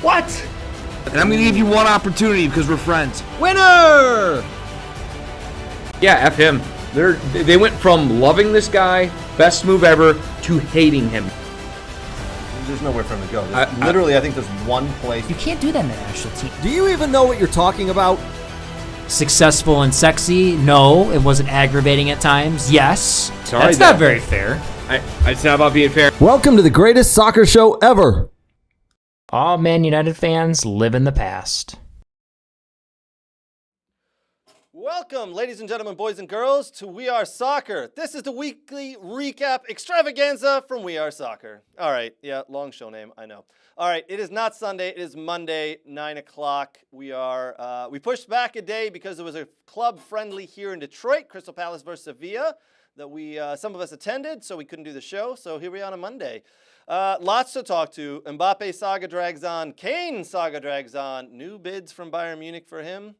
What? And I'm going to give you one opportunity because we're friends. Winner! Yeah, F him. They went from loving this guy, best move ever, to hating him. There's nowhere for him to go. I think there's one place. You can't do that in the national team. Do you even know what you're talking about? Successful and sexy? No. It wasn't aggravating at times? Yes. Sorry, That's not very fair. It's not about being fair. Welcome to the greatest soccer show ever. All Man United fans live in the past. Welcome, ladies and gentlemen, boys and girls, to We Are Soccer. This is the weekly recap extravaganza from We Are Soccer. All right, yeah, long show name, I know. All right, it is not Sunday, it is Monday, 9 o'clock. We pushed back a day because there was a club friendly here in Detroit, Crystal Palace versus Sevilla, that some of us attended, so we couldn't do the show. So here we are on a Monday. Lots to talk to. Mbappe saga drags on. Kane saga drags on. New bids from Bayern Munich for him.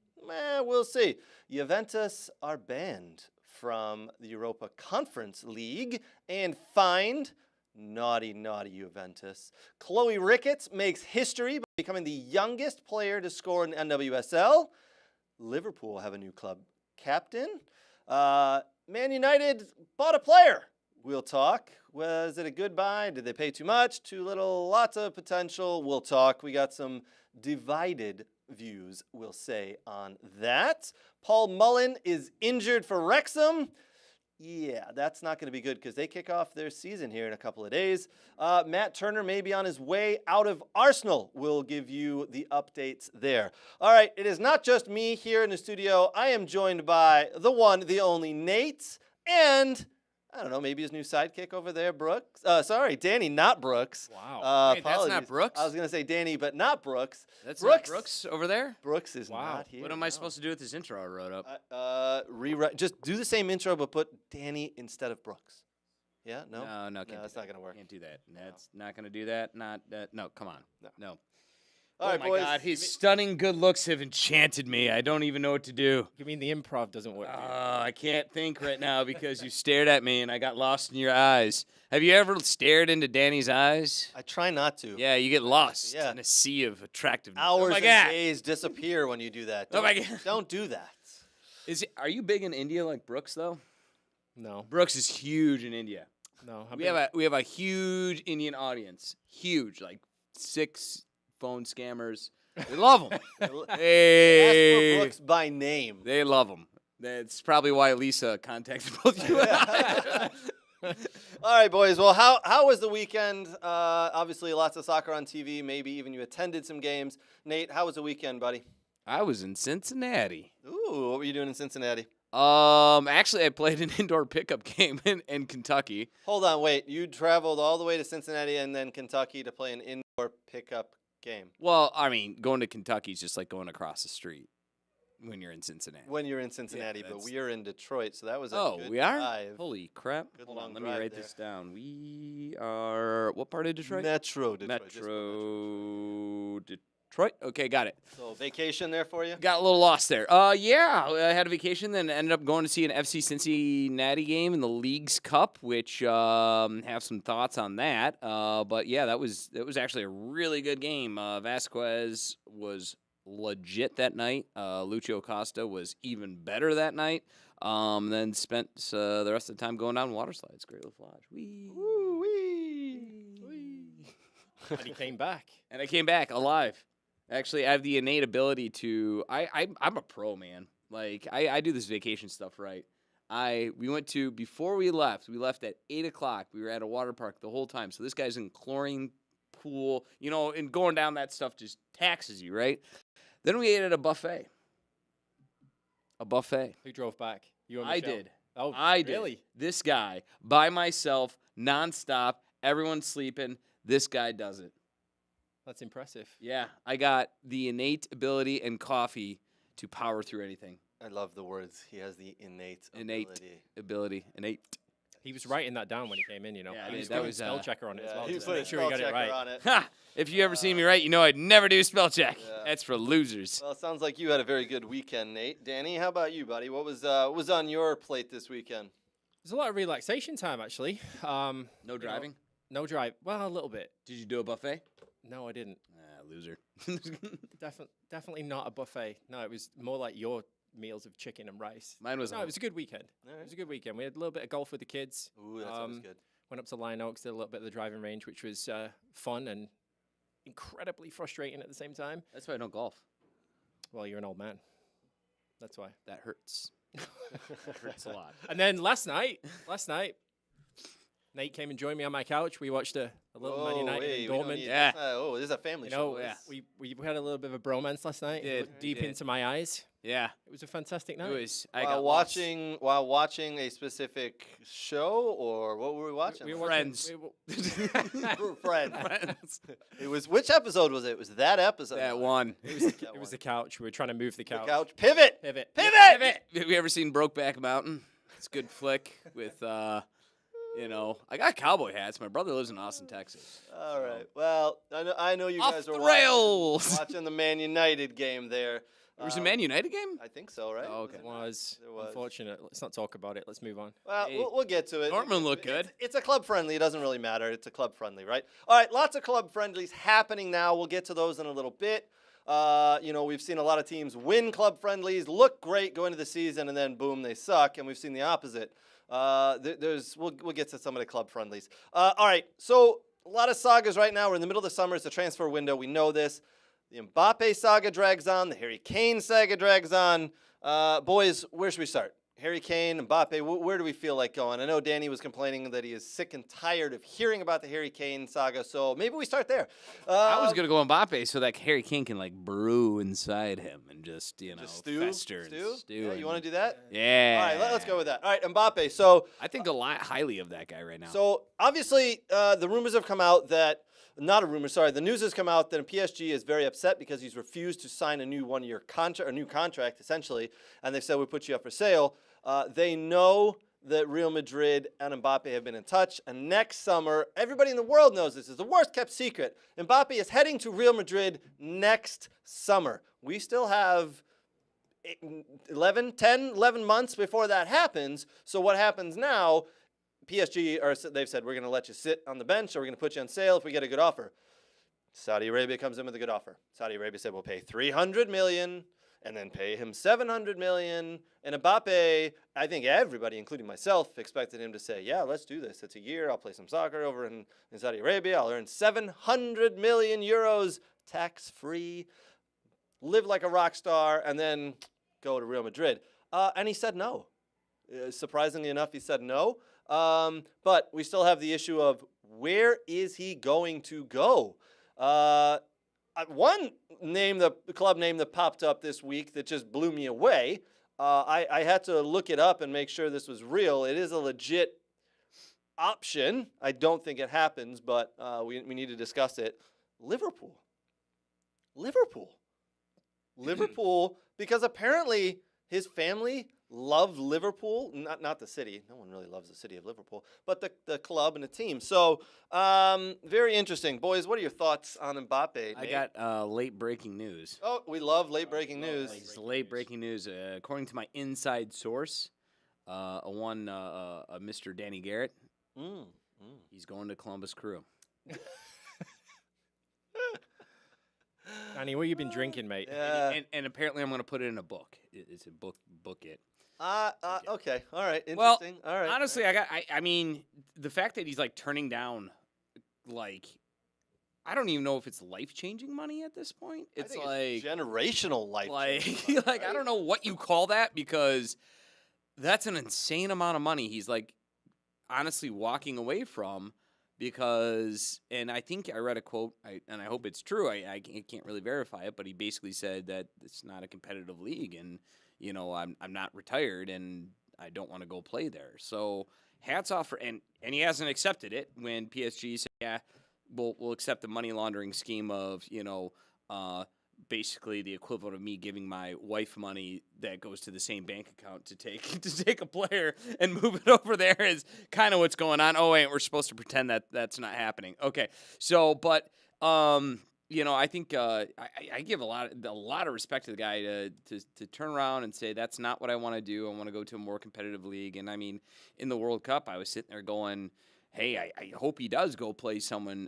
We'll see. Juventus are banned from the Europa Conference League and fined. Naughty, naughty Juventus. Chloe Ricketts makes history by becoming the youngest player to score in NWSL. Liverpool have a new club captain. Man United bought a player. We'll talk. Was it a good buy? Did they pay too much? Too little? Lots of potential. We'll talk. We got some divided views, we'll say, on that. Paul Mullin is injured for Wrexham. Yeah, that's not going to be good because they kick off their season here in a couple of days. Matt Turner may be on his way out of Arsenal. We'll give you the updates there. All right, it is not just me here in the studio. I am joined by the one, the only Nate, and I don't know, maybe his new sidekick over there, Brooks. Sorry, Danny, not Brooks. Wow. Wait, that's not Brooks? I was going to say Danny, but not Brooks. That's Brooks. Not Brooks over there? Brooks is not here. What am I supposed to do with this intro I wrote up? Just do the same intro, but put Danny instead of Brooks. Yeah? No? No, that's not going to work. Can't do that. That's not going to do that. No, come on. No. All right, my boys. God, his stunning good looks have enchanted me. I don't even know what to do. You mean the improv doesn't work? I can't think right now because you stared at me and I got lost in your eyes. Have you ever stared into Danny's eyes? I try not to. Yeah, you get lost in a sea of attractiveness. Hours and days disappear when you do that. Oh my God. Don't do that. Are you big in India like Brooks, though? No. Brooks is huge in India. No. We have a huge Indian audience. Huge, like 6 phone scammers. They love him. Hey. Ask for Brooks by name. They love him. That's probably why Lisa contacted both you and I. All right, boys. Well, how was the weekend? Obviously, lots of soccer on TV. Maybe even you attended some games. Nate, how was the weekend, buddy? I was in Cincinnati. Ooh, what were you doing in Cincinnati? Actually, I played an indoor pickup game in Kentucky. Hold on, wait. You traveled all the way to Cincinnati and then Kentucky to play an indoor pickup game. Well, I mean, going to Kentucky is just like going across the street when you're in Cincinnati. When you're in Cincinnati, but we are in Detroit, so that was a good we are? drive. Holy crap. Good Hold on, let long me write drive this down. We are, what part of Detroit? Metro Detroit. Metro Detroit. Okay, got it. So vacation there for you? Got a little lost there. Yeah, I had a vacation, then ended up going to see an FC Cincinnati game in the League's Cup, which have some thoughts on that. But yeah, that was actually a really good game. Vasquez was legit that night. Lucio Costa was even better that night. Then spent the rest of the time going down water slides. Great little Lodge. Wee. Woo wee. And he came back. And I came back alive. Actually, I have the innate ability to. I'm a pro, man. Like I do this vacation stuff right. Before we left at 8:00. We were at a water park the whole time. So this guy's in chlorine pool, and going down that stuff just taxes you, right? Then we ate at a buffet. Who drove back? You and Michelle? I did. Oh, I really? did. This guy, by myself, nonstop, everyone's sleeping. This guy does it. That's impressive. Yeah, I got the innate ability and coffee to power through anything. I love the words. He has the innate ability. Innate. He was writing that down when he came in, Yeah, he was that putting was spell checker on it as well. He was to make sure he got it right. on it. Ha! If you ever see me right, you know I'd never do spell check. Yeah. That's for losers. Well, it sounds like you had a very good weekend, Nate. Danny, how about you, buddy? What was on your plate this weekend? There's a lot of relaxation time, actually. No driving? No drive. Well, a little bit. Did you do a buffet? No, I didn't. loser. Definitely not a buffet. No, it was more like your meals of chicken and rice. Mine was. No, it was a good weekend. It was a good weekend. We had a little bit of golf with the kids. Ooh, that sounds good. Went up to Lion Oaks, did a little bit of the driving range, which was fun and incredibly frustrating at the same time. That's why I don't golf. Well, you're an old man. That's why. That hurts. That hurts a lot. And then last night, Nate came and joined me on my couch. We watched a little Man United in Dortmund. Yeah. This is a family You know, show. yeah. we had a little bit of a bromance last night. Did, Looked deep did. into my eyes. Yeah. It was a fantastic night. It was. I While got watching a specific show, or what were we watching? We were Friends. We're friends. Friends. It was, which episode was it? It was that episode. That one. It was the couch. We were trying to move the The couch. couch. Pivot. Pivot. Have you ever seen Brokeback Mountain? It's a good flick with, I got cowboy hats. My brother lives in Austin, Texas. All right. Well, I know you Off guys the were rails. watching the Man United game there. There was a Man United game? I think so, right? Oh, okay. It was There was. unfortunate. Let's not talk about it. Let's move on. Well, Hey, we'll get to it. Dortmund looked good. It's a club friendly. It doesn't really matter. It's a club friendly, right? All right, lots of club friendlies happening now. We'll get to those in a little bit. We've seen a lot of teams win club friendlies, look great going into the season, and then boom, they suck. And we've seen the opposite. We'll get to some of the club friendlies. All right, so a lot of sagas right now. We're in the middle of the summer. It's a transfer window. We know this. The Mbappe saga drags on. The Harry Kane saga drags on. Boys, where should we start? Harry Kane, Mbappe, where do we feel like going? I know Danny was complaining that he is sick and tired of hearing about the Harry Kane saga, so maybe we start there. I was going to go Mbappe so that Harry Kane can, brew inside him and just stew? fester and stew. Yeah, and- you want to do that? Yeah. All right, let's go with that. All right, Mbappe. So I think a lot highly of that guy right now. So obviously, the rumors have come out that the news has come out that PSG is very upset because he's refused to sign a new one-year contract, a new contract essentially, and they said we'll put you up for sale. They know that Real Madrid and Mbappe have been in touch, and next summer, everybody in the world knows this is the worst kept secret. Mbappe is heading to Real Madrid next summer. We still have 11 months before that happens. So what happens now? PSG, they've said, we're going to let you sit on the bench or we're going to put you on sale if we get a good offer. Saudi Arabia comes in with a good offer. Saudi Arabia said, we'll pay $300 million and then pay him $700 million. And Mbappe, I think everybody, including myself, expected him to say, yeah, let's do this. It's a year. I'll play some soccer over in Saudi Arabia. I'll earn 700 million euros tax-free, live like a rock star, and then go to Real Madrid. And he said no. Surprisingly enough, he said no. But we still have the issue of where is he going to go? One name, the club name that popped up this week that just blew me away. I had to look it up and make sure this was real. It is a legit option. I don't think it happens, but we need to discuss it. Liverpool, because apparently his family loved Liverpool, not the city. No one really loves the city of Liverpool, but the club and the team. So very interesting. Boys, what are your thoughts on Mbappe? I got late breaking news. Oh, we love late breaking news. It's late breaking news. According to my inside source, a Mr. Danny Garrett, he's going to Columbus Crew. Danny, what you been drinking, mate? And apparently I'm going to put it in a book. It's a book it. Okay. All right. Well, Interesting. All right. honestly, I mean, the fact that he's turning down, I don't even know if it's life-changing money at this point. It's it's generational life. I don't know what you call that because that's an insane amount of money he's honestly walking away from because, and I think I read a quote, and I hope it's true. I can't really verify it, but he basically said that it's not a competitive league and, I'm not retired and I don't want to go play there. So hats off and he hasn't accepted it when PSG said, yeah, we'll accept the money laundering scheme of, basically the equivalent of me giving my wife money that goes to the same bank account to take a player and move it over there is kind of what's going on. Oh, wait, we're supposed to pretend that that's not happening. Okay. So, but, I think I give a lot of respect to the guy to turn around and say that's not what I want to do. I want to go to a more competitive league. And I mean, in the World Cup, I was sitting there going, "Hey, I hope he does go play somewhere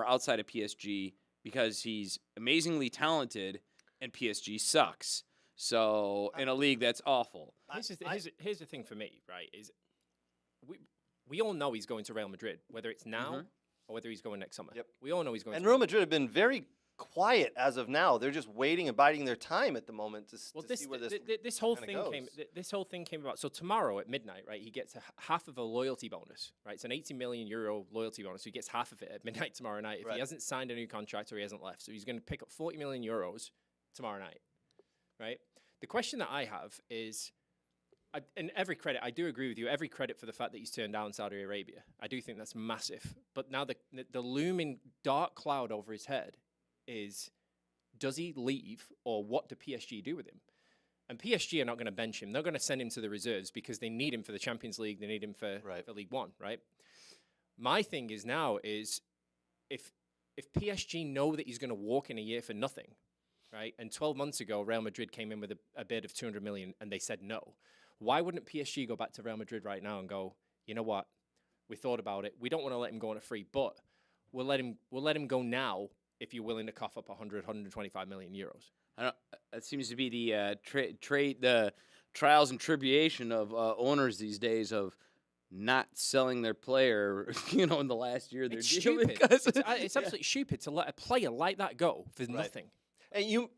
outside of PSG because he's amazingly talented and PSG sucks. So in a league that's awful. Here's the thing for me, right? Is we all know he's going to Real Madrid, whether it's now or whether he's going next summer. Yep. We all know he's going. And to Real Madrid have been very quiet as of now. They're just waiting and biding their time at the moment to see where this whole kinda thing goes. this whole thing came about. So tomorrow at midnight, right, he gets half of a loyalty bonus, right? It's an 80 million euro loyalty bonus. So he gets half of it at midnight tomorrow night if he hasn't signed a new contract or he hasn't left. So he's going to pick up 40 million euros tomorrow night, right? The question that I have is, and every credit, I do agree with you, every credit for the fact that he's turned down Saudi Arabia. I do think that's massive. But now the looming dark cloud over his head is, does he leave or what do PSG do with him? And PSG are not going to bench him. They're going to send him to the reserves because they need him for the Champions League. They need him for League One, right? My thing is now is if PSG know that he's going to walk in a year for nothing, right? And 12 months ago, Real Madrid came in with a bid of 200 million and they said no. Why wouldn't PSG go back to Real Madrid right now and go, you know what? We thought about it. We don't want to let him go on a free, but we'll let him go now if you're willing to cough up 125 million euros. That seems to be the the trials and tribulation of owners these days of not selling their player, in the last year. It's stupid. It's absolutely stupid to let a player like that go for nothing. And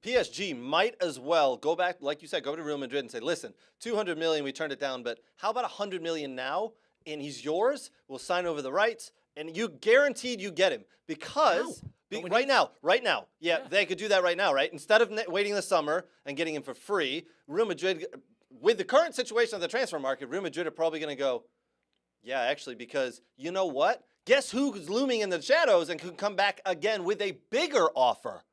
PSG might as well go back, like you said, go to Real Madrid and say, listen, 200 million, we turned it down, but how about 100 million now? And he's yours. We'll sign over the rights, and you guaranteed you get him because right now, they could do that right now, right? Instead of waiting the summer and getting him for free, Real Madrid, with the current situation of the transfer market, Real Madrid are probably going to go, yeah, actually, because you know what? Guess who's looming in the shadows and could come back again with a bigger offer?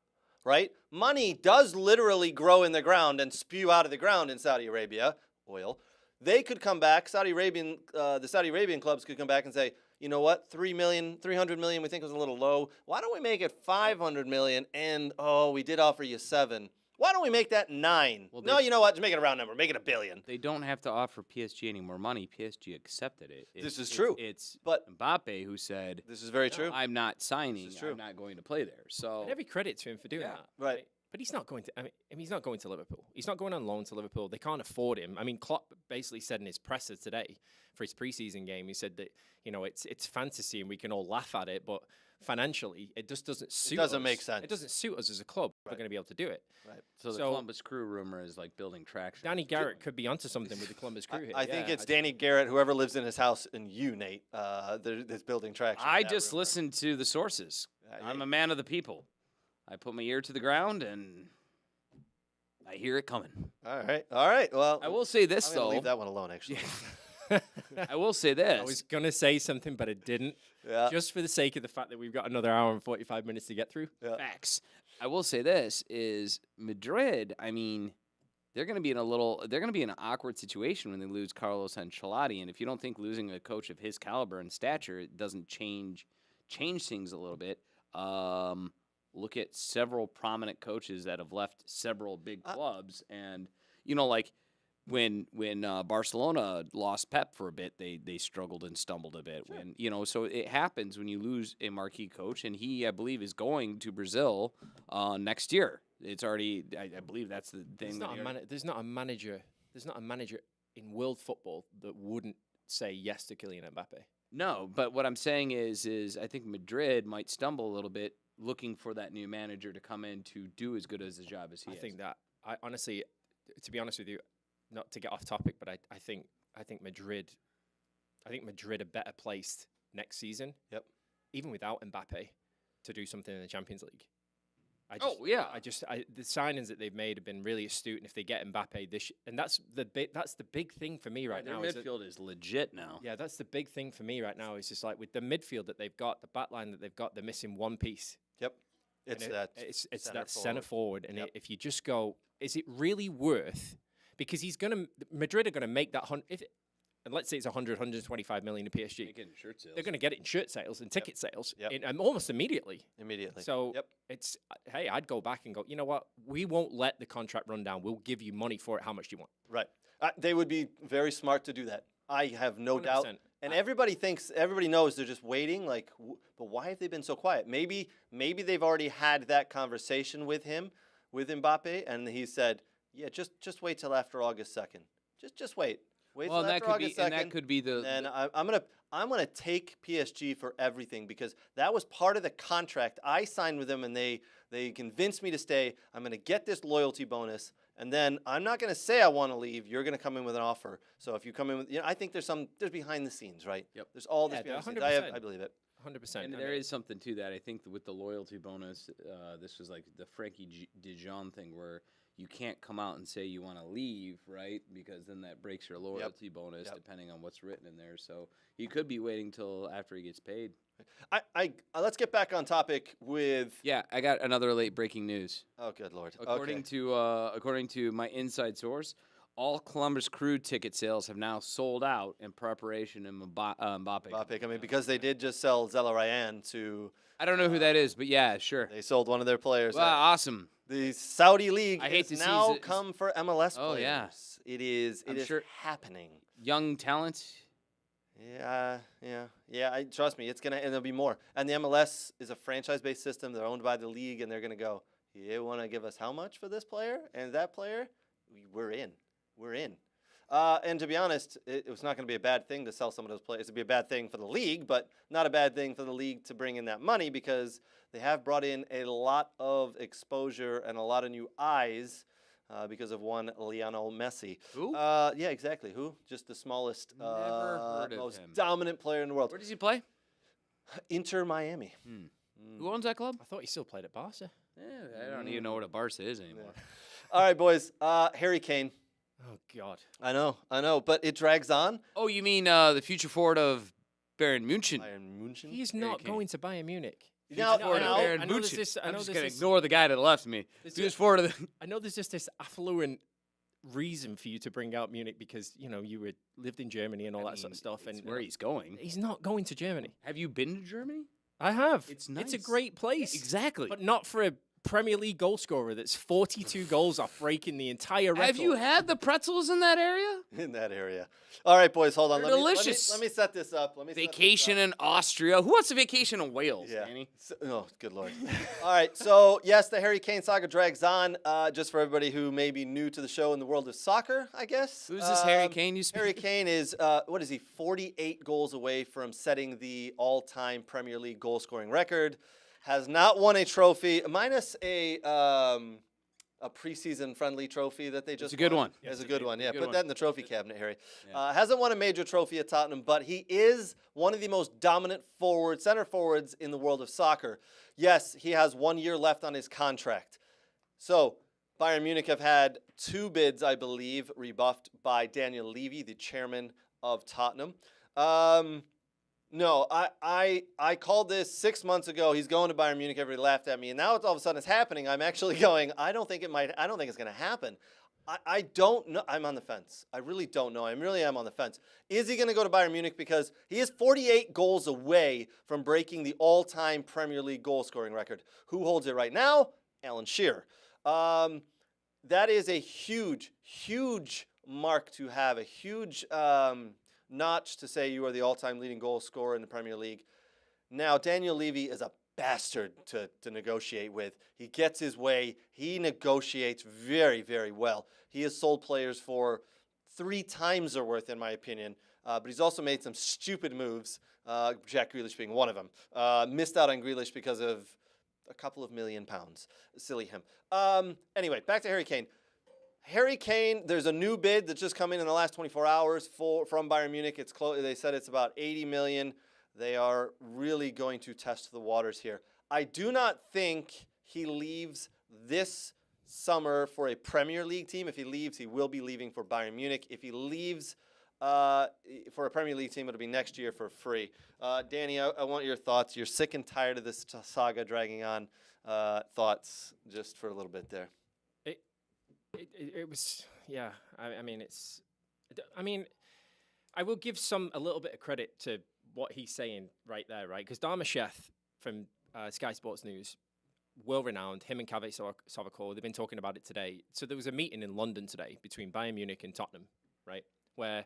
Right? Money does literally grow in the ground and spew out of the ground in Saudi Arabia, oil. They could come back, the Saudi Arabian clubs could come back and say, you know what, 300 million we think was a little low. Why don't we make it 500 million and, we did offer you 7. Why don't we make that 9? Well, no, you know what, just make it a round number, make it $1 billion. They don't have to offer PSG any more money. PSG accepted it. This is true. It's but Mbappe who said, this is very true. I'm not signing. I'm not going to play there. So and every credit to him for doing that. Right. But he's not going to. I mean, he's not going to Liverpool. He's not going on loan to Liverpool. They can't afford him. I mean, Klopp basically said in his presser today for his preseason game, he said that it's fantasy and we can all laugh at it, but financially, it just doesn't suit. It doesn't us. make sense. It doesn't suit us as a club. We're going to be able to do it. Right. So the Columbus Crew rumor is like building traction. Danny Garrett could be onto something with the Columbus Crew here. I think it's Danny Garrett, whoever lives in his house, and you, Nate, that's building traction. I just listened to the sources. I'm a man of the people. I put my ear to the ground and I hear it coming. All right. Well, I will say this, I'm gonna though. leave that one alone, actually. I will say this. I was going to say something, but I didn't. Yeah. Just for the sake of the fact that we've got another hour and 45 minutes to get through. Yeah. Facts. I will say this is Madrid, I mean, they're going to be in an awkward situation when they lose Carlos Ancelotti, and if you don't think losing a coach of his caliber and stature it doesn't change things a little bit, look at several prominent coaches that have left several big clubs, and like when Barcelona lost Pep for a bit, they struggled and stumbled a bit. Sure. When so it happens when you lose a marquee coach, and he, I believe, is going to Brazil next year. It's already, I believe that's the thing. There's not a manager in world football that wouldn't say yes to Kylian Mbappe. No, but what I'm saying is I think Madrid might stumble a little bit looking for that new manager to come in to do as good as a job as he is. I think that honestly, to be honest with you, not to get off topic, but I think Madrid are better placed next season. Yep. Even without Mbappe, to do something in the Champions League. The signings that they've made have been really astute, and if they get Mbappe and that's the big thing for me right now. Their midfield is legit now. Yeah, that's the big thing for me right now. Is just like with the midfield that they've got, the back line that they've got, they're missing one piece. Yep. It's that center forward, and if you just go, is it really worth? Because Madrid are gonna make that and let's say it's 125 million to PSG. Shirt sales. They're going to get it in shirt sales and ticket sales almost immediately. So it's, hey, I'd go back and go, you know what? We won't let the contract run down. We'll give you money for it. How much do you want? Right. They would be very smart to do that. I have no 100%. doubt. And everybody knows they're just waiting. Like, but why have they been so quiet? Maybe they've already had that conversation with him, with Mbappe, and he said, "Yeah, just wait till after August 2nd. Just wait. Wait till after August 2nd." And that could be the. And I'm gonna take PSG for everything because that was part of the contract I signed with them, and they convinced me to stay. I'm gonna get this loyalty bonus. And then I'm not going to say I want to leave. You're going to come in with an offer. So if you come in with, I think there's behind the scenes, right? Yep. There's all this behind the scenes. I believe it. 100%. And there is something to that. I think with the loyalty bonus, this was like the Frankie de Jong thing where you can't come out and say you want to leave, right? Because then that breaks your loyalty bonus depending on what's written in there. So he could be waiting till after he gets paid. Let's get back on topic with. Yeah, I got another late breaking news. Oh, good Lord. According to my inside source, all Columbus Crew ticket sales have now sold out in preparation in Mbappe. Mbappe, I mean, because they did just sell Zelarayan to. I don't know who that is, but yeah, sure. They sold one of their players. Wow, awesome. The Saudi League has now come for MLS players. Oh, yeah. It is sure happening. Young talent. Yeah. Trust me, and there'll be more. And the MLS is a franchise-based system. They're owned by the league, and they're going to go, you want to give us how much for this player and that player? We're in. And to be honest, it was not going to be a bad thing to sell some of those players. It'd be a bad thing for the league, but not a bad thing for the league to bring in that money because they have brought in a lot of exposure and a lot of new eyes because of one Lionel Messi. Who? Yeah, exactly. Who? Just the smallest, most dominant player in the world. Where does he play? Inter Miami. Who owns that club? I thought he still played at Barca. Yeah, I don't even know what a Barca is anymore. All right, boys. Harry Kane. Oh, God. I know, but it drags on. Oh, you mean the future forward of Bayern Munich? He's not going to Bayern Munich. Now, I'm just going to ignore the guy to the left of me. I know there's just this affluent reason for you to bring out Munich because, you lived in Germany and all that sort of stuff. And where he's going. He's not going to Germany. Have you been to Germany? I have. It's nice. It's a great place. Exactly. But not for a Premier League goal scorer that's 42 goals off breaking the entire record. Have you had the pretzels in that area? In that area. All right, boys, hold on. They're delicious. Let me set this up. Vacation in Austria. Who wants a vacation in Wales, Danny? Oh, good Lord. All right, so, yes, the Harry Kane saga drags on. Just for everybody who may be new to the show in the world of soccer, I guess. Who's this Harry Kane you speak? Harry Kane is, 48 goals away from setting the all-time Premier League goal-scoring record. Has not won a trophy, minus a preseason friendly trophy that they just. It's a good won. one. It's a good one. Yeah, put one. that in the trophy cabinet, Harry. Yeah. Hasn't won a major trophy at Tottenham, but he is one of the most dominant center forwards in the world of soccer. Yes, he has 1 year left on his contract. So Bayern Munich have had 2 bids, I believe, rebuffed by Daniel Levy, the chairman of Tottenham. No, I called this 6 months ago. He's going to Bayern Munich. Everybody laughed at me, and now it's all of a sudden it's happening. I'm actually going. I don't think it's going to happen. I don't know. I'm on the fence. I really don't know. I really am on the fence. Is he going to go to Bayern Munich because he is 48 goals away from breaking the all-time Premier League goal-scoring record? Who holds it right now? Alan Shearer. That is a huge, huge mark to have. A huge. Notch to say you are the all-time leading goal scorer in the Premier League. Now, Daniel Levy is a bastard to negotiate with. He gets his way. He negotiates very, very well. He has sold players for 3 times their worth, in my opinion. But he's also made some stupid moves, Jack Grealish being one of them. Missed out on Grealish because of a couple of £1 million. Silly him. Anyway, back to Harry Kane. Harry Kane, there's a new bid that's just come in the last 24 hours from Bayern Munich. It's close. They said it's about 80 million. They are really going to test the waters here. I do not think he leaves this summer for a Premier League team. If he leaves, he will be leaving for Bayern Munich. If he leaves for a Premier League team, it'll be next year for free. Danny, I want your thoughts. You're sick and tired of this saga dragging on. Thoughts just for a little bit there. It was, yeah. I mean, I will give a little bit of credit to what he's saying right there, right? Because Darmasheth from Sky Sports News, world-renowned, him and Kaveh Savakor, they've been talking about it today. So there was a meeting in London today between Bayern Munich and Tottenham, right, where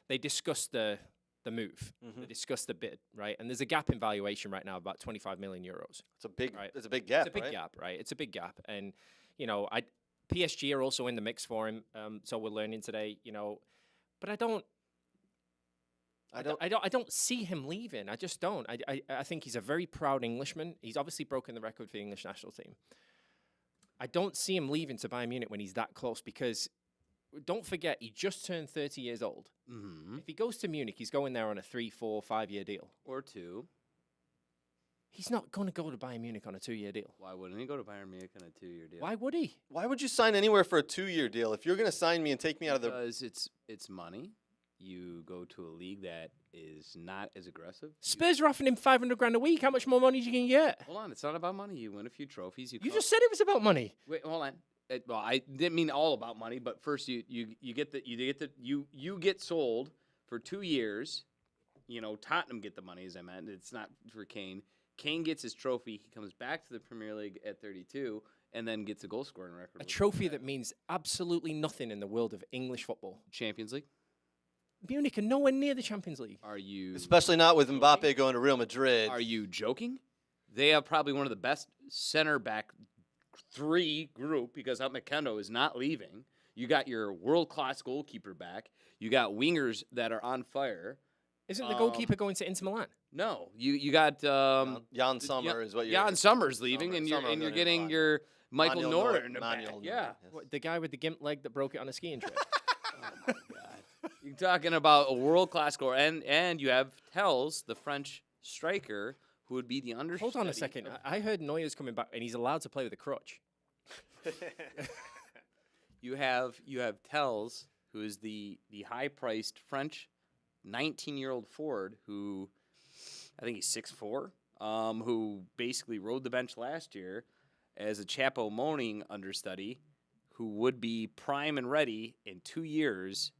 they discussed the the move. Mm-hmm. They discussed the bid, right? And there's a gap in valuation right now of about 25 million euros. It's a big, Right. it's a big gap. It's a big right? gap, right? It's a big gap, and PSG are also in the mix for him. So we're learning today, but I don't see him leaving. I just don't. I think he's a very proud Englishman. He's obviously broken the record for the English national team. I don't see him leaving to Bayern Munich when he's that close, because don't forget, he just turned 30 years old. Mm-hmm. If he goes to Munich, he's going there on a 3, 4, 5-year deal. Or 2. He's not going to go to Bayern Munich on a 2-year deal. Why wouldn't he go to Bayern Munich on a 2-year deal? Why would he? Why would you sign anywhere for a 2-year deal if you're going to sign me and take me out of the? Because it's money. You go to a league that is not as aggressive. Spurs are offering him 500 grand a week. How much more money do you can get? Hold on, it's not about money. You win a few trophies. You just said it was about money. Wait, hold on. Well, I didn't mean all about money, but first you get sold for 2 years. Tottenham get the money, as I meant. It's not for Kane. Kane gets his trophy. He comes back to the Premier League at 32, and then gets a goal scoring record. A trophy that means absolutely nothing in the world of English football. Champions League. Munich are nowhere near the Champions League. Are you? Especially not with Mbappe going to Real Madrid. Are you joking? They have probably one of the best center back 3 group, because McKenna is not leaving. You got your world-class goalkeeper back. You got wingers that are on fire. Isn't the goalkeeper going to Inter Milan? No, you got Jan Sommer is what you're. Jan Sommer's leaving, Sommer and you're going getting in your Michael Manuel Neuer in the back. Manuel Yeah. Neuer, yes. What, the guy with the gimp leg that broke it on a skiing trip? Oh my God. You're talking about a world-class scorer, and you have Tels, the French striker, who would be the understudy. Hold on a second. I heard Neuer's coming back, and he's allowed to play with a crutch. You have Tels, who is the high-priced French 19-year-old forward who I think he's 6'4", who basically rode the bench last year as a Chapo Moaning understudy, who would be prime and ready in 2 years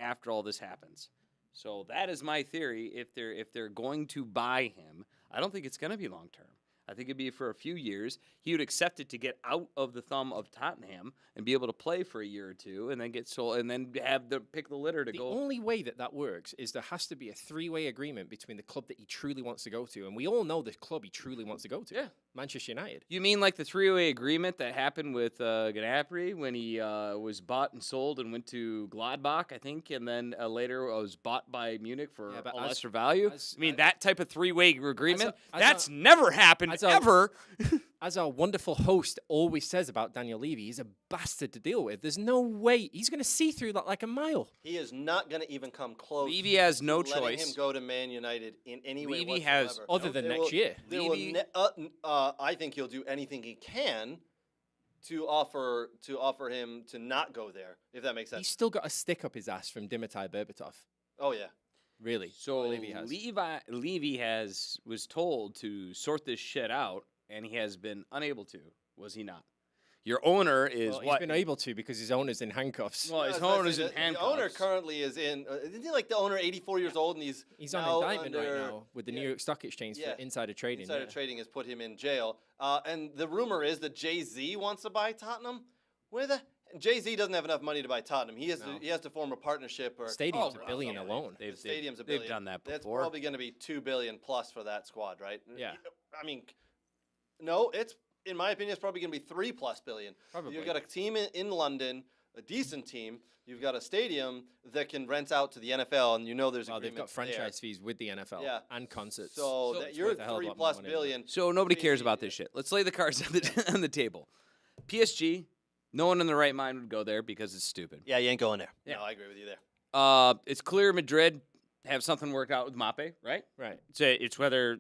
after all this happens. So that is my theory. If they're going to buy him, I don't think it's going to be long term. I think it'd be for a few years. He would accept it to get out of the thumb of Tottenham and be able to play for a year or two, and then get sold, and then have the pick the litter to go. The only way that works is there has to be a 3-way agreement between the club that he truly wants to go to, and we all know the club he truly wants to go to. Yeah. Manchester United. You mean like the 3-way agreement that happened with Gnabry when he was bought and sold and went to Gladbach, I think, and then later was bought by Munich for a lesser value? That type of 3-way agreement? That's never happened, ever. As our wonderful host always says about Daniel Levy, he's a bastard to deal with. There's no way. He's going to see through that like a mile. He is not going to even come close. Levy has no to letting choice. him go to Man United in any way Levy whatsoever. has- Other than next year. I think he'll do anything he can to offer him to not go there, if that makes sense. He's still got a stick up his ass from Dimitar Berbatov. Oh, yeah. Really. So Levy has. Levy was told to sort this shit out, and he has been unable to. Was he not? Your owner is Well, what? he's been able to because his owner's in handcuffs. Well, his I was gonna owner's say in the handcuffs. owner currently is in. Isn't he like the owner 84 years old and he's on now indictment right under- now with the New York Stock Exchange for insider trading. Insider trading has put him in jail. And the rumor is that Jay-Z wants to buy Tottenham. Jay-Z doesn't have enough money to buy Tottenham. He has to form a partnership or Stadium's $1 billion alone. The stadium's $1 billion. They've done that That's before. probably going to be $2 billion plus for that squad, right? Yeah. I mean, no, it's in my opinion, it's probably going to be $3+ billion. Probably. You've got a team in London, a decent team. You've got a stadium that can rent out to the NFL, and there's They've agreement got franchise fees with the NFL and concerts. So that it's you're worth a hell of a lot more $3+ money. billion. So nobody cares about this shit. Let's lay the cards on the table. PSG, no one in the right mind would go there because it's stupid. Yeah, you ain't going there. Yeah. No, I agree with you there. It's clear Madrid have something worked out with Mbappe, right? Right. It's whether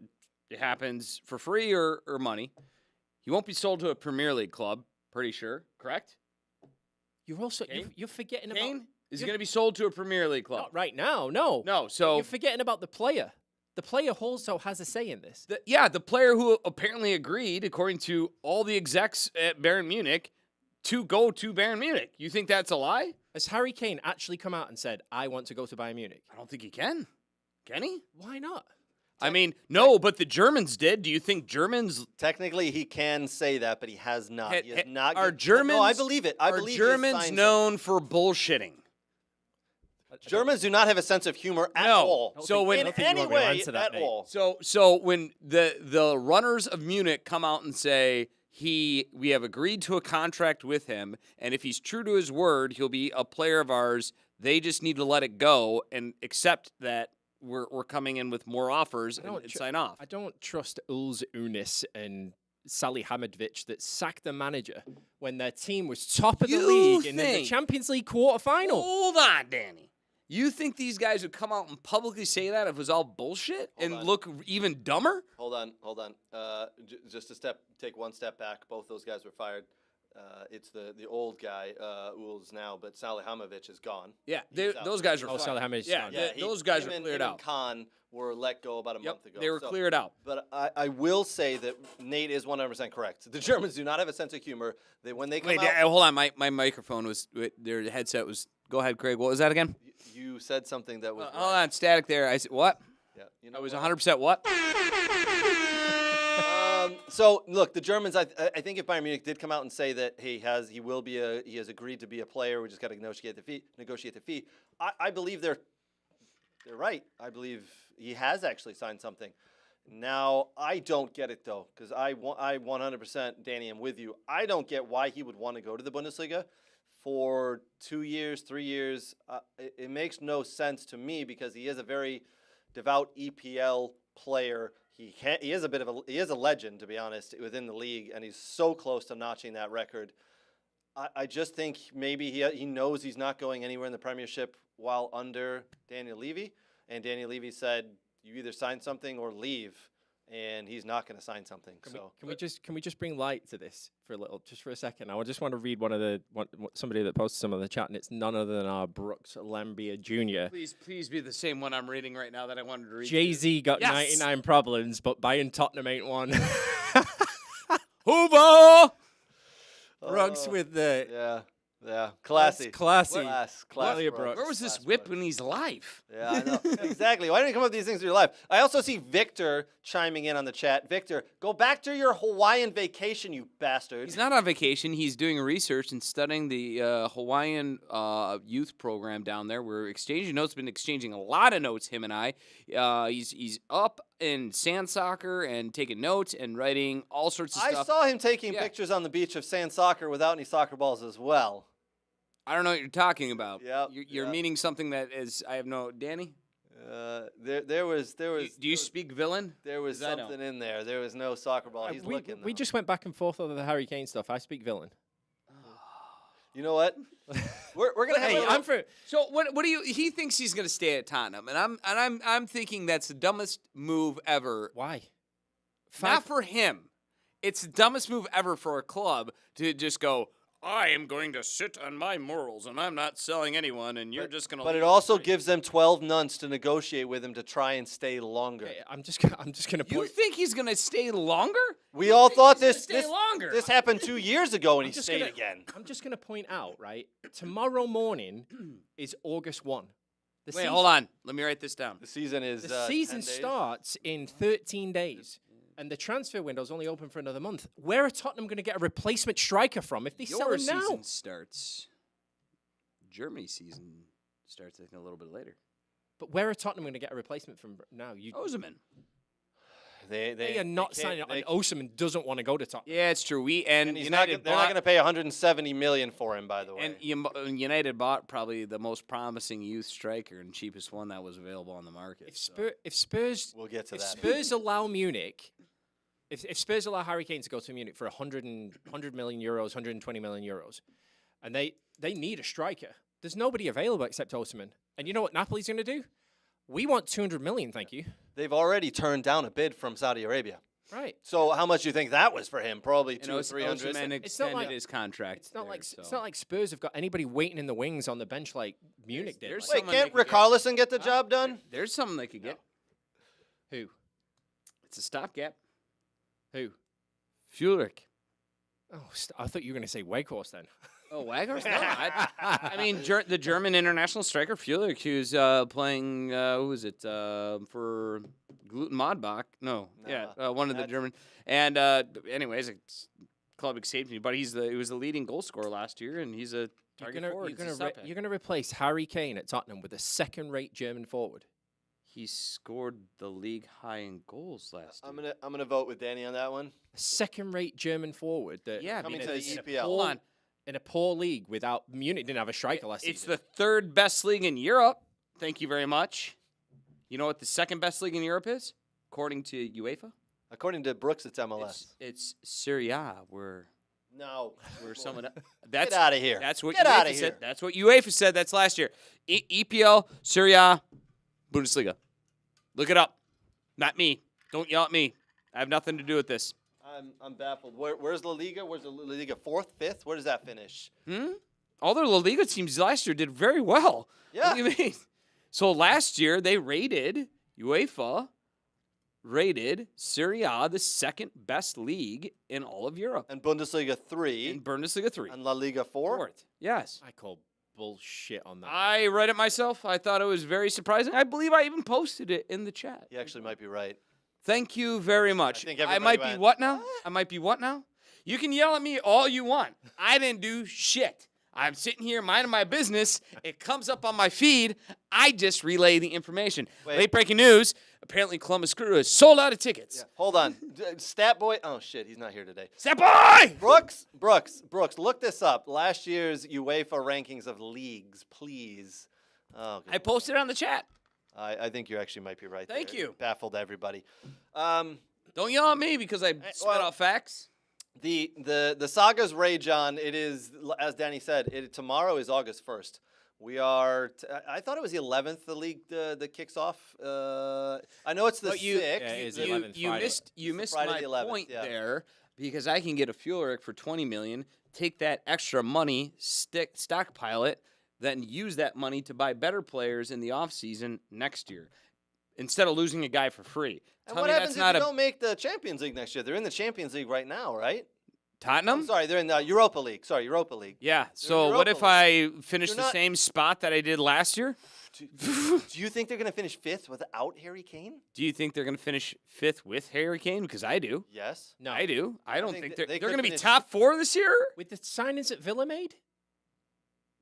it happens for free or money. He won't be sold to a Premier League club, pretty sure, correct? You're also you're forgetting about Kane is going to be sold to a Premier League club. Not right now. No. No, so You're forgetting about the player. The player also has a say in this. the player who apparently agreed, according to all the execs at Bayern Munich, to go to Bayern Munich. You think that's a lie? Has Harry Kane actually come out and said, I want to go to Bayern Munich? I don't think he can. Can he? Why not? I mean, no, but the Germans did. Do you think Germans? Technically, he can say that, but he has not. He has not. Are Germans? No, I believe it. I are believe he has Germans signed known for bullshitting? Germans do not have a sense of humor at No. all. So when- in I don't think you any want me to way answer that, at mate. all. So when the runners of Munich come out and say we have agreed to a contract with him, and if he's true to his word, he'll be a player of ours. They just need to let it go and accept that we're coming in with more offers and sign off. I don't trust Ulz Unis and Sally Hamidvich that sacked the manager when their team was top of the You league in the think- Champions League quarterfinal. Hold on, Danny. You think these guys would come out and publicly say that if it was all bullshit and on. look even dumber? Hold on. Just take one step back. Both those guys were fired. It's the old guy, Ulz now, but Salihamidzic is gone. Yeah, He's out. those guys are Oh, fired. Salihamidzic is Yeah, gone. those guys him are and- cleared him and out. Khan were let go about a month ago. They were So- cleared out. But I will say that Nate is 100% correct. The Germans do not have a sense of humor. When they come Wait, out, hold on. My microphone was, their headset was, go ahead, Craig. What was that again? you said something that was. Hold on, static there. I said, what? Yeah, you I know was what? 100% what? So look, the Germans. I think if Bayern Munich did come out and say that he has agreed to be a player, we just got to negotiate the fee. I believe they're right. I believe he has actually signed something. Now I don't get it though, because I 100%, Danny, I'm with you. I don't get why he would want to go to the Bundesliga for 2 years, 3 years. It makes no sense to me because he is a very devout EPL player. He is a legend, to be honest, within the league, and he's so close to notching that record. I just think maybe he knows he's not going anywhere in the Premiership while under Daniel Levy, and Daniel Levy said, "You either sign something or leave," and he's not going to sign something. Can we just bring light to this for a second? I just want to read somebody that posted some of the chat, and it's none other than our Brooks Lambia Jr. Please be the same one I'm reading right now that I wanted to read. Jay-Z got Yes. 99 problems, but Bayern Tottenham ain't one. Hoover! Brooks with the Yeah, classy. That's classy. Class, Elliot Brooks. Brooks. Where was this Class whip Brooks. when he's live? Yeah, I know. Exactly. Why didn't you come up with these things in your life? I also see Victor chiming in on the chat. Victor, go back to your Hawaiian vacation, you bastard. He's not on vacation. He's doing research and studying the Hawaiian youth program down there. We're exchanging notes. Been exchanging a lot of notes, him and I. He's up in sand soccer and taking notes and writing all sorts of I stuff. saw him taking Yeah. pictures on the beach of sand soccer without any soccer balls as well. I don't know what you're talking about. Yep, You're yep. meaning something that is. I have no. Danny, There was do you speak villain? there was 'Cause I don't. something in there. There was no soccer ball. He's looking. we though. just went back and forth over the Harry Kane stuff. I speak villain. You know what? we're gonna have. Hey, a little- I'm for. So what do you? He thinks he's going to stay at Tottenham, and I'm thinking that's the dumbest move ever. Why? Not for him. It's the dumbest move ever for a club to just go, I am going to sit on my morals, and I'm not selling anyone, and you're just going to. But it also gives them 12 nuns to negotiate with him to try and stay longer. Okay, I'm just gonna You point. think he's going to stay longer? We all thought he's gonna this stay longer. this happened 2 years ago, and he just stayed gonna- again. I'm just gonna point out, right? Tomorrow morning is August 1. The Wait, season- hold on. Let me write this down. The season is The season 10 days. starts in 13 days, and the transfer window's only open for another month. Where are Tottenham going to get a replacement striker from if they sell Your him now? season starts. Germany's season starts, I think, a little bit later. But where are Tottenham going to get a replacement from now? Osimhen. They They are not can't- signing. they- And Osimhen doesn't want to go to Tottenham. Yeah, it's true. and he's not, United they're not going to pay 170 million for him, by the way. And United bought probably the most promising youth striker and cheapest one that was available on the market. If Spurs we'll get to if that. Spurs allow Munich, if Spurs allow Harry Kane to go to Munich for 100 million euros, 120 million euros, and they need a striker, there's nobody available except Osimhen. And you know what Napoli's going to do? We want 200 million, thank you. They've already turned down a bid from Saudi Arabia. Right. So how much do you think that was for him? Probably And 200 or 300. Osimhen It's not extended like- his contract. It's not there, like so. it's not like Spurs have got anybody waiting in the wings on the bench like Munich did. there's Like, Wait, someone can't they could get. Richarlison get the job done? There's something they could get. who? It's a stopgap. Who? Furyk. Oh, I thought you were going to say Weghorst then. Oh, Waggers? No, I mean the German international striker Furyk, who's playing. Who is it for Gluten Modbach? No, one of the that's- German. And anyways, it's club escaped me, but he was the leading goal scorer last year, and he's a You're gonna replace Harry Kane at Tottenham with a second-rate German forward. He scored the league high in goals last year. I'm gonna vote with Danny on that one. A second-rate German forward that Coming to the EPL. Hold on. in a poor league without Munich didn't have a striker last It's season. the third best league in Europe. Thank you very much. You know what the second best league in Europe is, according to UEFA? According to Brooks, it's MLS. It's Serie A. Where someone that's Get out of here. That's what Get outta UEFA here. said. That's what UEFA said. That's last year. EPL, Serie A, Bundesliga. Look it up. Not me. Don't yell at me. I have nothing to do with this. I'm baffled. Where's La Liga? Where's the La Liga? Fourth, fifth? Where does that finish? All their La Liga teams last year did very well. Yeah. What do you mean? So last year they UEFA rated Serie A the second best league in all of Europe. And Bundesliga 3. In Bundesliga 3. And La Liga 4. Fourth. Yes. I call bullshit on that. I read it myself. I thought it was very surprising. I believe I even posted it in the chat. You actually might be right. Thank you very much. I think I everybody might went, be what now? I might be what now? You can yell at me all you want. I didn't do shit. I'm sitting here minding my business. It comes up on my feed. I just relay the information. Wait. Late breaking news. Apparently Columbus Crew is sold out of tickets. Yeah. Hold on. Stat boy. Oh, shit. He's not here today. Step boy! Brooks, look this up. Last year's UEFA rankings of leagues, please. Oh, I posted it on the chat. I think you actually might be right there. Thank you. Baffled everybody. Don't yell at me because I spit out facts. The Sagas rage on. It is, as Danny said, tomorrow is August 1st. We are. I thought it was the 11th. The league that kicks off. I know it's the 6th. Yeah, it is the 11th Friday. You missed Friday my the 11th, point yeah. there because I can get a fuel rig for $20 million, take that extra money, stockpile it, then use that money to buy better players in the offseason next year instead of losing a guy for free. And Tell what me happens that's if not you don't make the Champions League next year? They're in the Champions League right now, right? Tottenham? I'm sorry, they're in the Europa League. Sorry, Europa League. Yeah. So Europa what if I finish You're the not- same spot that I did last year? Do you think they're going to finish 5th without Harry Kane? Do you think they're going to finish 5th with Harry Kane? Because I do. Yes. No. I do. I don't think think they they're could going to be finish- top 4 this year. With the signings that Villa made?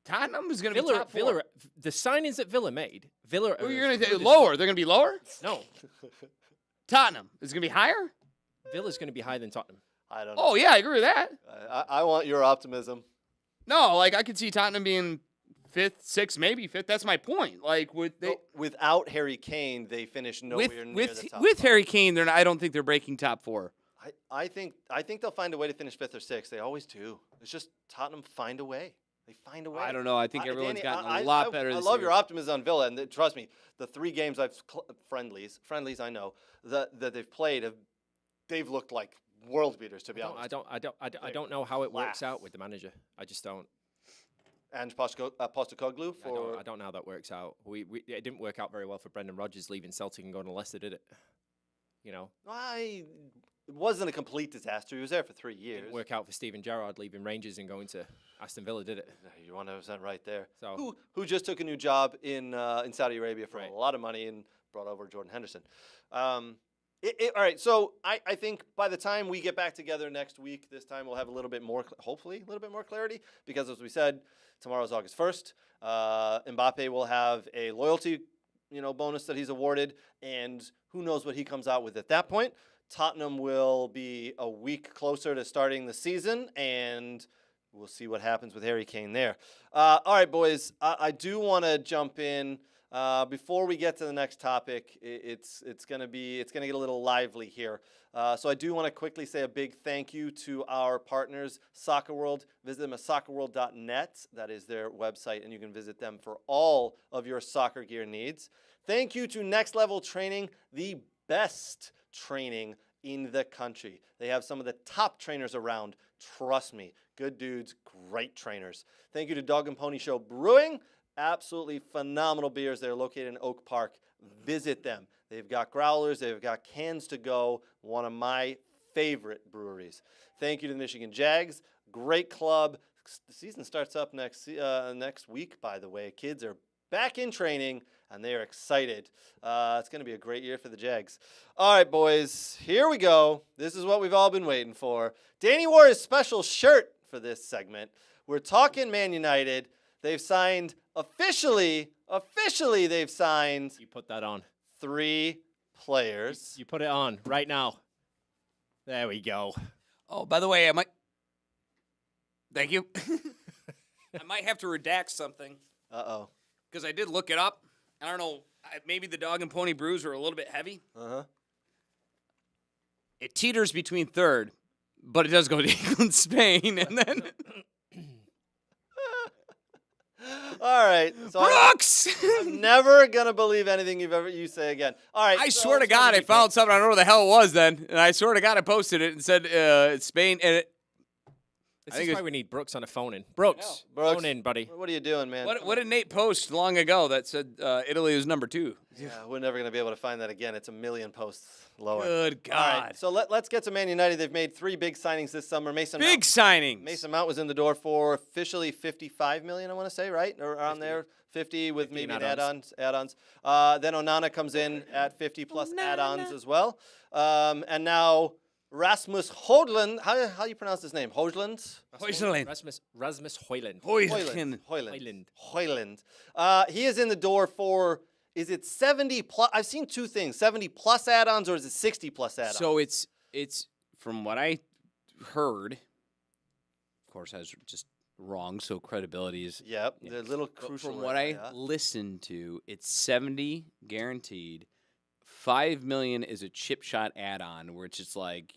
Tottenham is going to be top 4. The signings that Villa made. Villa. Who are you going to take lower? They're going to be lower? No. Tottenham is going to be higher? Villa's going to be higher than Tottenham. I don't know. Oh, yeah, I agree with that. I want your optimism. No, like I could see Tottenham being 5th, 6th, maybe 5th. That's my point. Like Without Harry Kane, they finish nowhere near the top. with Harry Kane, I don't think they're breaking top 4. I think they'll find a way to finish 5th or 6th. They always do. It's just Tottenham find a way. They find a way. I don't know. I think everyone's Danny, gotten a lot better I this love year. your optimism on Villa, and trust me, the 3 games friendlies I know that they've played they've looked like world beaters, to be honest. I don't know how it works out with the manager. I just don't. And Postecoglou for I don't know how that works out. It didn't work out very well for Brendan Rodgers leaving Celtic and going to Leicester, did it? You know, it wasn't a complete disaster. He was there for 3 it years. didn't work out for Steven Gerrard leaving Rangers and going to Aston Villa, did it? You're 100% right there. So Who just took a new job in Saudi Arabia for Right. a lot of money and brought over Jordan Henderson. All right, so I think by the time we get back together next week, this time we'll have a little bit more, hopefully, a little bit more clarity, because as we said, tomorrow's August 1st. Mbappe will have a loyalty, bonus that he's awarded, and who knows what he comes out with at that point. Tottenham will be a week closer to starting the season, and we'll see what happens with Harry Kane there. All right, boys, I do want to jump in. Before we get to the next topic, it's gonna get a little lively here. So I do want to quickly say a big thank you to our partners, Soccer World. Visit them at soccerworld.net. That is their website, and you can visit them for all of your soccer gear needs. Thank you to Next Level Training, the best training in the country. They have some of the top trainers around. Trust me, good dudes, great trainers. Thank you to Dog and Pony Show Brewing. Absolutely phenomenal beers. They're located in Oak Park. Visit them. They've got growlers. They've got cans to go. One of my favorite breweries. Thank you to the Michigan Jags. Great club. The season starts up next week, by the way. Kids are back in training, and they are excited. It's going to be a great year for the Jags. All right, boys. Here we go. This is what we've all been waiting for. Danny wore his special shirt for this segment. We're talking Man United. they've signed officially, they've signed You put that on. 3 players. You put it on right now. There we go. Oh, by the way, I might. Thank you. I might have to redact something Uh-oh. because I did look it up. I don't know. Maybe the dog and pony brews are a little bit heavy. Uh-huh. It teeters between third, but it does go to England, Spain, and then All right. So Brooks. I'm never going to believe anything you say again. All right. I so swear to God, I found something. I don't know what the hell it was then, and I swear to God, I posted it and said Spain. And This I think is it's- why we need Brooks on a phone in. Brooks, Brooks. phone in, buddy. What are you doing, man? what did Nate post long ago that said Italy was number 2? Yeah, we're never going to be able to find that again. It's a million posts lower. Good All God. right, so let's get to Man United. They've made 3 big signings this summer. Big signings. Mason Mount was in the door for officially 55 million, I want to say, right? Or around there. 50 with 50 maybe in an add-ons. Then Onana comes in at 50 plus add-ons as well. And now Rasmus Hojlund. How do you pronounce his name? Hojlund? Hojlund. Rasmus Hojlund. Hojlund. He is in the door for, is it 70 plus? I've seen 2 things, 70 plus add-ons or is it 60 plus add-ons? So it's from what I heard. Of course, I was just wrong. So credibility is. Yep, Yeah. the little But crucial. from what right I there. listened to, it's 70 guaranteed. 5 million is a chip shot add-on, where it's just like,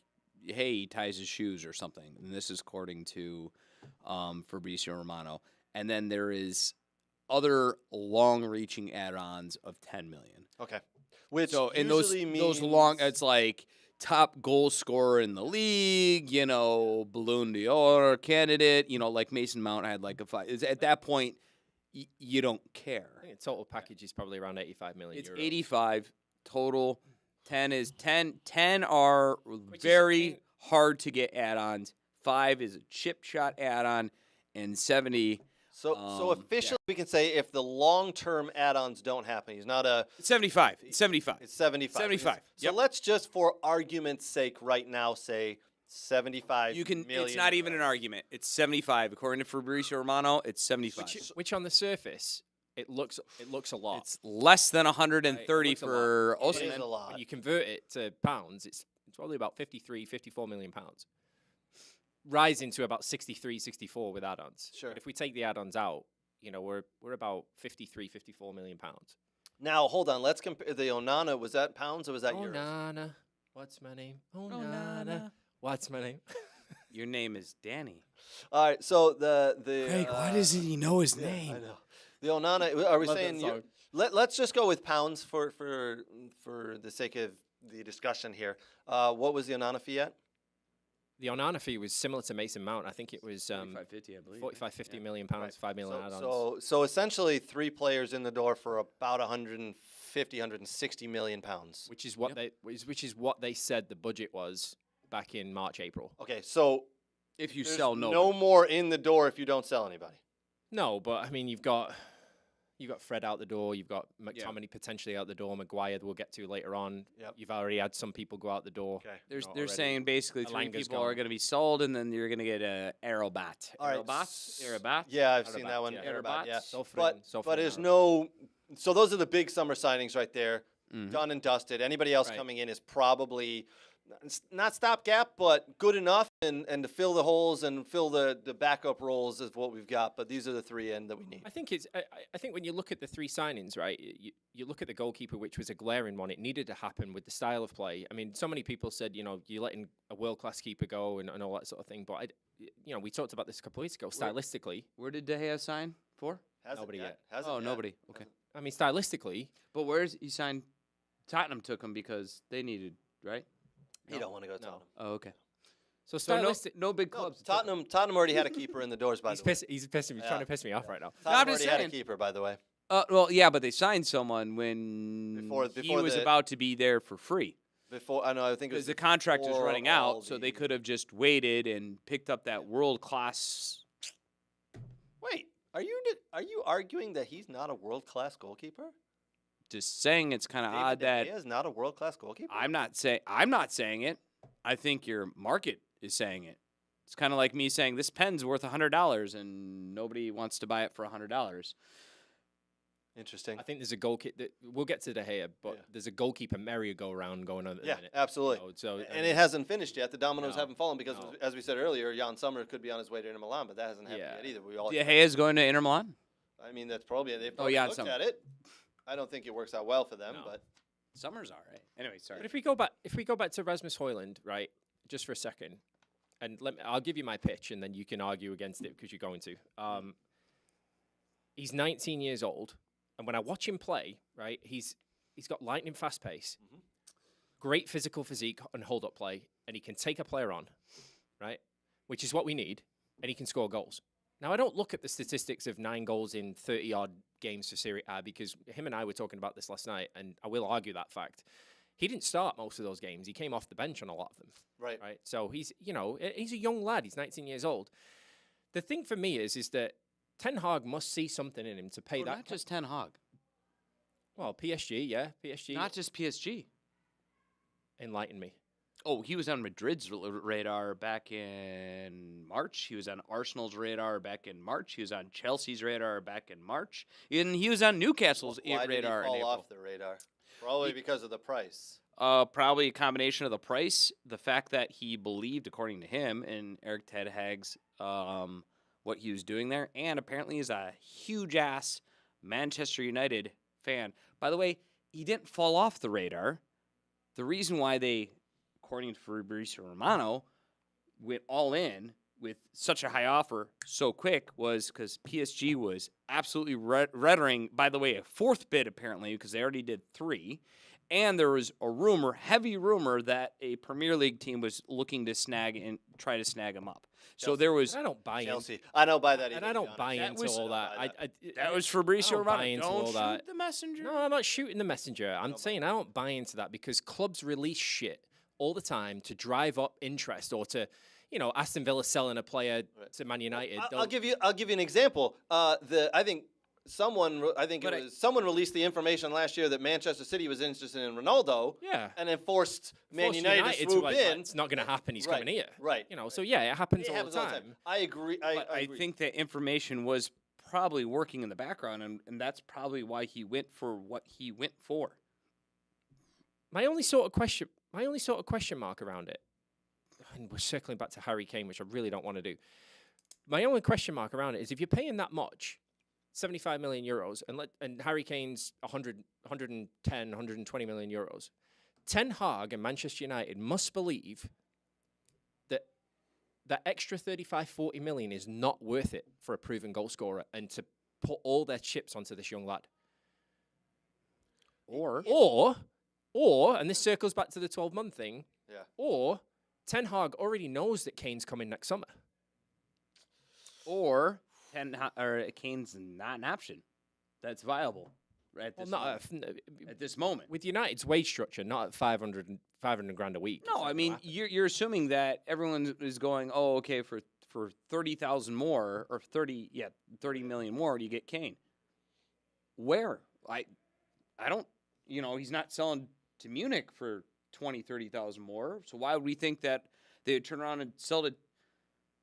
hey, he ties his shoes or something. And this is according to Fabrizio Romano. And then there is other long-reaching add-ons of 10 million. Okay. Which So in those usually those means- long, it's like top goal scorer in the league, Ballon d'Or candidate, like Mason Mount had like a 5. At that point, you don't care. I think the total package is probably around 85 million It's euros. 85 total. 10 is 10. 10 are is very something- hard to get add-ons. 5 is a chip shot add-on, and 70. So yeah. officially we can say if the long-term add-ons don't happen, he's not a. 75. It's 75. It's 75. 75. So Yep. let's just, for argument's sake, right now say 75 You can. million It's not even an euros. argument. It's 75. According to Fabrizio Romano, it's 75. Which on the surface, it looks a lot. It's less than 130 looks a lot. for It is a Osimhen. lot. When you convert it to pounds, it's probably about 53, 54 million pounds. Rising to about 63, 64 with add-ons. Sure. But if we take the add-ons out, we're about 53, 54 million pounds. Now, hold on. Let's compare the Onana. Was that pounds or was that Oh, euros? Nana. What's my name? Oh, Nana. What's my name? Your name is Danny. All right. So the Craig, why doesn't he know his yeah, name? I know. The Onana. Are we Love that saying? song. Let's just go with pounds for the sake of the discussion here. What was the Onana fee at? The Onana fee was similar to Mason Mount. I think it was 45.50, I believe. 45, 50 million pounds, 5 million add-ons. So essentially 3 players in the door for about 150, 160 million pounds. which is what they said the budget was back in March, April. Okay, so If you there's sell no more in the door if you don't sell anybody. No, but I mean you've got Fred out the door, you've got McTominay potentially out the door, Maguire we'll get to later on. Yep. You've already had some people go out the door. Okay. They're already. saying basically 3 Alanga's people are gone. going to be sold, and then you're going to get a Aerobat. All right. Aerobat? Yeah, I've seen Aerobat, that one. yeah. Aerobat, yeah. Sofren, But there's Sofren. no. So those are the big summer signings right there. Mhm. Done and dusted. Anybody else Right. coming in is probably not stopgap, but good enough and to fill the holes and fill the backup roles is what we've got. But these are the 3 end that we need. I think I think when you look at the 3 signings, right, you look at the goalkeeper, which was a glaring one. It needed to happen with the style of play. I mean, so many people said, you're letting a world-class keeper go and all that sort of thing. But, we talked about this a couple of weeks ago. Stylistically, Where did De Gea sign for? Hasn't Nobody yet. Hasn't Oh, yet. nobody. Okay. I mean, stylistically, But where's he signed? Tottenham took him because they needed, right? You don't want to go to No. Tottenham. Oh, okay. so So no, stylistic. no big No, clubs. took him. Tottenham already had a keeper in the doors, by He's the way. pissing me, Yeah. trying to piss me off right now. Tottenham I'm just already had a saying. keeper, by the way. Well, yeah, but they signed someone when he Before was the- about to be there for free. Before I know, I think it was Because the contract was before running all out, so they the- could have just waited and picked up that world-class. Wait, are you arguing that he's not a world class goalkeeper? Just saying it's kind of odd that is not a world class goalkeeper. I'm not saying it. I think your market is saying it. It's kind of like me saying this pen's worth $100 and nobody wants to buy it for $100. Interesting. I think there's a goalkeeper. We'll get to the Gea, but there's a goalkeeper merry-go-round going on at the minute. Absolutely. And it hasn't finished yet. The dominoes haven't fallen because, as we said earlier, Jan Sommer could be on his way to Inter Milan, but that hasn't happened yet either. Gea's going to Inter Milan? I mean, that's probably they've probably looked at it. I don't think it works out well for them, but Sommer's all right. Anyway, sorry. But if we go back to Rasmus Hojlund, right, just for a second, and I'll give you my pitch, and then you can argue against it because you're going to. He's 19 years old. And when I watch him play, right, he's got lightning fast pace, great physical physique and hold-up play, and he can take a player on, right, which is what we need, and he can score goals. Now, I don't look at the statistics of 9 goals in 30-odd games for Serie A because him and I were talking about this last night, and I will argue that fact. He didn't start most of those games. He came off the bench on a lot of them. Right. So he's a young lad. He's 19 years old. The thing for me is that Ten Hag must see something in him to pay that. Not just Ten Hag. Well, PSG, PSG. Not just PSG. Enlighten me. Oh, he was on Madrid's radar back in March. He was on Arsenal's radar back in March. He was on Chelsea's radar back in March. And he was on Newcastle's radar did he fall in April. off the radar? Probably because of the price. Probably a combination of the price, the fact that he believed, according to him, in Eric Ten Hag's what he was doing there, and apparently is a huge-ass Manchester United fan. By the way, he didn't fall off the radar. The reason why they, according to Fabrizio Romano, went all in with such a high offer so quick was because PSG was absolutely reddering, by the way, a 4th bid apparently, because they already did 3. And there was a heavy rumor, that a Premier League team was looking to try to snag him up. Chelsea. So there was. I don't buy Chelsea. I don't buy that either. And I don't buy into all that. That was Fabrizio Romano. Don't shoot the messenger. No, I'm not shooting the messenger. I'm saying I don't buy into that because clubs release shit all the time to drive up interest or to, Aston Villa selling a player to Man United. I'll give you an example. Someone released the information last year that Manchester City was interested in Ronaldo. Yeah. And then forced Man United to swoop in. It's not going to happen. He's coming here. Right. So yeah, it happens all the time. I agree. I think that information was probably working in the background, and that's probably why he went for what he went for. My only sort of question mark around it, and we're circling back to Harry Kane, which I really don't want to do. My only question mark around it is if you're paying that much, 75 million euros, and Harry Kane's 110, 120 million euros, Ten Hag and Manchester United must believe that that extra 35, 40 million is not worth it for a proven goal scorer and to put all their chips onto this young lad. Or, and this circles back to the 12-month thing, or Ten Hag already knows that Kane's coming next summer. Or Kane's not an option that's viable at this moment. With United's wage structure, not at 500 grand a week. No, I mean, you're assuming that everyone is going, oh, okay, for 30,000 more or 30 million more, you get Kane. Where? I don't, he's not selling to Munich for 20, 30,000 more. So why would we think that they would turn around and sell to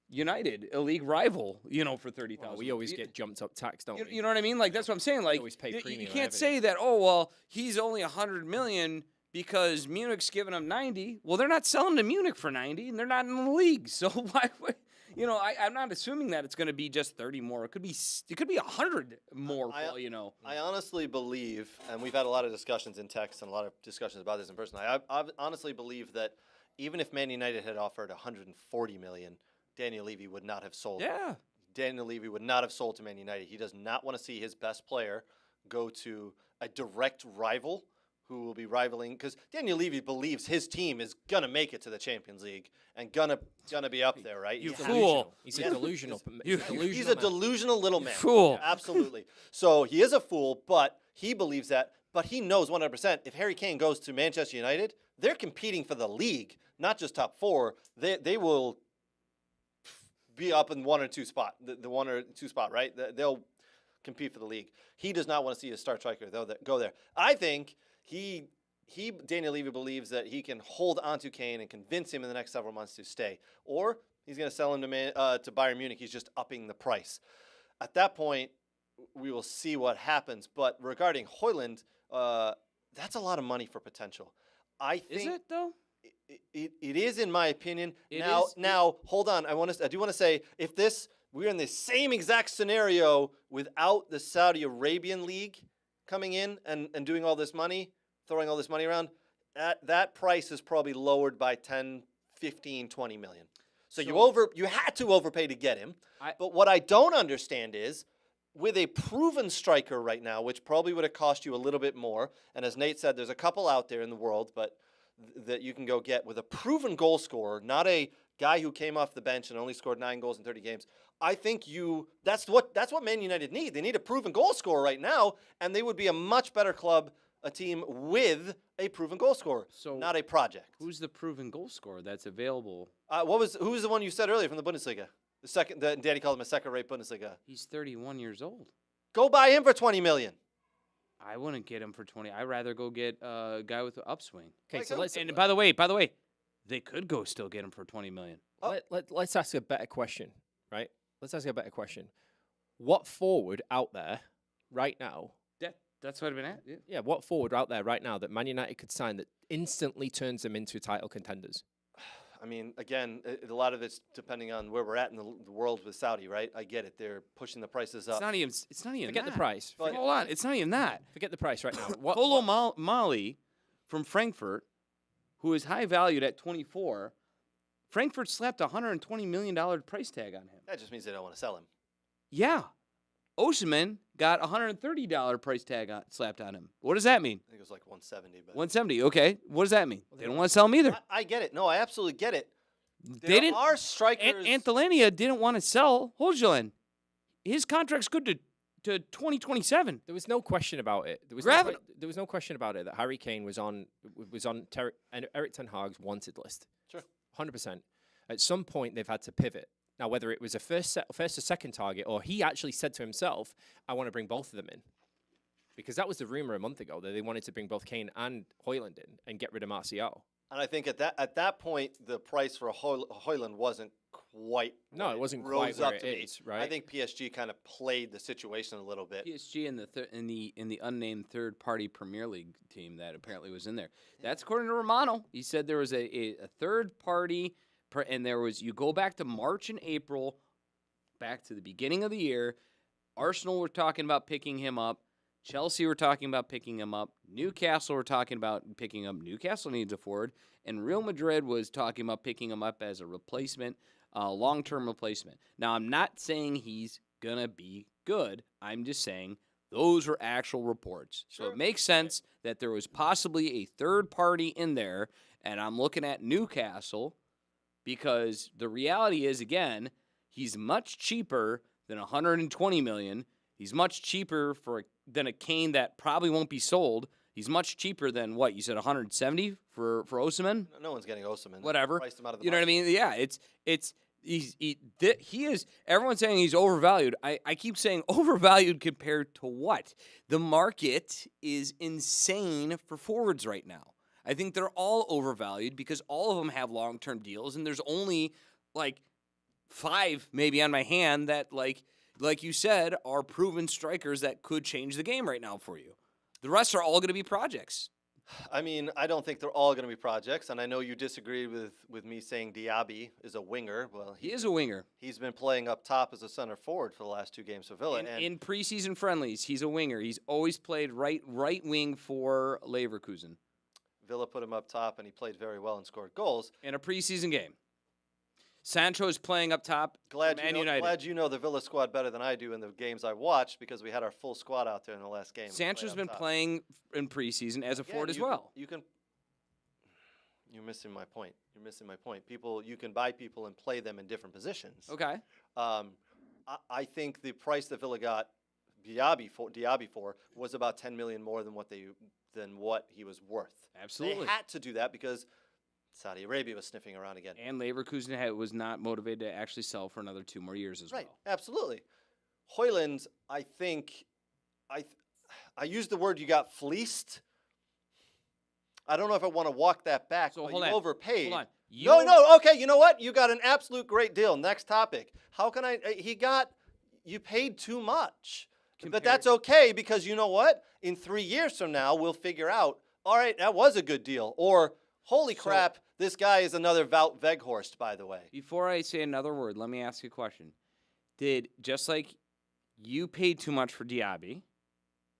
United, a league rival, for 30,000. Well, we always get jumped up tax, don't we? You know what I mean? Like that's what I'm saying. Like you can't say that. Oh well, he's only 100 million because Munich's giving him 90. Well, they're not selling to Munich for 90, and they're not in the league. So why? I'm not assuming that it's going to be just 30 more. It could be 100 more. I honestly believe, and we've had a lot of discussions in text and a lot of discussions about this in person. I honestly believe that even if Man United had offered 140 million. Daniel Levy would not have sold. Yeah. Daniel Levy would not have sold to Man United. He does not want to see his best player go to a direct rival who will be rivaling, because Daniel Levy believes his team is gonna make it to the Champions League and gonna be up there, right? You fool! He's a delusional. He's a delusional little man. Fool! Absolutely. So he is a fool, but he believes that. But he knows 100% if Harry Kane goes to Manchester United, they're competing for the league, not just top 4. They will be up in 1 or 2 spot, the 1 or 2 spot, right? They'll compete for the league. He does not want to see a star striker go there. I think Daniel Levy believes that he can hold onto Kane and convince him in the next several months to stay. Or He's going to sell him to Bayern Munich. He's just upping the price. At that point, we will see what happens. But regarding Hojlund, that's a lot of money for potential. I think Is it though? It is, in my opinion. It now, is? now, hold on. I do want to say, if we're in the same exact scenario without the Saudi Arabian League coming in and doing all this money, throwing all this money around, that price is probably lowered by 10, 15, 20 million. So you had to overpay to get him. But what I don't understand is, with a proven striker right now, which probably would have cost you a little bit more, and as Nate said, there's a couple out there in the world, but that you can go get with a proven goal scorer, not a guy who came off the bench and only scored 9 goals in 30 games. I think that's what Man United need. They need a proven goal scorer right now, and they would be a much better club, a team with a proven goal scorer, not a project. Who's the proven goal scorer that's available? Who was the one you said earlier from the Bundesliga? Danny called him a second-rate Bundesliga. He's 31 years old. Go buy him for 20 million. I wouldn't get him for 20. I'd rather go get a guy with an upswing. Okay, so let's. And by the way, they could go still get him for 20 million. Let's ask a better question, right? Let's ask a better question. What forward out there right now? Yeah, that's what I've been at. Yeah. Yeah, what forward out there right now that Man United could sign that instantly turns them into title contenders? I mean, again, a lot of it's depending on where we're at in the world with Saudi, right? I get it; they're pushing the prices up. It's not even. Forget that. the price. Hold on, it's not even that. Forget the price right now. Kolo Mali from Frankfurt, who is high valued at 24. Frankfurt slapped a $120 million price tag on him. That just means they don't want to sell him. Yeah. Osimhen got a $130 price tag slapped on him. What does that mean? I think it was like 170. But 170. Okay. What does that mean? They don't want to sell him either. I get it. No, I absolutely get it. They didn't. Are strikers. Antalania didn't want to sell Hojlund. His contract's good to 2027. There was no question about it. There was no question about it that Harry Kane was on Eric Ten Hag's wanted list. Sure. 100%. At some point, they've had to pivot. Now, whether it was a first or second target, or he actually said to himself, I want to bring both of them in. Because that was the rumor a month ago, that they wanted to bring both Kane and Hojlund in and get rid of Martial. And I think at that point, the price for Hojlund wasn't quite. No, it wasn't quite where it is, right? I think PSG kind of played the situation a little bit. PSG in the unnamed third-party Premier League team that apparently was in there. That's according to Romano. He said there was a third party, and there was. You go back to March and April, back to the beginning of the year. Arsenal were talking about picking him up. Chelsea were talking about picking him up. Newcastle were talking about picking him up. Newcastle needs a forward. And Real Madrid was talking about picking him up as a replacement, long-term replacement. Now, I'm not saying he's going to be good. I'm just saying those were actual reports. Sure. So it makes sense that there was possibly a third party in there. And I'm looking at Newcastle because the reality is, again, he's much cheaper than $120 million. He's much cheaper than a Kane that probably won't be sold. He's much cheaper than what you said, 170 for Osimhen. No one's getting Osimhen. Whatever. Priced him out of the you know what I mean? Yeah. He is. Everyone's saying he's overvalued. I keep saying overvalued compared to what? The market is insane for forwards right now. I think they're all overvalued because all of them have long-term deals, and there's only like 5 maybe on my hand that like you said, are proven strikers that could change the game right now for you. The rest are all going to be projects. I mean, I don't think they're all going to be projects, and I know you disagreed with me saying Diaby is a winger. Well, he is a winger. He's been playing up top as a center forward for the last 2 games for Villa. In preseason friendlies, he's a winger. He's always played right wing for Leverkusen. Villa put him up top, and he played very well and scored goals. In a preseason game. Sancho's playing up top. Glad you know the Villa squad better than I do in the games I watched because we had our full squad out there in the last game. Sancho's been playing in preseason as a forward as well. You're missing my point. You can buy people and play them in different positions. Okay. I think the price that Villa got Diaby for was about $10 million more than what he was worth. Absolutely. They had to do that because Saudi Arabia was sniffing around again. And Leverkusen was not motivated to actually sell for another 2 more years as well. Right, absolutely. Hojlund, I think, I used the word you got fleeced. I don't know if I want to walk that back, So but hold you on. overpaid. Hold on. No. Okay, you know what? You got an absolute great deal. Next topic. How can I? You paid too much. But that's okay because you know what? In 3 years from now, we'll figure out, all right, that was a good deal. Or, holy crap, this guy is another Wout Weghorst, by the way. Before I say another word, let me ask you a question. Just like you paid too much for Diaby,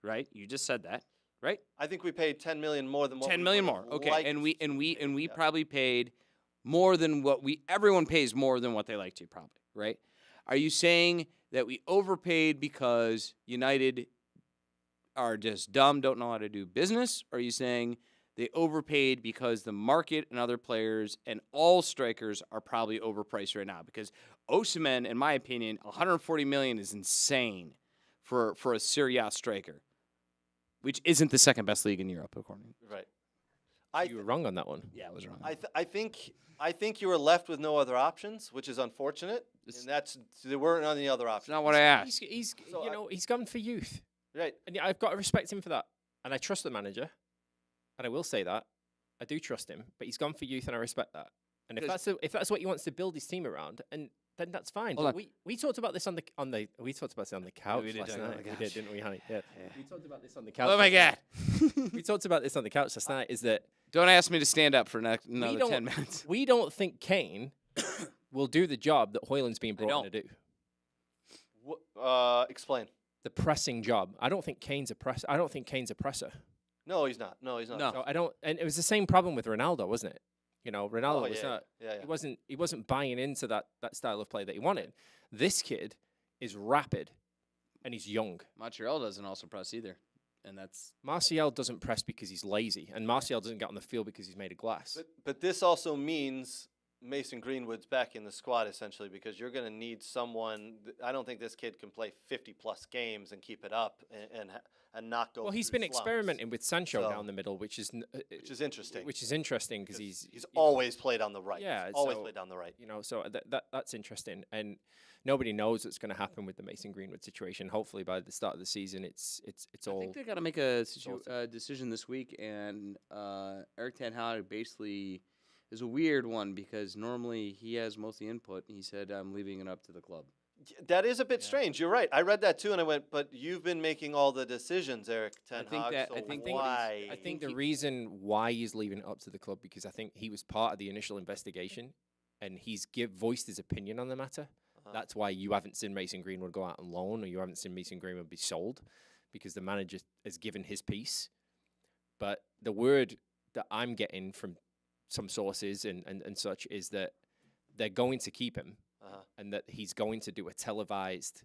right? You just said that, right? I think we paid $10 million more than what 10 we million would've more. Okay, liked and we yeah. probably paid more than what everyone pays more than what they like to, probably, right? Are you saying that we overpaid because United are just dumb, don't know how to do business? Or are you saying they overpaid because the market and other players and all strikers are probably overpriced right now? Because Osimhen, in my opinion, $140 million is insane for a Serie A striker, which isn't the second best league in Europe, according to me. Right. You were wrong on that one. Yeah, I was wrong. I think you were left with no other options, which is unfortunate. And there weren't any other options. That's not what I asked. He's gone for youth. Right. And yeah, I've got to respect him for that. And I trust the manager. And I will say that. I do trust him, but he's gone for youth and I respect that. And if that's what he wants to build his team around, and then that's fine. But we talked about this on the couch last night. We did, didn't we, honey? Yeah. We talked about this on the couch. Oh my God. We talked about this on the couch last night. Is that Don't ask me to stand up for another 10 minutes. we don't think Kane will do the job that Hojlund's being brought in to do. Explain. The pressing job. I don't think Kane's a presser. No, he's not. No, he's not. No. So I don't. And it was the same problem with Ronaldo, wasn't it? You know, Ronaldo was not. Yeah. He wasn't buying into that style of play that he wanted. This kid is rapid, and he's young. Montreal doesn't also press either, and that's Martial doesn't press because he's lazy, and Martial doesn't get on the field because he's made of glass. But this also means Mason Greenwood's back in the squad essentially because you're going to need someone. I don't think this kid can play 50-plus games and keep it up and not go. Well, he's through been slumps. experimenting with Sancho down the middle, which is interesting. Which is interesting because he's always played on the right. Yeah, he's always played on the right. You know, so that's interesting, and nobody knows what's going to happen with the Mason Greenwood situation. Hopefully, by the start of the season, it's all. I think they got to make a decision this week, and Eric Ten Hag basically is a weird one because normally he has most of the input. He said, "I'm leaving it up to the club." That is a bit strange. You're right. I read that too, and I went, "But you've been making all the decisions, Eric Ten Hag. I think the reason why he's leaving it up to the club because I think he was part of the initial investigation, and he's voiced his opinion on the matter. That's why you haven't seen Mason Greenwood go out on loan, or you haven't seen Mason Greenwood be sold, because the manager has given his piece. But the word that I'm getting from some sources and such is that they're going to keep him, and that he's going to do a televised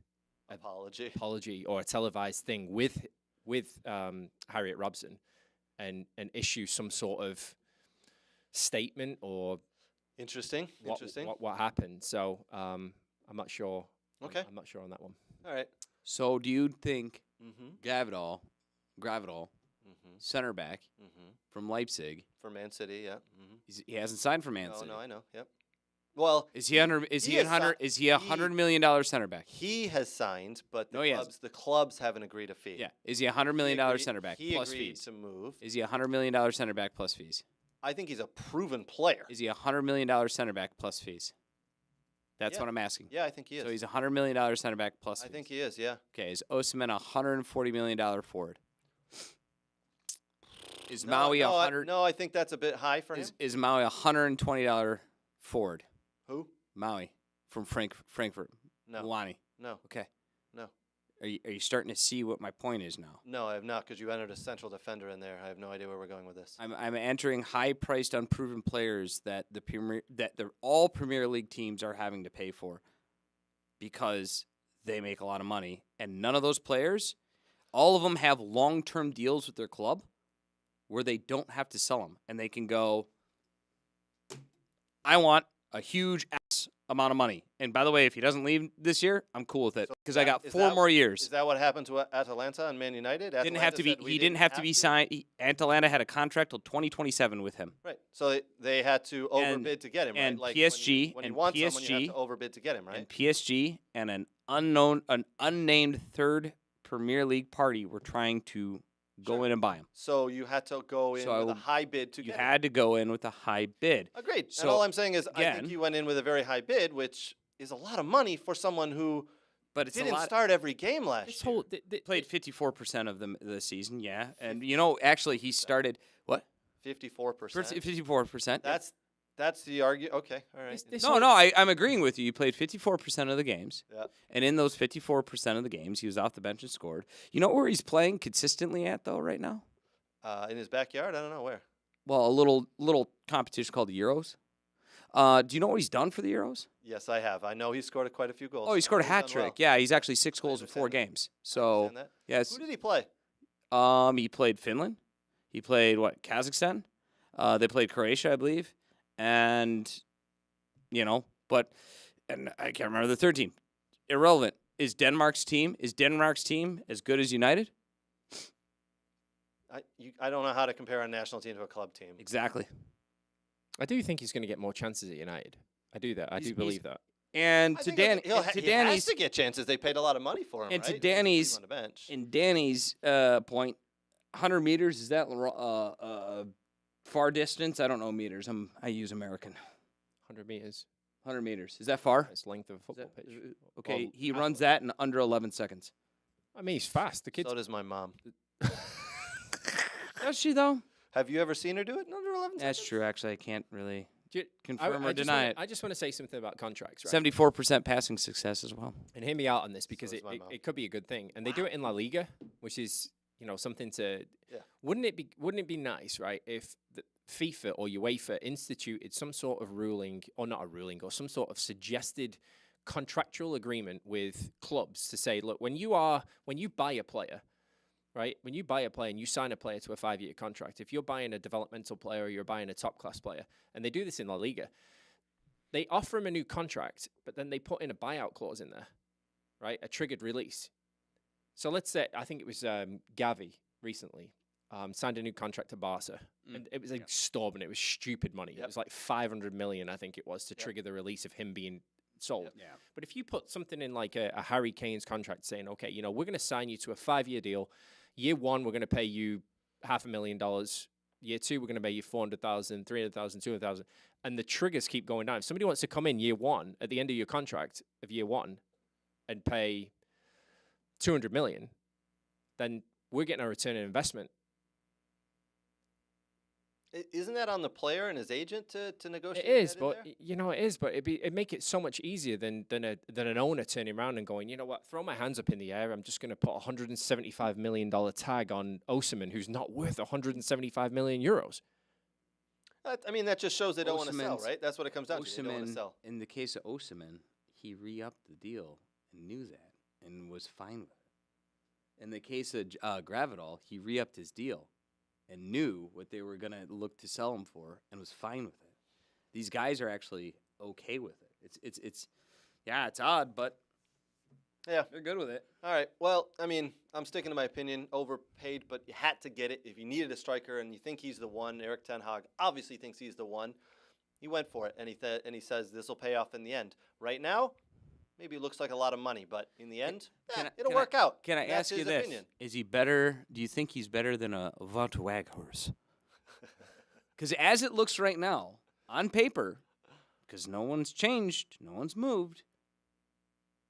apology or a televised thing with Harriet Robson, and issue some sort of statement or interesting. What happened. So I'm not sure. Okay, I'm not sure on that one. All right. So do you think Gravidal, center back from Leipzig, for Man City, yeah. He hasn't signed for Man City. No, I know. Yep. Well, is he a $100 million center back? He has signed, but the clubs haven't agreed a fee. Yeah. Is he a $100 million center back plus agreed fees? To move. Is he a $100 million center back plus fees? I think he's a proven player. Is he a $100 million center back plus fees? That's what I'm asking. Yeah, I think he is. So he's a $100 million center back plus fees. I think he is, yeah. Okay, is Osimhen a $140 million forward? Is Maui a $100? No, I think that's a bit high for him. Is Maui a $120 forward? Who? Maui from Frankfurt. No. Milani. No. Okay. No. Are you starting to see what my point is now? No, I have not, because you entered a central defender in there. I have no idea where we're going with this. I'm entering high-priced, unproven players that all Premier League teams are having to pay for because they make a lot of money, and none of those players, all of them have long-term deals with their club where they don't have to sell them, and they can go, I want a huge ass amount of money. And by the way, if he doesn't leave this year, I'm cool with it because I got 4 more years. Is that what happened to Atalanta and Man United? He didn't have to be signed. Atalanta had a contract till 2027 with him. Right. So they had to overbid to get him, and right? Like PSG when you want someone, you have to overbid to get him, right? And PSG and an unnamed third Premier League party were trying to go in and buy him. So you had to go in with a high bid to You get him. had to go in with a high bid. Agreed. So, and all I'm saying is I again- think you went in with a very high bid, which is a lot of money for someone who But it's a didn't lot. start every game last This year. whole Played 54% of the season, yeah. And actually he started what? 54%. 54%. That's the argument. Okay, all right. I'm agreeing with you. You played 54% of the games. Yeah. And in those 54% of the games, he was off the bench and scored. You know where he's playing consistently at though right now? In his backyard, I don't know where. Well, a little competition called the Euros. Do you know what he's done for the Euros? Yes, I have. I know he scored quite a few goals. Oh, he scored a He's done hat trick. well. Yeah, he's actually 6 goals in 4 understand that. games. I So understand that. yes, Who did he play? he played Finland. He played Kazakhstan. They played Croatia, I believe, and but I can't remember the third team. Irrelevant. Is Denmark's team as good as United? I don't know how to compare a national team to a club team. Exactly. I do think he's going to get more chances at United. I do that. I do believe that. And I to think Dan, he has Danny's to get chances. They paid a lot of money for him. and to right? Danny's- on the bench. in Danny's point, 100 meters is that far distance? I don't know meters. I use American. 100 meters. 100 meters. Is that far? That's length of a Is football that- pitch. Okay, Well, he runs that in under 11 seconds. I mean, he's fast. The kid's So does my mom. Does she though? Have you ever seen her do it in under 11 That's seconds? true. Actually, I can't really Do you- confirm or just deny wanna- it. I just want to say something about contracts, right? 74% passing success as well. And hear me out on this because does it, my it, mom. it could be a good thing. And they do it in La Liga, which is something to. Yeah. Wouldn't it be nice, right, if the FIFA or UEFA instituted some sort of ruling, or not a ruling, or some sort of suggested contractual agreement with clubs to say, look, when you buy a player. Right? When you buy a player and you sign a player to a 5-year contract, if you're buying a developmental player or you're buying a top class player, and they do this in La Liga, they offer him a new contract, but then they put in a buyout clause in there, right? A triggered release. So let's say, I think it was Gavi recently signed a new contract to Barca, and it was exorbitant. It was stupid money. It was like 500 million, I think it was, to trigger the release of him being sold. Yeah. But if you put something in like a Harry Kane's contract saying, okay, we're going to sign you to a 5-year deal. Year 1, we're going to pay you $500,000. Year 2, we're going to pay you 400,000, 300,000, 200,000, and the triggers keep going down. If somebody wants to come in year 1 at the end of your contract of year 1 and pay 200 million, then we're getting a return on investment. Isn't that on the player and his agent to negotiate? It is, that in but there? it is, but it'd make it so much easier than an owner turning around and going, you know what, throw my hands up in the air. I'm just going to put $175 million tag on Osimhen, who's not worth 175 million euros. I mean, that just shows they don't want to sell, Osimhen's- right? That's what it comes down to. They don't want to Osimhen, sell. in the case of Osimhen, he re-upped the deal and knew that and was fine with it. In the case of Gravidol, he re-upped his deal and knew what they were going to look to sell him for and was fine with it. These guys are actually okay with it. It's odd, but Yeah. they're good with it. All right. Well, I mean, I'm sticking to my opinion. Overpaid, but you had to get it. If you needed a striker and you think he's the one, Erik ten Hag obviously thinks he's the one. He went for it, and he says this will pay off in the end. Right now, maybe it looks like a lot of money, but in the end, it'll work out. Can I That's ask you his this? opinion. Is he better? Do you think he's better than a Wout Weghorst? Because as it looks right now, on paper, because no one's changed, no one's moved,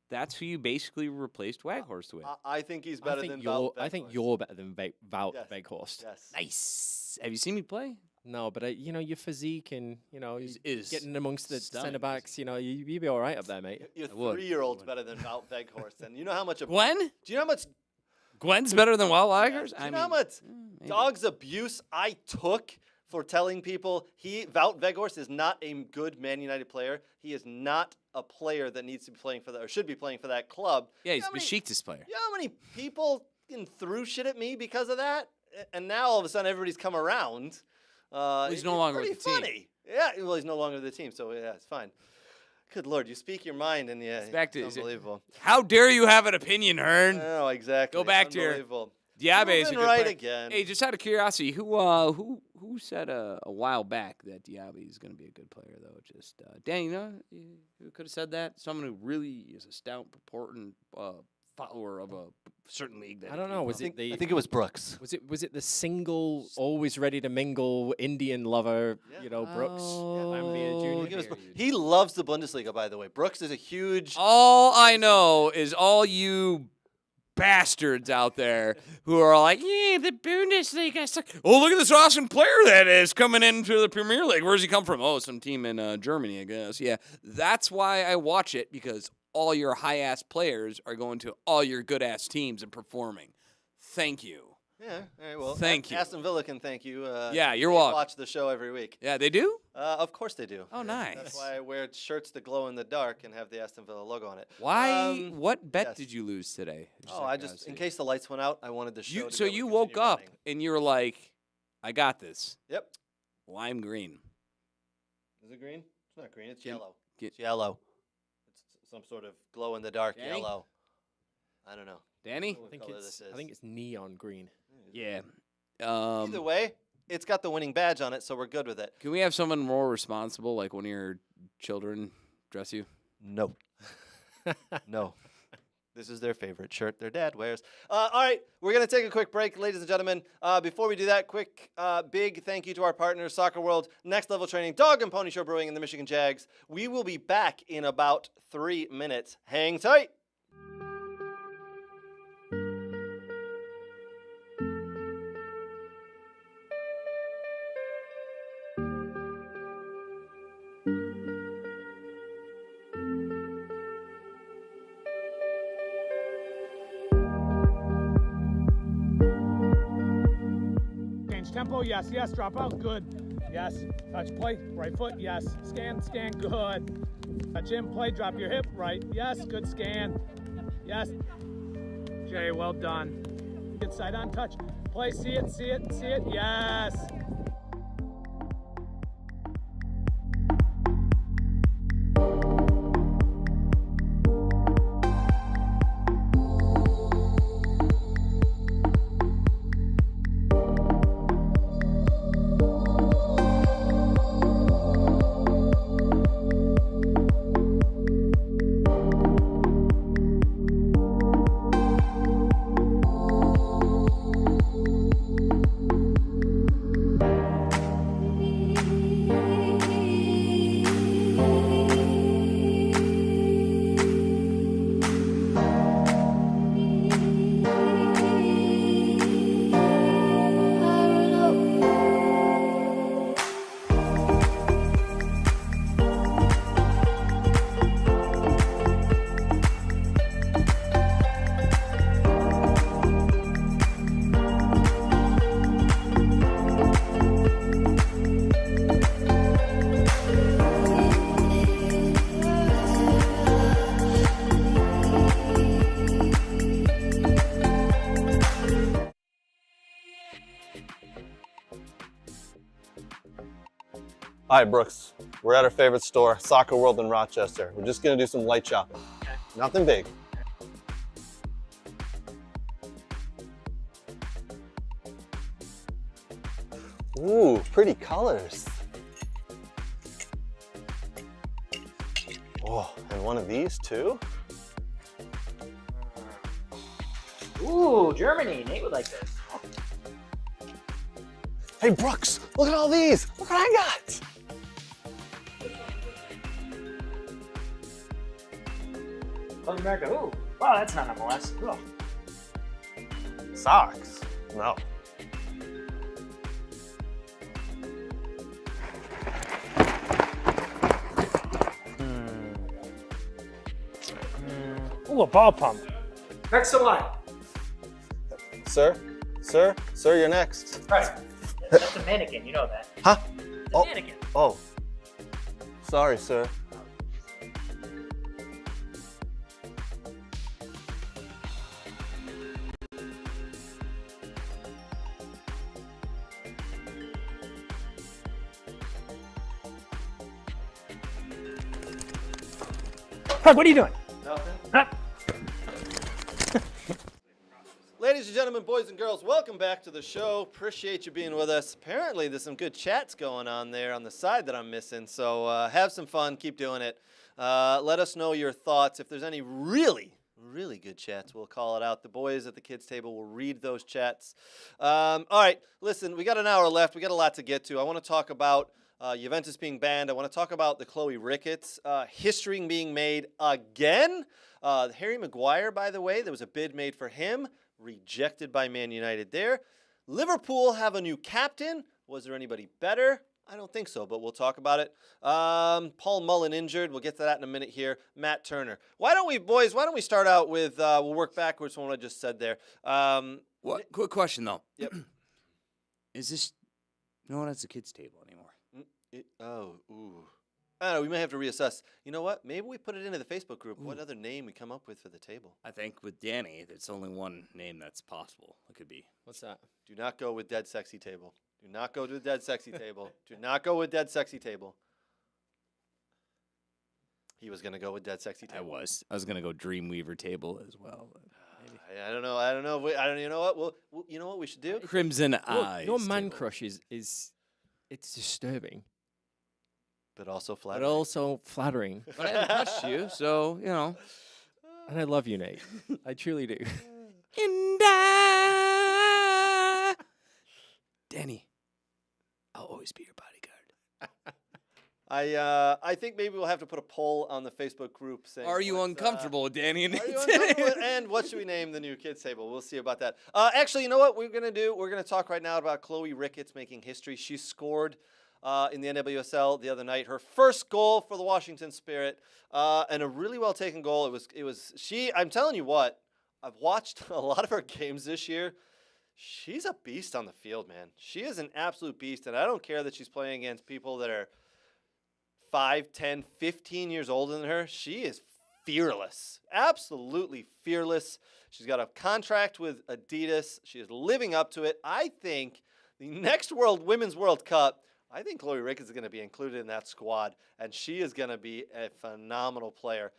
that's who you basically replaced Weghorst with. I think he's better than I think Weghorst. you're better than Wout Yes. Weghorst. Yes. Nice. Have you seen me play? No, but your physique and Is getting amongst the stunning. centre backs, you'd be all right up there, mate. Your I would. 3-year-old's better than Wout Weghorst, and you know how much. Gwen? Do you know how much? Gwen's better than Wout Weghorst? Do you know how much maybe. dog's abuse I took for telling people Wout Weghorst is not a good Man United player. He is not a player that needs to be playing for that or should be playing for that club. Yeah, You he's know how many- Besiktas player. You know how many people threw shit at me because of that? And now all of a sudden everybody's come around. He's no longer with pretty the team. funny. Yeah, well, he's no longer with the team, so yeah, it's fine. Good Lord, you speak your mind, and yeah, back to- it's unbelievable. How dare you have an opinion, I Hearn? know, exactly. Go back to your- Unbelievable. Diaby is a Moving good right player. again. Hey, just out of curiosity, who said a while back that Diaby is going to be a good player, though? Just Dan, who could have said that? Someone who really is a stout, purportant follower of a certain league. That I don't know. Was I it the? think it was Brooks. Was it the single, always ready to mingle Indian lover? Yeah. You know, Brooks. Oh, Lambier I Jr. think it was he loves the Bundesliga, by the way. Brooks is a huge. All I know is all you bastards out there who are like, yeah, the Bundesliga suck. Oh, look at this awesome player that is coming into the Premier League. Where's he come from? Oh, some team in Germany, I guess. Yeah, that's why I watch it, because all your high-ass players are going to all your good-ass teams and performing. Thank you. Yeah. All right. Well, Thank you. Aston Villa can thank you. Yeah, you're they welcome. Watch the show every week. Yeah, they do? Of course they do. Oh, nice. That's why I wear shirts that glow in the dark and have the Aston Villa logo on it. Why? What bet yes. did you lose today? Oh, I just in case the lights went out, I wanted the show. So you woke up and you were like, I got this. Yep. Lime green. Is it green? It's not green. It's Get- yellow. get- It's yellow. It's some sort of glow in the dark Danny? yellow. I don't know. Danny? What I think color it's. this is. I think it's neon green. Yeah. Either way, it's got the winning badge on it, so we're good with it. Can we have someone more responsible, like one of your children, dress you? No. No. This is their favorite shirt their dad wears. All right, we're going to take a quick break, ladies and gentlemen. Before we do that, quick, big thank you to our partners, Soccer World, Next Level Training, Dog and Pony Show Brewing, and the Michigan Jags. We will be back in about 3 minutes. Hang tight. Tempo, yes, yes, drop out, good. Yes, touch, play, right foot, yes. Scan, good. Touch in, play, drop your hip, right, yes, good scan. Yes. Jay, well done. Get side on, touch, play, see it, yes. Hi, Brooks. We're at our favorite store, Soccer World in Rochester. We're just gonna do some light shopping. Nothing big. Ooh, pretty colors. Oh, and one of these too? Ooh, Germany. Nate would like this. Hey, Brooks, look at all these. Look what I got. South America. Ooh. Wow, that's not MLS. Ugh. Socks? No. Ooh, a ball pump. Next to line. Sir, you're next. Right. That's a mannequin. You know that. Huh? It's a mannequin. Oh. Sorry, sir. Hug, what are you doing? Nothing. Huh? Ladies and gentlemen, boys and girls, welcome back to the show. Appreciate you being with us. Apparently, there's some good chats going on there on the side that I'm missing, so have some fun. Keep doing it. Let us know your thoughts. If there's any really good the chats. We'll call it out. The boys at the kids' table will read those chats. All right, listen, we got an hour left. We got a lot to get to. I want to talk about Juventus being banned. I want to talk about the Chloe Ricketts history being made again. Harry Maguire, by the way, there was a bid made for him, rejected by Man United there. Liverpool have a new captain. Was there anybody better? I don't think so, but we'll talk about it. Paul Mullin injured. We'll get to that in a minute here. Matt Turner. Why don't we start out with, we'll work backwards from what I just said there. What? Quick question, though. Yep. Is this, no one has a kids' table anymore? Ooh. I don't know, we may have to reassess. You know what? Maybe we put it into the Facebook group. What other name we come up with for the table? I think with Danny, there's only one name that's possible. It could be. What's that? Do not go with Dead Sexy Table. Do not go to the Dead Sexy Table. Do not go with Dead Sexy Table. He was going to go with Dead Sexy Table. I was going to go Dreamweaver Table as well. But I don't know. I don't know. You know what? You know what we should do? Crimson Eyes. Your man crush is it's disturbing. But also But flattering. also flattering. But I haven't touched you, so, you know. And I love you, Nate. I truly do. And Danny, I'll always be your bodyguard. I think maybe we'll have to put a poll on the Facebook group saying, Are you uncomfortable with Danny and are you Nate? uncomfortable with- and what should we name the new kids table? We'll see about that. Actually, you know what we're going to do? We're going to talk right now about Chloe Ricketts making history. She scored in the NWSL the other night. Her first goal for the Washington Spirit, and a really well taken goal. It was she. I'm telling you what, I've watched a lot of her games this year. She's a beast on the field, man. She is an absolute beast, and I don't care that she's playing against people that are 5, 10, 15 years older than her. She is fearless, absolutely fearless. She's got a contract with Adidas. She is living up to it. I think the next Women's World Cup, I think Chloe Ricketts is going to be included in that squad, and she is going to be a phenomenal player.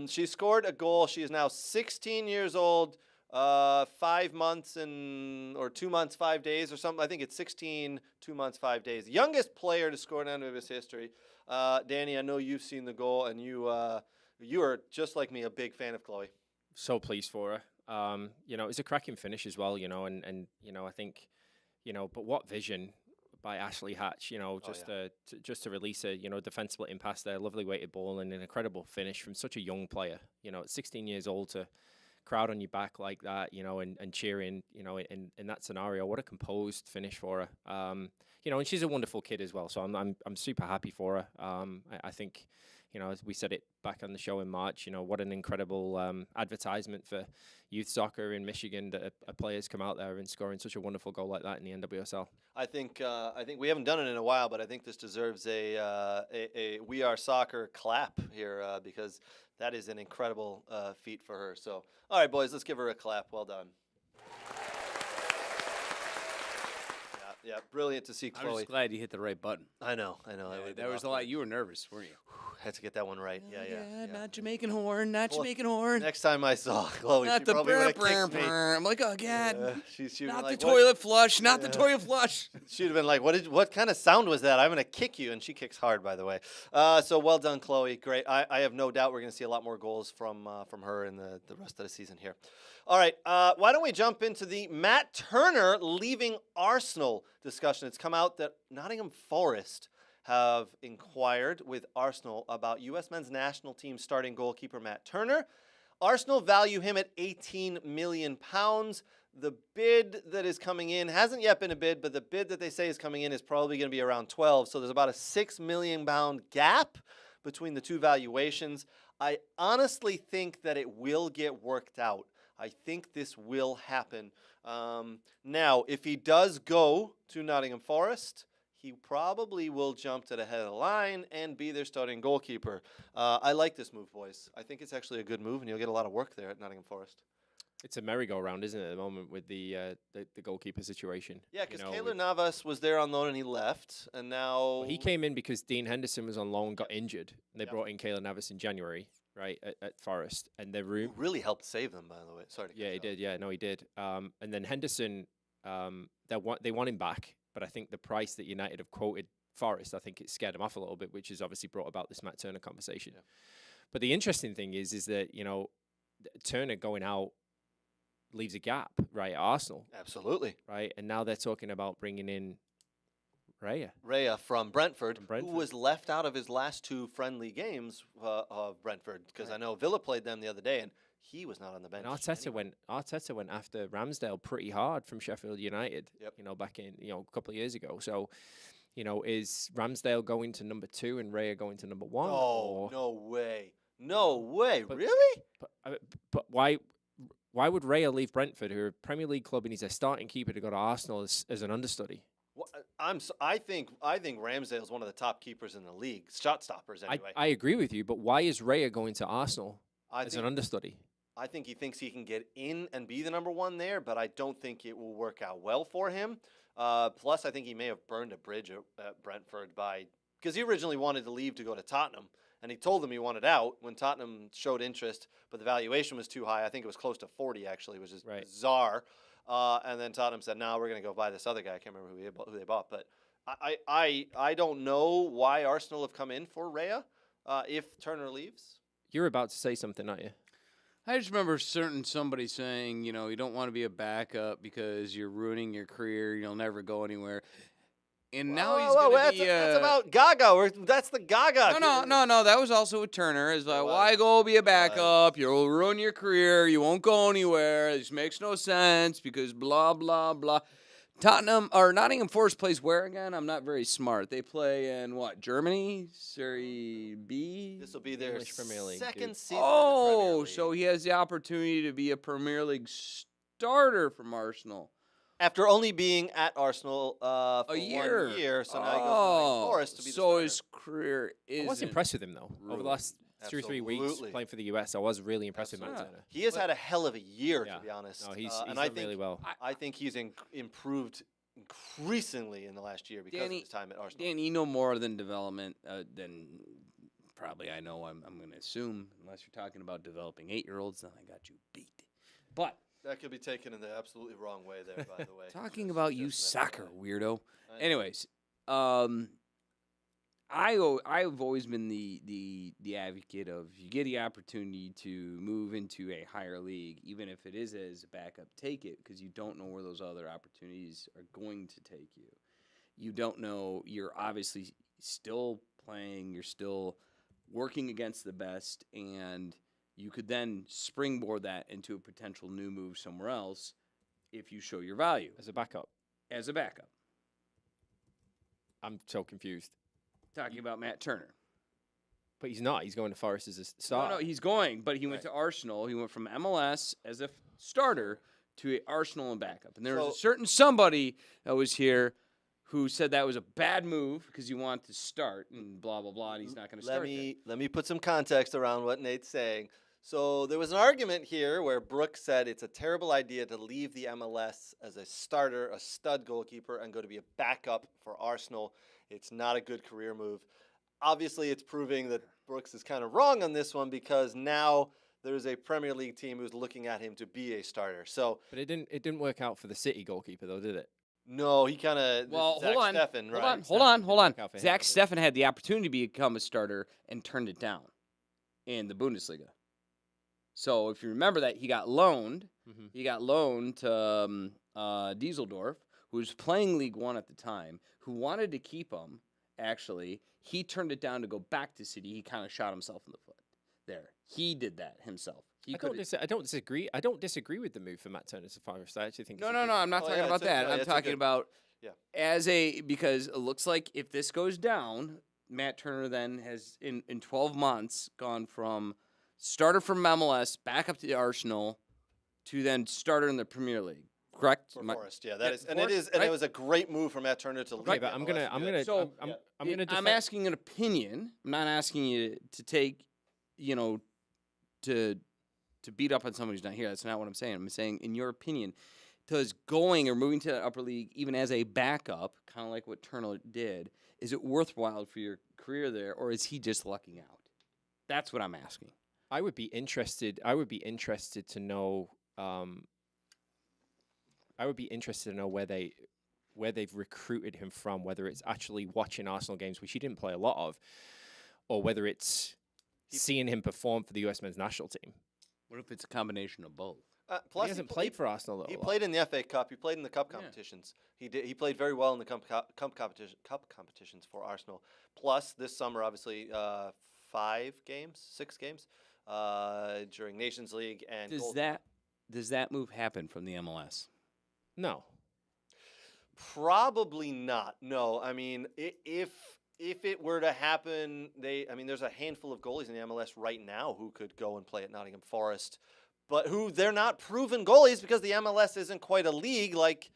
She scored a goal. She is now 16 years old, 5 months or 2 months, 5 days or something. I think it's 16, 2 months, 5 days. Youngest player to score in NWS history. Danny, I know you've seen the goal, and you are, just like me, a big fan of Chloe. So pleased for her. It's a cracking finish as well, and I think, but what vision by Ashley Hatch, just to release a, defense splitting pass there, lovely weighted ball and an incredible finish from such a young player, at 16 years old to crowd on your back like that, and cheering, in that scenario. What a composed finish for her. And she's a wonderful kid as well. So I'm super happy for her. I think, as we said it back on the show in March, what an incredible advertisement for youth soccer in Michigan that a players come out there and scoring such a wonderful goal like that in the NWSL. I think we haven't done it in a while, but I think this deserves a We Are Soccer clap here because that is an incredible feat for her. So, all right, boys, let's give her a clap. Well done. Yeah, brilliant to see Chloe. I'm just glad you hit the right button. I know. Yeah, there was a lot. You were nervous, weren't you? Had to get that one right. Yeah. Not Jamaican horn, not Jamaican horn. Next time I saw Chloe, Not she the probably would have kicked me. I'm like, oh God. She Not like, the toilet flush. Not the toilet flush. She'd have been like, what kind of sound was that? I'm going to kick you. And she kicks hard, by the way. So well done, Chloe. Great. I have no doubt we're going to see a lot more goals from her in the rest of the season here. All right. Why don't we jump into the Matt Turner leaving Arsenal discussion? It's come out that Nottingham Forest have inquired with Arsenal about U.S. men's national team starting goalkeeper Matt Turner. Arsenal value him at £18 million. The bid that is coming in hasn't yet been a bid, but the bid that they say is coming in is probably going to be around 12. So there's about a £6 million gap between the two valuations. I honestly think that it will get worked out. I think this will happen. Now, if he does go to Nottingham Forest, he probably will jump to the head of the line and be their starting goalkeeper. I like this move, boys. I think it's actually a good move, and you'll get a lot of work there at Nottingham Forest. It's a merry-go-round, isn't it, at the moment with the goalkeeper situation? Yeah, because Keylor Navas was there on loan and he left, and now... Well, he came in because Dean Henderson was on loan, got injured, and they brought in Keylor Navas in January, right, at Forest. And their room... really helped save them, by the way. Sorry to cut you off. Did. Yeah, no, he did. And then Henderson, they want him back, but I think the price that United have quoted Forest, I think it scared him off a little bit, which has obviously brought about this Matt Turner conversation. Yeah. But the interesting thing is that, Turner going out leaves a gap, right, at Arsenal, Absolutely. right? And now they're talking about bringing in Raya. Raya from Brentford, Brentford. who was left out of his last 2 friendly games of Brentford, because I know Villa played them the other day, and he was not on the bench. And Arteta went after Ramsdale pretty hard from Sheffield United. Yep. Back in a couple of years ago. So, is Ramsdale going to number 2 and Raya going to number 1? Oh, no way. No way. But- Really? But why would Raya leave Brentford, who are a Premier League club, and he's a starting keeper to go to Arsenal as an understudy? Well, I think Ramsdale's one of the top keepers in the league, shot stoppers anyway. I agree with you, but why is Raya going to Arsenal as an think, understudy? I think he thinks he can get in and be the number 1 there, but I don't think it will work out well for him. Plus, I think he may have burned a bridge at Brentford because he originally wanted to leave to go to Tottenham, and he told them he wanted out when Tottenham showed interest, but the valuation was too high. I think it was close to 40 actually, which is bizarre. And then Tottenham said, "No, we're going to go buy this other guy." I can't remember who they bought, but I don't know why Arsenal have come in for Raya if Turner leaves. You're about to say something, aren't you? I just remember somebody saying, you don't want to be a backup because you're ruining your career. You'll never go anywhere. And now he's going to be. That's about Gaga. That's the Gaga. No. That was also with Turner. It's like, why go be a backup? You'll ruin your career. You won't go anywhere. This makes no sense because blah blah blah. Nottingham Forest plays where again? I'm not very smart. They play in what? Germany, Serie B. This will be their English Premier League, second dude. season. in the Premier League. So he has the opportunity to be a Premier League starter from Arsenal. After only being at Arsenal for A year. 1 year, so now he goes to Nottingham Forest to be the starter. his career is. I was impressed with him, though. Over the last 2 or 3 weeks Absolutely. playing for the US, I was really impressed with Matt Absolutely. Turner. He has had a hell of a year, Yeah. to be honest. No, he's and done I think really well. I think he's improved increasingly in the last year because of his time at Arsenal. Dan, you know more than development than probably I know. I'm going to assume, unless you're talking about developing 8-year-olds, then I got you beat. But That could be taken in the absolutely wrong way there, by the way. talking about you Just soccer weirdo. I know. Anyways, I've always been the advocate of you get the opportunity to move into a higher league, even if it is as a backup, take it because you don't know where those other opportunities are going to take you. You don't know. You're obviously still playing. You're still working against the best, and you could then springboard that into a potential new move somewhere else if you show your value As a backup, as a backup. I'm so confused. Talking about Matt Turner. But he's not. He's going to Forest as a starter. No, he's going, but he went to Arsenal. He went from MLS as a starter to a Arsenal and backup. And there was a certain somebody that was here who said that was a bad move because he wanted to start and blah, blah, blah, and he's not going to start there. Let me put some context around what Nate's saying. So there was an argument here where Brooks said it's a terrible idea to leave the MLS as a starter, a stud goalkeeper, and go to be a backup for Arsenal. It's not a good career move. Obviously, it's proving that Brooks is kind of wrong on this one because now there's a Premier League team who's looking at him to be a starter. So, But it didn't work out for the City goalkeeper, though, did it? no, he kind of Well, Zach hold on. Steffen, right? Hold on. work out for him, Zach did it? Steffen had the opportunity to become a starter and turned it down in the Bundesliga. So if you remember that, he got loaned. Mm-hmm. He got loaned to Dieseldorf, who was playing League One at the time, who wanted to keep him, actually. He turned it down to go back to City. He kind of shot himself in the foot there. He did that himself. I don't disagree. I don't disagree with the move for Matt Turner to Forest. I actually think No, I'm not talking about that. I'm talking about because it looks like if this goes down, Matt Turner then has in 12 months gone from starter from MLS back up to Arsenal to then starter in the Premier League. Correct? For Forest, yeah, that is, and Forest, it is, and right? it was a great move for Matt Turner to leave. Okay, but I'm gonna. I'm asking an opinion. I'm not asking you to take, to beat up on someone who's not here. That's not what I'm saying. I'm saying, in your opinion, does going or moving to the upper league, even as a backup, kind of like what Turner did, is it worthwhile for your career there, or is he just lucking out? That's what I'm asking. I would be interested. I would be interested to know. I would be interested to know where they've recruited him from. Whether it's actually watching Arsenal games, which he didn't play a lot of, or whether it's seeing him perform for the U.S. men's national team. What if it's a combination of both? Plus, He hasn't played for Arsenal. He played in the FA Cup. He played in the cup competitions. He played very well in the cup competitions for Arsenal. Plus, this summer, obviously, 6 games during Nations League and. Does that move happen from the MLS? No. Probably not. No, I mean, if it were to happen, there's a handful of goalies in the MLS right now who could go and play at Nottingham Forest, but they're not proven goalies because the MLS isn't quite a league like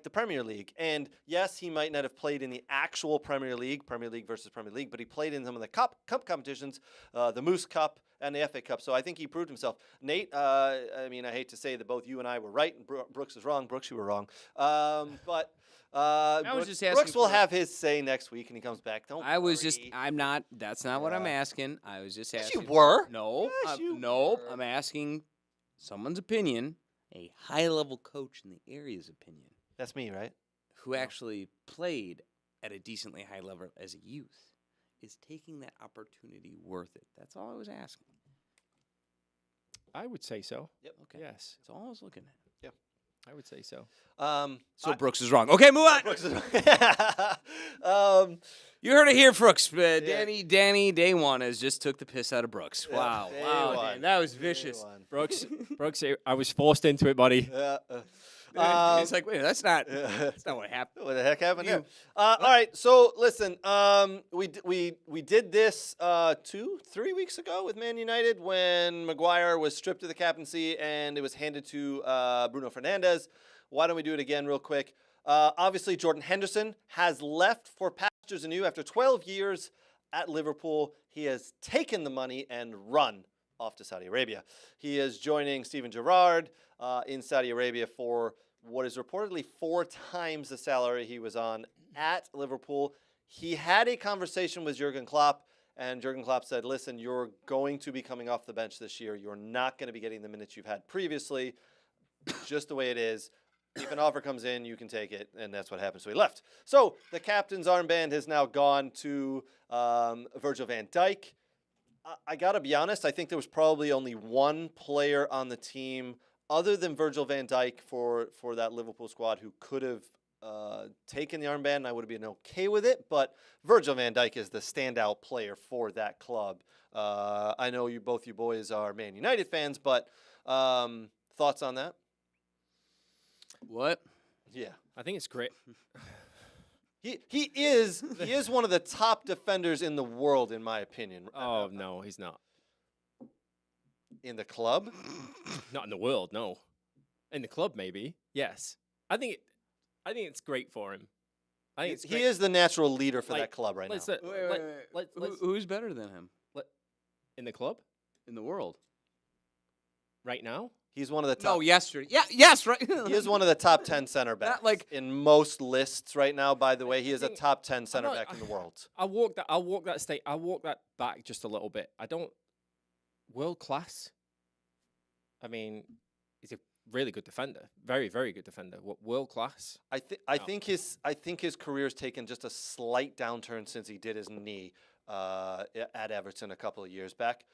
the Premier League. And yes, he might not have played in the actual Premier League versus Premier League, but he played in some of the cup competitions, the Moose Cup and the FA Cup. So I think he proved himself. Nate, I hate to say that both you and I were right and Brooks is wrong. Brooks, you were wrong. But Brooks will have his say next week and he comes back. That's not what I'm asking. I was just asking. Yes, you were. No, Yes, you no, were. I'm asking someone's opinion, a high-level coach in the area's opinion. That's me, right? Who actually played at a decently high level as a youth. Is taking that opportunity worth it? That's all I was asking. I would say so. Yep. Okay. Yes. That's all I was looking at. Yep. I would say so. So Brooks is wrong. Okay, move on. You heard it here, Brooks. Danny, Day One has just took the piss out of Brooks. Wow. Day Wow, one. Dan, that was vicious. Brooks, I was forced into it, buddy. He's like, wait, that's not what happened. What the heck happened there? All right, so listen, we did this 2-3 weeks ago with Man United when Maguire was stripped of the captaincy and it was handed to Bruno Fernandes. Why don't we do it again real quick? Obviously, Jordan Henderson has left for pastures anew after 12 years at Liverpool. He has taken the money and run off to Saudi Arabia. He is joining Steven Gerrard in Saudi Arabia for what is reportedly 4 times the salary he was on at Liverpool. He had a conversation with Jurgen Klopp, and Jurgen Klopp said, listen, you're going to be coming off the bench this year. You're not going to be getting the minutes you've had previously. Just the way it is. If an offer comes in, you can take it, and that's what happened. So he left. So the captain's armband has now gone to Virgil van Dijk. I got to be honest, I think there was probably only one player on the team other than Virgil van Dijk for that Liverpool squad who could have taken the armband, and I would have been okay with it. But Virgil van Dijk is the standout player for that club. I know both you boys are Man United fans, but thoughts on that? What? Yeah. I think it's great. He is one of the top defenders in the world, in my opinion. Oh, no, he's not. In the club? Not in the world, no. In the club, maybe. Yes. I think it's great for him. I think He is the natural leader for that club right now. Who's better than him In the club? in the world? Right now? He's one of the top. No, yesterday. Yeah, yes, right. He is one of the top 10 center backs in most lists right now. By the way, he is a top 10 center back in the world. I'll walk that back just a little bit. World class. I mean, he's a really good defender. Very, very good defender. World class? I think his career's taken just a slight downturn since he did his knee at Everton a couple of years back.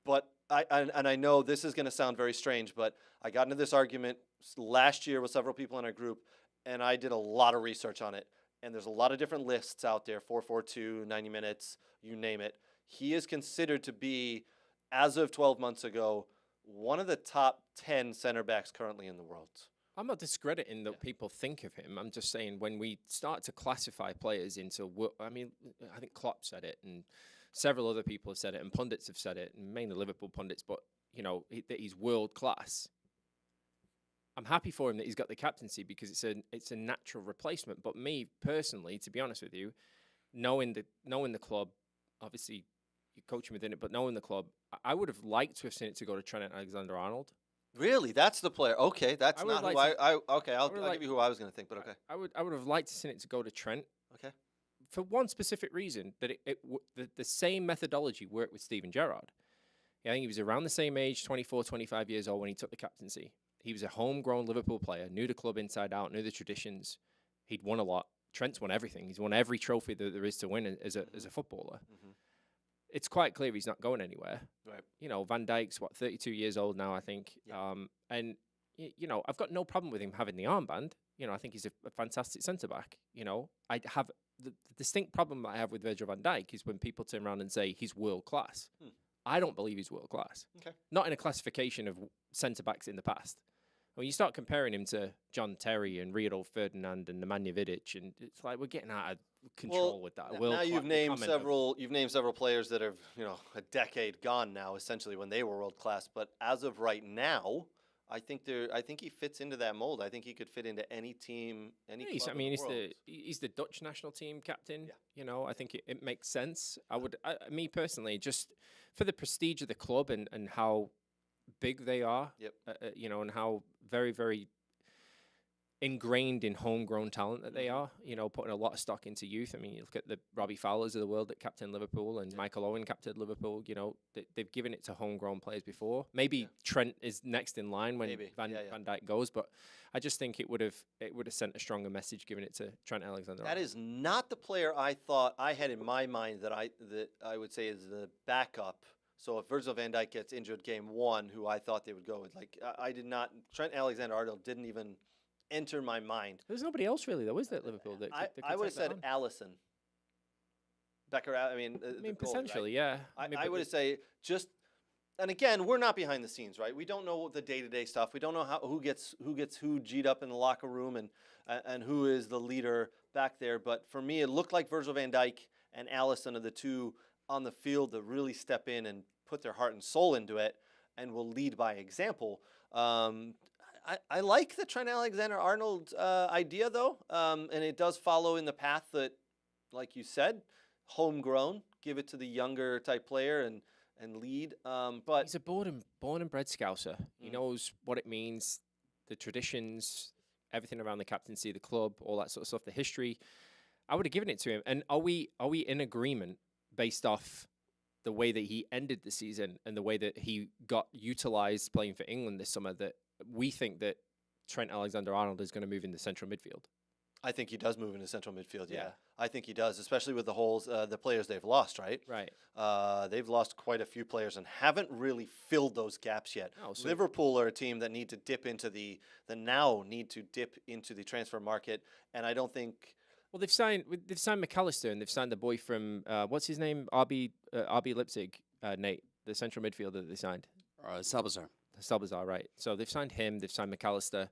But I know this is going to sound very strange, but I got into this argument last year with several people in our group, and I did a lot of research on it. And there's a lot of different lists out there, 4-4-2, 90 minutes, you name it. He is considered to be, as of 12 months ago, one of the top 10 center backs currently in the world. I'm not discrediting that people think of him. I'm just saying when we start to classify players into, I think Klopp said it, and several other people have said it, and pundits have said it, and mainly Liverpool pundits, but, that he's world class. I'm happy for him that he's got the captaincy because it's a natural replacement. But me, personally, to be honest with you, knowing the club, obviously you're coaching within it, but knowing the club, I would have liked to have seen it to go to Trent Alexander-Arnold. Really? That's the player. Okay, that's not who I'll give you who I was going to think, but okay. I would have liked to see it to go to Trent. Okay. For one specific reason, that the same methodology worked with Steven Gerrard. I think he was around the same age, 24, 25 years old when he took the captaincy. He was a homegrown Liverpool player, knew the club inside out, knew the traditions. He'd won a lot. Trent's won everything. He's won every trophy that there is to win as a footballer. it's quite clear he's not going anywhere. Right. You know, Van Dijk's 32 years old now, I think. Yeah. And you know, I've got no problem with him having the armband. You know, I think he's a fantastic centre back. You know, I have the distinct problem that I have with Virgil van Dijk is when people turn around and say he's world class. I don't believe he's world class. Okay. Not in a classification of centre backs in the past. When you start comparing him to John Terry and Rio Ferdinand and Nemanja Vidic, and it's like we're getting out of control with that. Now you've named several players that have, you know, a decade gone now, essentially, when they were world class. But as of right now, I think he fits into that mold. I think he could fit into any team, any club in the world. He's the Dutch national team captain. Yeah. You know, I think it makes sense. Me personally, just for the prestige of the club and how big they are, you know, and how very, very ingrained in homegrown talent that they are, you know, putting a lot of stock into youth. I mean, you look at the Robbie Fowlers of the world that captain Liverpool and Michael Owen captained Liverpool, you know, they've given it to homegrown players before. Maybe Trent is next in line when Van Dijk goes, but I just think it would have sent a stronger message giving it to Trent Alexander-Arnold. That is not the player I thought I had in my mind that I would say is the backup. So if Virgil van Dijk gets injured game 1, who I thought they would go with, like I did not. Trent Alexander-Arnold didn't even enter my mind. There's nobody else really, though, is there at Liverpool? I would have said Allison. Becker. I mean, potentially, yeah. I would have said just. And again, we're not behind the scenes, right? We don't know the day-to-day stuff. We don't know who gets who G'd up in the locker room and who is the leader back there. But for me, it looked like Virgil van Dijk and Allison are the two on the field that really step in and put their heart and soul into it and will lead by example. I like the Trent Alexander-Arnold idea, though, and it does follow in the path that, like you said, homegrown, give it to the younger type player and lead. But he's a born and bred Scouser. He knows what it means, the traditions, everything around the captaincy, the club, all that sort of stuff, the history. I would have given it to him. And are we in agreement based off the way that he ended the season and the way that he got utilized playing for England this summer that we think that Trent Alexander-Arnold is going to move into central midfield? I think he does move into central midfield, yeah. I think he does, especially with the players they've lost, right? Right. They've lost quite a few players and haven't really filled those gaps yet. Oh, so Liverpool are a team that need to dip into the transfer market, and I don't think... Well, they've signed McAllister, and they've signed the boy from, what's his name? RB Leipzig, Nate, the central midfielder that they signed. Salazar, right. So they've signed him, they've signed McAllister,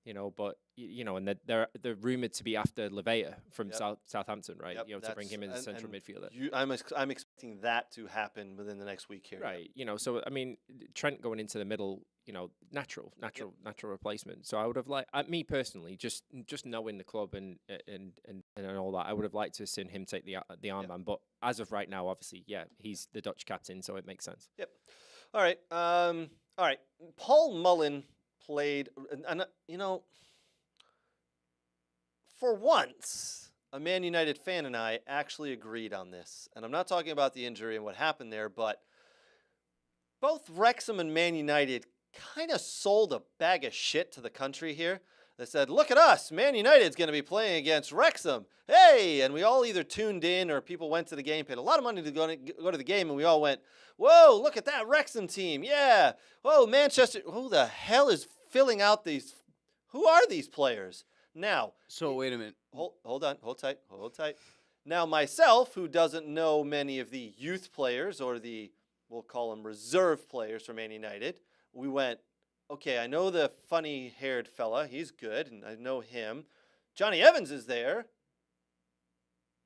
you know, but, you know, and they're rumored to be after Levea from Southampton, right? Yep, you know, to bring him in as central midfielder. I'm expecting that to happen within the next week here. Right. You know, so, I mean, Trent going into the middle, you know, natural replacement. So I would have liked, me personally, just knowing the club and all that, I would have liked to have seen him take the armband. But as of right now, obviously, he's the Dutch captain, so it makes sense. Yep. All right. Paul Mullin played, and you know, for once, a Man United fan and I actually agreed on this. And I'm not talking about the injury and what happened there, but both Wrexham and Man United kind of sold a bag of shit to the country here. They said, look at us, Man United's going to be playing against Wrexham. Hey! And we all either tuned in or people went to the game, paid a lot of money to go to the game, and we all went, whoa, look at that Wrexham team. Yeah. Whoa, Manchester. Who the hell is filling out these? Who are these players? Now. So wait a minute. Hold on. Hold tight. Now, myself, who doesn't know many of the youth players or we'll call them reserve players for Man United, we went, okay, I know the funny-haired fella. He's good, and I know him. Johnny Evans is there.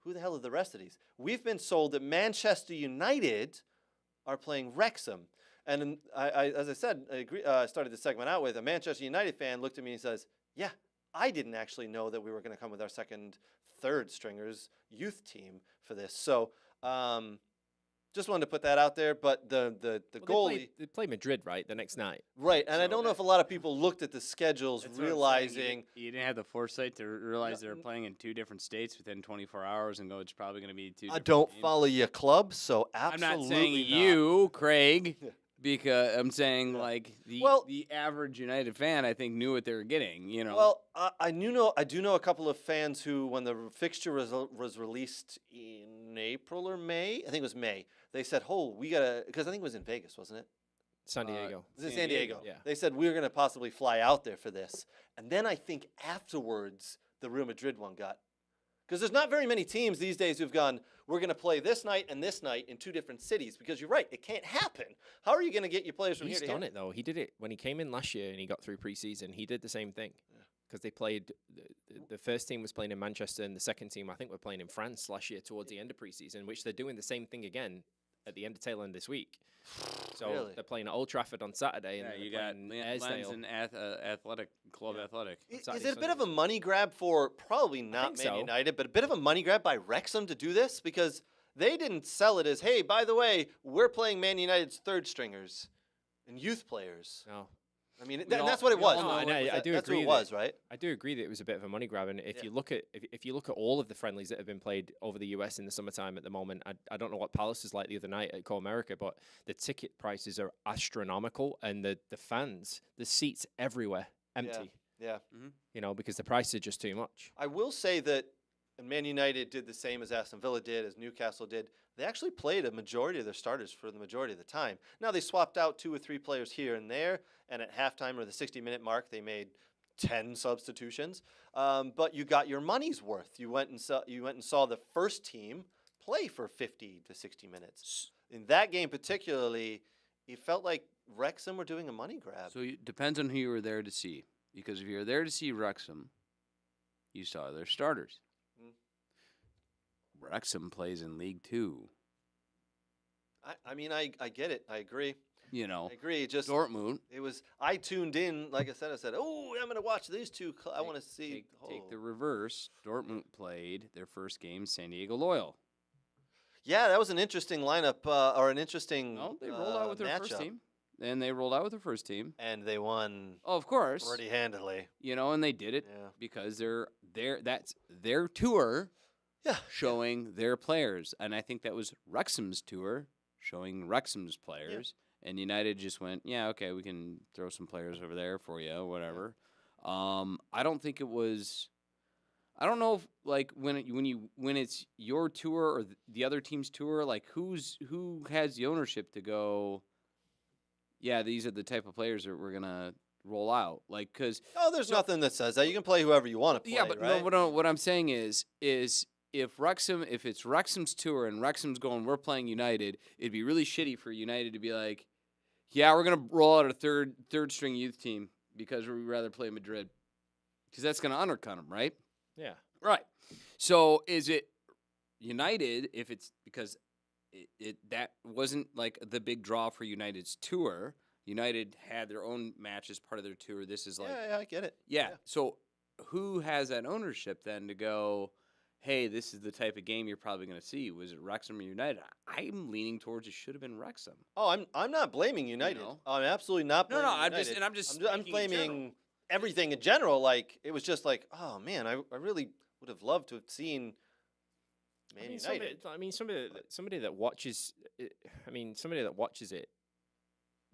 Who the hell are the rest of these? We've been sold that Manchester United are playing Wrexham. And I as I said, I started the segment out with a Manchester United fan looked at me and says, yeah, I didn't actually know that we were going to come with our second, third stringers youth team for this. So just wanted to put that out there. But the goalie... They play Madrid, right, the next night. Right, and I don't know if a lot of people looked at the schedules realizing... You didn't have the foresight to realize they were playing in two different states within 24 hours and go, it's probably going to be two different don't games. follow your club, so absolutely I'm not saying you, Craig, because I'm saying like the average United fan, I think, knew what they were getting. You know. Well, I do know a couple of fans who, when the fixture was released in in April or May. I think it was May. They said, "Oh, we gotta," because I think it was in Vegas, wasn't it? San Diego. It was in San Diego. Yeah. They said we were gonna possibly fly out there for this, and then I think afterwards the Real Madrid one got. Because there's not very many teams these days who've gone, we're going to play this night and this night in 2 different cities. Because you're right, it can't happen. How are you going to get your players from He's here to done here? it, though. He did it when he came in last year and he got through preseason. He did the same thing. Because they played, the first team was playing in Manchester and the second team, I think, were playing in France last year towards the end of preseason, which they're doing the same thing again at the end of tail end this week. So Really? they're playing at Old Trafford on Saturday. Yeah, And you they're got playing Lens Airsdale. and Athletic Club Athletic. Is Saturday, it a bit of a Sunday. money grab for probably not Man think so. United, but a bit of a money grab by Wrexham to do this? Because they didn't sell it as, hey, by the way, we're playing Man United's 3rd stringers and youth players. No. I mean, We and all- that's what it we was. all know No, it I do That's agree what it that- was, right? I do agree that it was a bit of a money grab, and if Yeah. you look at if you look at all of the friendlies that have been played over the US in the summertime at the moment, I don't know what Palace was like the other night at Copa America, but the ticket prices are astronomical, and the fans, the seats everywhere empty. Yeah. You know, because the prices are just too much. I will say that and Man United did the same as Aston Villa did, as Newcastle did. They actually played a majority of their starters for the majority of the time. Now, they swapped out 2 or 3 players here and there, and at halftime or the 60-minute mark, they made 10 substitutions. But you got your money's worth. You went and saw the first team play for 50 to 60 minutes. In that game particularly, it felt like Wrexham were doing a money grab. So it depends on who you were there to see. Because if you're there to see Wrexham, you saw their starters. Wrexham plays in League 2. I mean, I get it. I agree. You know, I agree. Just Dortmund. it was. I tuned in. Like I said, oh, I'm going to watch these two. I want to see. Take the reverse. Dortmund played their first game, San Diego Loyal. Yeah, that was an interesting lineup or an interesting. No, they rolled out with their first matchup. team. And they rolled out with their first team. And they won. Oh, of course. Pretty handily. You know, and they did it Yeah. because that's their tour. Yeah. Showing their players. And I think that was Wrexham's tour showing Wrexham's players. And United just went, yeah, okay, we can throw some players over there for you, whatever. I don't think it was. I don't know if like when it's your tour or the other team's tour, like who has the ownership to go. Yeah, these are the type of players that we're gonna roll out. Like, cause there's nothing that says that you can play whoever you want to play. yeah, but right? no, what I'm saying is if it's Wrexham's tour and Wrexham's going, we're playing United, it'd be really shitty for United to be like, yeah, we're gonna roll out a third string youth team because we'd rather play Madrid, because that's gonna undercut them, right? Yeah. Right. So is it United if it's because it that wasn't like the big draw for United's tour? United had their own match as part of their tour. This is like yeah, I get it. yeah. So who has that ownership then to go, hey, this is the type of game you're probably going to see? Was it Wrexham or United? I'm leaning towards it should have been Wrexham. Oh, I'm not blaming United. know? I'm absolutely not No, blaming no, I'm United. I'm speaking in blaming general. everything in general. Like, it was just like, oh, man, I really would have loved to have seen Man United. Somebody that watches it,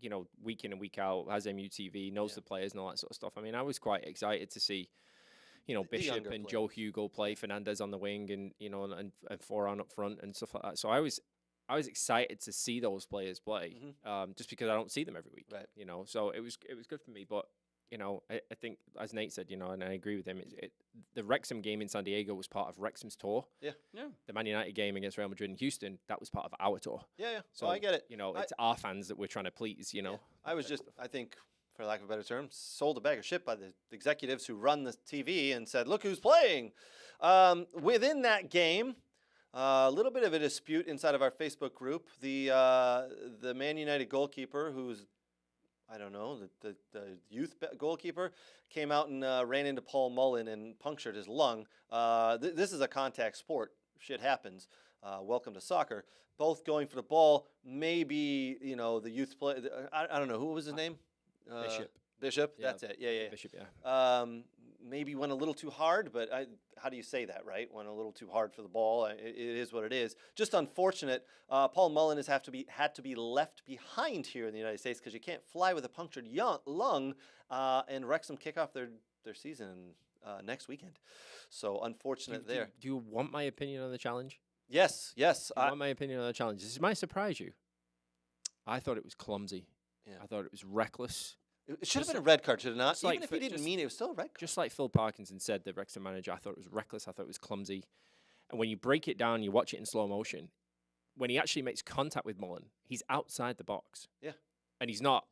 you know, week in and week out, has MUTV, knows the players and all that sort of stuff. I mean, I was quite excited to see, you know, The Bishop younger and players. Joe Hugo play, Fernandez on the wing, and you know, and Foran up front and stuff like that. So I was excited to see those players play, just because I don't see them every week. Right. You know, so it was good for me. But you know, I think as Nate said, you know, and I agree with him. The Wrexham game in San Diego was part of Wrexham's tour. Yeah. Yeah. The Man United game against Real Madrid in Houston, that was part of our tour. Yeah. So I get it. You know, I- it's our fans that we're trying to please. You know. I was just, I think, for lack of a better term, sold a bag of shit by the executives who run the TV and said, look who's playing. Within that game, a little bit of a dispute inside of our Facebook group. The Man United goalkeeper, who's, I don't know, the youth goalkeeper, came out and ran into Paul Mullin and punctured his lung. This is a contact sport. Shit happens. Welcome to soccer. Both going for the ball. Maybe, you know, the youth play. I don't know. Who was his name? Bishop. Bishop. Yeah, That's it. Yeah. Bishop, yeah. Maybe went a little too hard, but how do you say that, right? Went a little too hard for the ball. It is what it is. Just unfortunate. Paul Mullin has had to be left behind here in the United States because you can't fly with a punctured lung. And Wrexham kick off their season next weekend. So unfortunate there. Do you want my opinion on the challenge? Yes, yes. You want my opinion on the challenge? This might surprise you. I thought it was clumsy. Yeah. I thought it was reckless. It should have been a red card, should it not? Just Even like if he didn't just- mean it, it was still a red card. Just like Phil Parkinson said, the Wrexham manager, I thought it was reckless. I thought it was clumsy. And when you break it down, you watch it in slow motion. When he actually makes contact with Mullin, he's outside the box. Yeah. And he's not.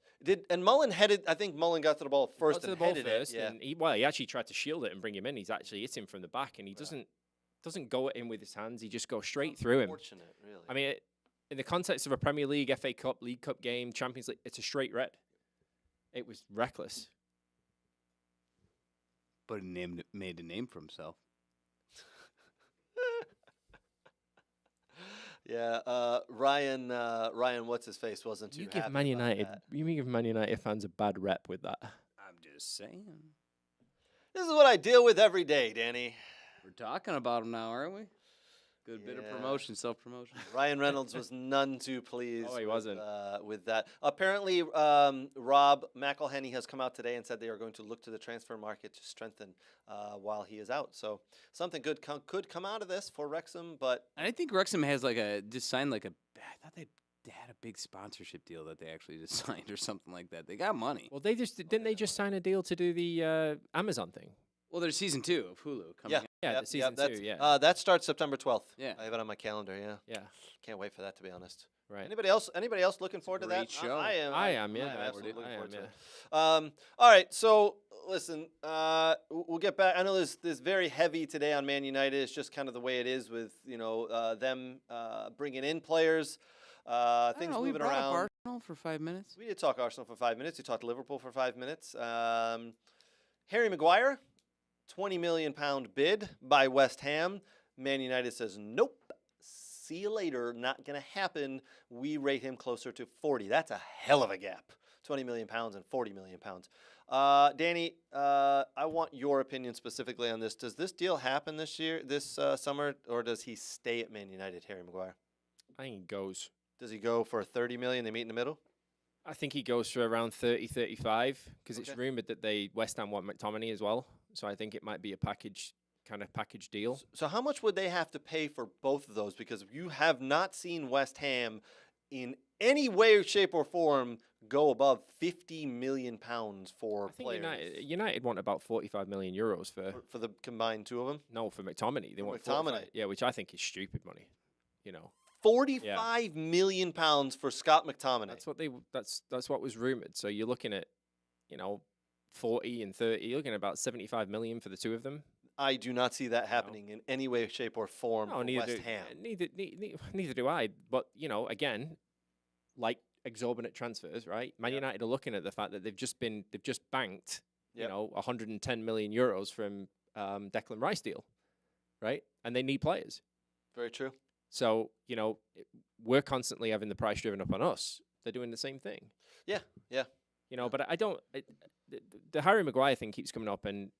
And Mullin headed, I think Mullin got to the ball first Got to and the ball headed first, it. Yeah. and he actually tried to shield it and bring him in. He's actually hit him from the back, and he doesn't go at him with his hands. He just goes straight through him. Unfortunate, really. I mean, in the context of a Premier League, FA Cup, League Cup game, Champions League, it's a straight red. It was reckless. But he made a name for himself. Yeah, Ryan, what's his face wasn't too You give happy Man about United, that. you give Man United fans a bad rep with that. I'm just saying. This is what I deal with every day, Danny. We're talking about him now, aren't we? Good bit of Yeah. promotion, self-promotion. Ryan Reynolds was none too pleased. Oh, he wasn't. With that. Apparently, Rob McElhenney has come out today and said they are going to look to the transfer market to strengthen while he is out. So something good could come out of this for Wrexham, but And I think Wrexham has just signed I thought they had a big sponsorship deal that they actually just signed or something like that. They got money. Well, didn't they just sign a deal to do the Amazon thing? Well, there's season 2 of Hulu coming out. Yeah, Yep, the season that's- 2. Yeah, that starts September 12th. Yeah. I have it on my calendar. Yeah, yeah, can't wait for that, to be honest. right. Anybody else looking forward to that? great show. I am. I am, yeah. I'm absolutely looking I forward am, to it. All right, so listen, we'll get back. I know this very heavy today on Man United. It's just kind of the way it is with them bringing in players, things we moving brought up around. Arsenal for 5 minutes. We did talk Arsenal for 5 minutes. We talked Liverpool for 5 minutes. Harry Maguire, £20 million bid by West Ham. Man United says nope. See you later. Not going to happen. We rate him closer to 40. That's a hell of a gap. £20 million and £40 million. Danny, I want your opinion specifically on this. Does this deal happen this summer, or does he stay at Man United, Harry Maguire? I think he goes. Does he go for $30 million? They meet in the middle. I think he goes for around 30, 35, because it's Okay. rumored that West Ham want McTominay as well. So I think it might be a package deal. So how much would they have to pay for both of those? Because you have not seen West Ham in any way, shape, or form go above £50 million for I think players. United want about 45 million euros For the combined two of them? no, for McTominay. They For want McTominay. 45, yeah, which I think is stupid money. £45 million for Scott McTominay. That's what was rumored. So you're looking at 40 and 30. You're looking at about 75 million for the two of them. I do not see that happening in any way, shape, or form for West Ham. Neither do I. But again, like exorbitant transfers, right? Man United are looking at the fact that they've just banked, Yep. 110 million euros from Declan Rice deal, right? And they need players. Very true. So we're constantly having the price driven up on us. They're doing the same thing. Yeah, yeah. But I don't. The Harry Maguire thing keeps coming up, and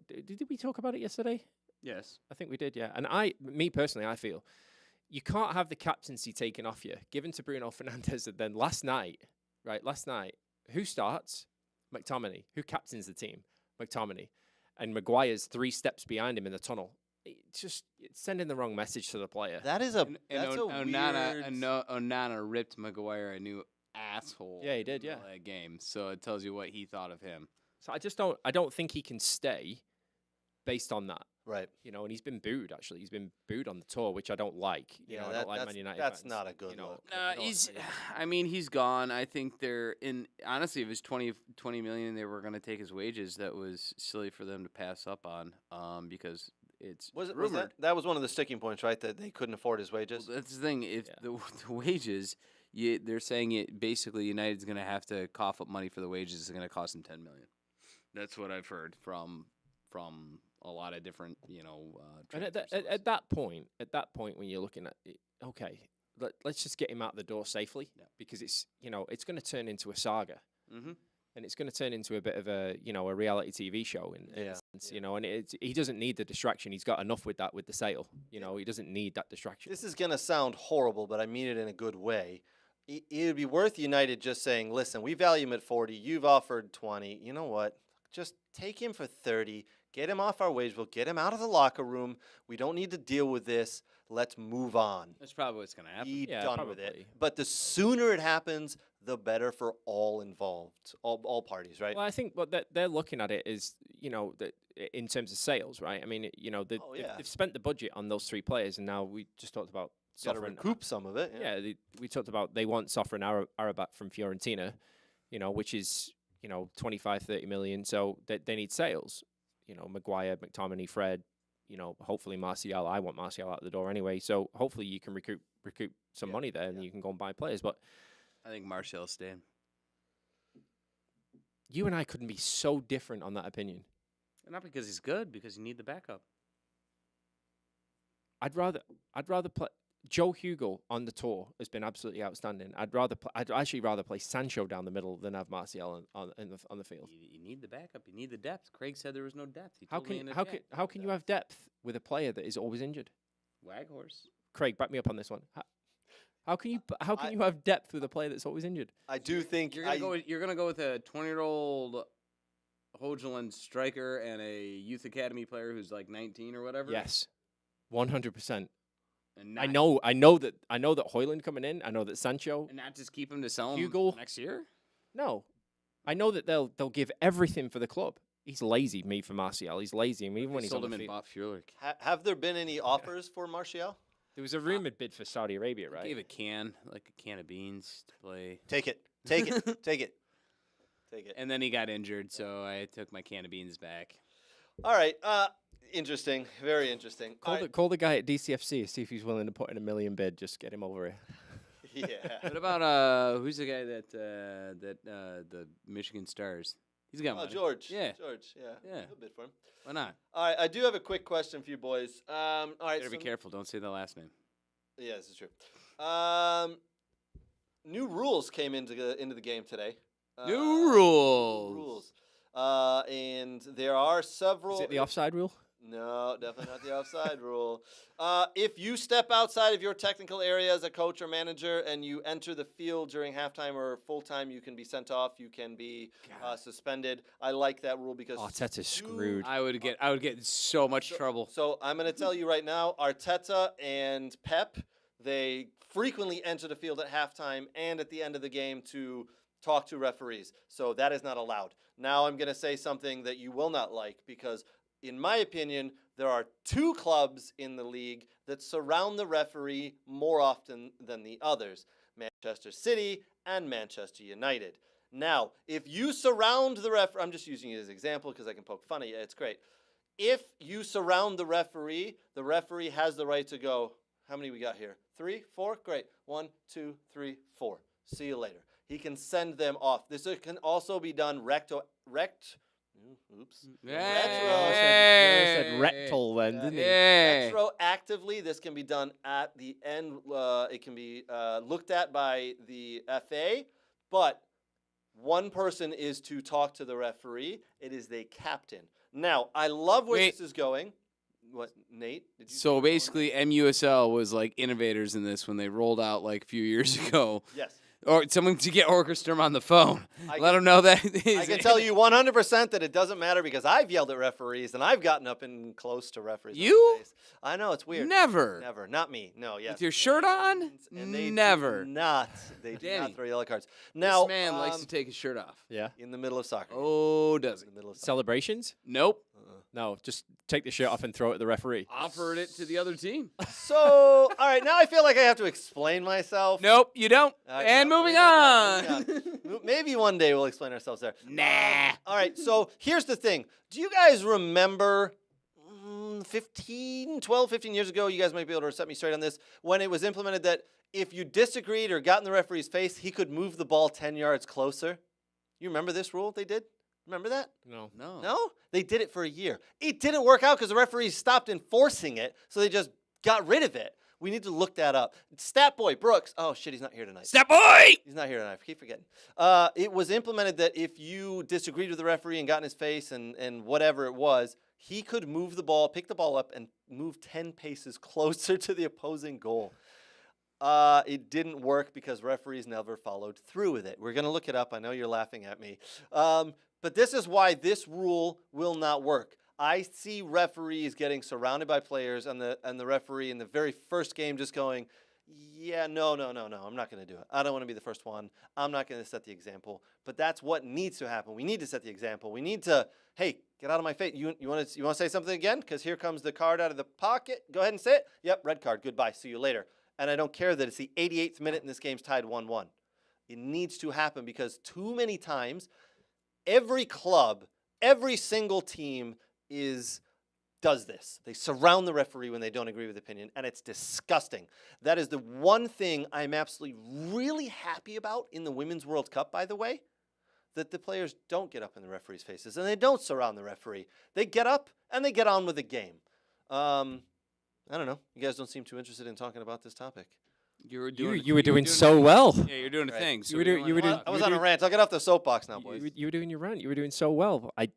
did we talk about it yesterday? Yes. I think we did, yeah. And me personally, I feel you can't have the captaincy taken off you, given to Bruno Fernandes, and then last night, who starts? McTominay. Who captains the team? McTominay. And Maguire's 3 steps behind him in the tunnel. It's sending the wrong message to the player. That is And that's a weird... Onana ripped Maguire a new asshole. Yeah, he did, in the middle of that game. So it tells you what he thought of him. So I don't think he can stay based on that. Right. And he's been booed, actually. He's been booed on the tour, which I don't like. I don't like Man United that's fans, not a good look. He's gone. I think honestly, if it was 20 million they were going to take his wages, that was silly for them to pass up on because it's rumored. That was one of the sticking points, right? That they couldn't afford his wages? Well, that's the thing. If the wages, they're saying it basically United's going to have to cough up money for the wages. It's going to cost them $10 million. That's what I've heard from a lot of different, And at that point, when you're looking at it, okay, let's just get him out the door safely because it's it's going to turn into a saga, and it's going to turn into a bit of a a reality TV show in a sense, and he doesn't need the distraction. He's got enough with the sale. He doesn't need that distraction. This is going to sound horrible, but I mean it in a good way. It would be worth United just saying, listen, we value him at 40. You've offered 20. You know what? Just take him for 30. Get him off our wage. We'll get him out of the locker room. We don't need to deal with this. Let's move on. That's probably what's going to happen. Be Yeah, done with it. probably. But the sooner it happens, the better for all involved, all parties, right? Well, I think what they're looking at it is, in terms of sales, right? I mean, they've spent the budget on those 3 players, and now we just talked about Got to Sofra and- recoup some of it. Yeah, we talked about they want Sofra and Arabat from Fiorentina, which is 25, 30 million. So they need sales. Maguire, McTominay, Fred. Hopefully Martial. I want Martial out the door anyway. So hopefully you can recoup some money there, and you can go and buy players. But I think Martial's staying. you and I couldn't be so different on that opinion. Not because he's good, because you need the backup. I'd rather play. Joe Hugo on the tour has been absolutely outstanding. I'd actually rather play Sancho down the middle than have Martial on the field. You need the backup. You need the depth. Craig said there was no depth. He How told me in can the chat. how can you have depth with a player that is always injured? Waghorse. Craig, back me up on this one. How can you have depth with a player that's always injured? I do think You're gonna go with a 20-year-old Hojlund striker and a youth academy player who's like 19 or whatever. Yes, 100%. And I know that Hojlund coming in. I know that Sancho. and not just keep him to sell him Hugo. next year. No, I know that they'll give everything for the club. He's lazy, me for Martial. He's lazy, I mean, even when he's sold on him the in field. Bob Fuhler. have there been any offers for Martial? There was a rumored bid for Saudi Arabia, right? Gave a can of beans to play, Take it. Take it. Take it. Take it. and then he got injured, so I took my can of beans back. All right. Interesting. Very interesting. Call the guy at DCFC, see if he's willing to put in $1 million bid. Just get him over here. Yeah. What about who's the guy that the Michigan Stars? He's got money. George. Yeah. George. Yeah. Yeah. A bit for him. Why not? All right. I do have a quick question for you boys. All right. Better be careful. Don't say the last name. Yeah, this is true. New rules came into the game today. New rules. Rules. And there are several. Is it the offside rule? No, definitely not the offside rule. If you step outside of your technical area as a coach or manager and you enter the field during halftime or full time, you can be sent off. You can be suspended. I like that rule because Arteta's screwed. I would get in so much trouble. So I'm going to tell you right now, Arteta and Pep, they frequently enter the field at halftime and at the end of the game to talk to referees. So that is not allowed. Now I'm going to say something that you will not like because, in my opinion, there are 2 clubs in the league that surround the referee more often than the others, Manchester City and Manchester United. Now, if you surround the referee, I'm just using it as an example because I can poke fun at you. It's great. If you surround the referee has the right to go, how many we got here? 3, 4? Great. 1, 2, 3, 4. See you later. He can send them off. This can also be done Said rectal then, didn't he? retroactively. This can be done at the end. It can be looked at by the FA, but one person is to talk to the referee. It is the captain. Now, I love where this is going. What, Nate? Did you So basically, MUSL was like innovators in this when they rolled out like a few years ago. Yes. Or someone to get Orchestrum on the phone. I Let him know that. I can tell you 100% that it doesn't matter because I've yelled at referees and I've gotten up and close to referees. You? I know, it's weird. Never. Never. Not me. No, yes. With your shirt on? And they Never. do not. They do Danny, not throw yellow cards. Now, this man likes to take his shirt off. Yeah. in the middle of soccer. Oh, does in he? the middle of soccer. Celebrations? Nope. No, just take the shirt off and throw it at the referee. Offered it to the other team. So, all right, now I feel like I have to explain myself. Nope, you don't. And no, moving we got on. that, moving on. Maybe one day we'll explain ourselves there. Nah. All right, so here's the thing. Do you guys remember 12, 15 years ago, you guys might be able to set me straight on this, when it was implemented that if you disagreed or got in the referee's face, he could move the ball 10 yards closer? You remember this rule they did? Remember that? No. No? They did it for a year. It didn't work out because the referees stopped enforcing it, so they just got rid of it. We need to look that up. Stat Boy Brooks. Oh, shit, he's not here tonight. Stat Boy! He's not here tonight. I keep forgetting. It was implemented that if you disagreed with the referee and got in his face and whatever it was, he could move the ball, pick the ball up, and move 10 paces closer to the opposing goal. It didn't work because referees never followed through with it. We're going to look it up. I know you're laughing at me. But this is why this rule will not work. I see referees getting surrounded by players, and the referee in the very first game just going, yeah, no, I'm not going to do it. I don't want to be the first one. I'm not going to set the example. But that's what needs to happen. We need to set the example. We need to, hey, get out of my face. You want to say something again? Because here comes the card out of the pocket. Go ahead and say it. Yep, red card. Goodbye. See you later. And I don't care that it's the 88th minute and this game's tied 1-1. It needs to happen because too many times, every club, every single team does this. They surround the referee when they don't agree with the opinion, and it's disgusting. That is the one thing I'm absolutely really happy about in the Women's World Cup, by the way, that the players don't get up in the referee's faces, and they don't surround the referee. They get up, and they get on with the game. I don't know. You guys don't seem too interested in talking about this topic. You were doing so well. Yeah, you're doing a thing. So I was on a rant. I'll get off the soapbox now, boys. You were doing your rant. You were doing so well. I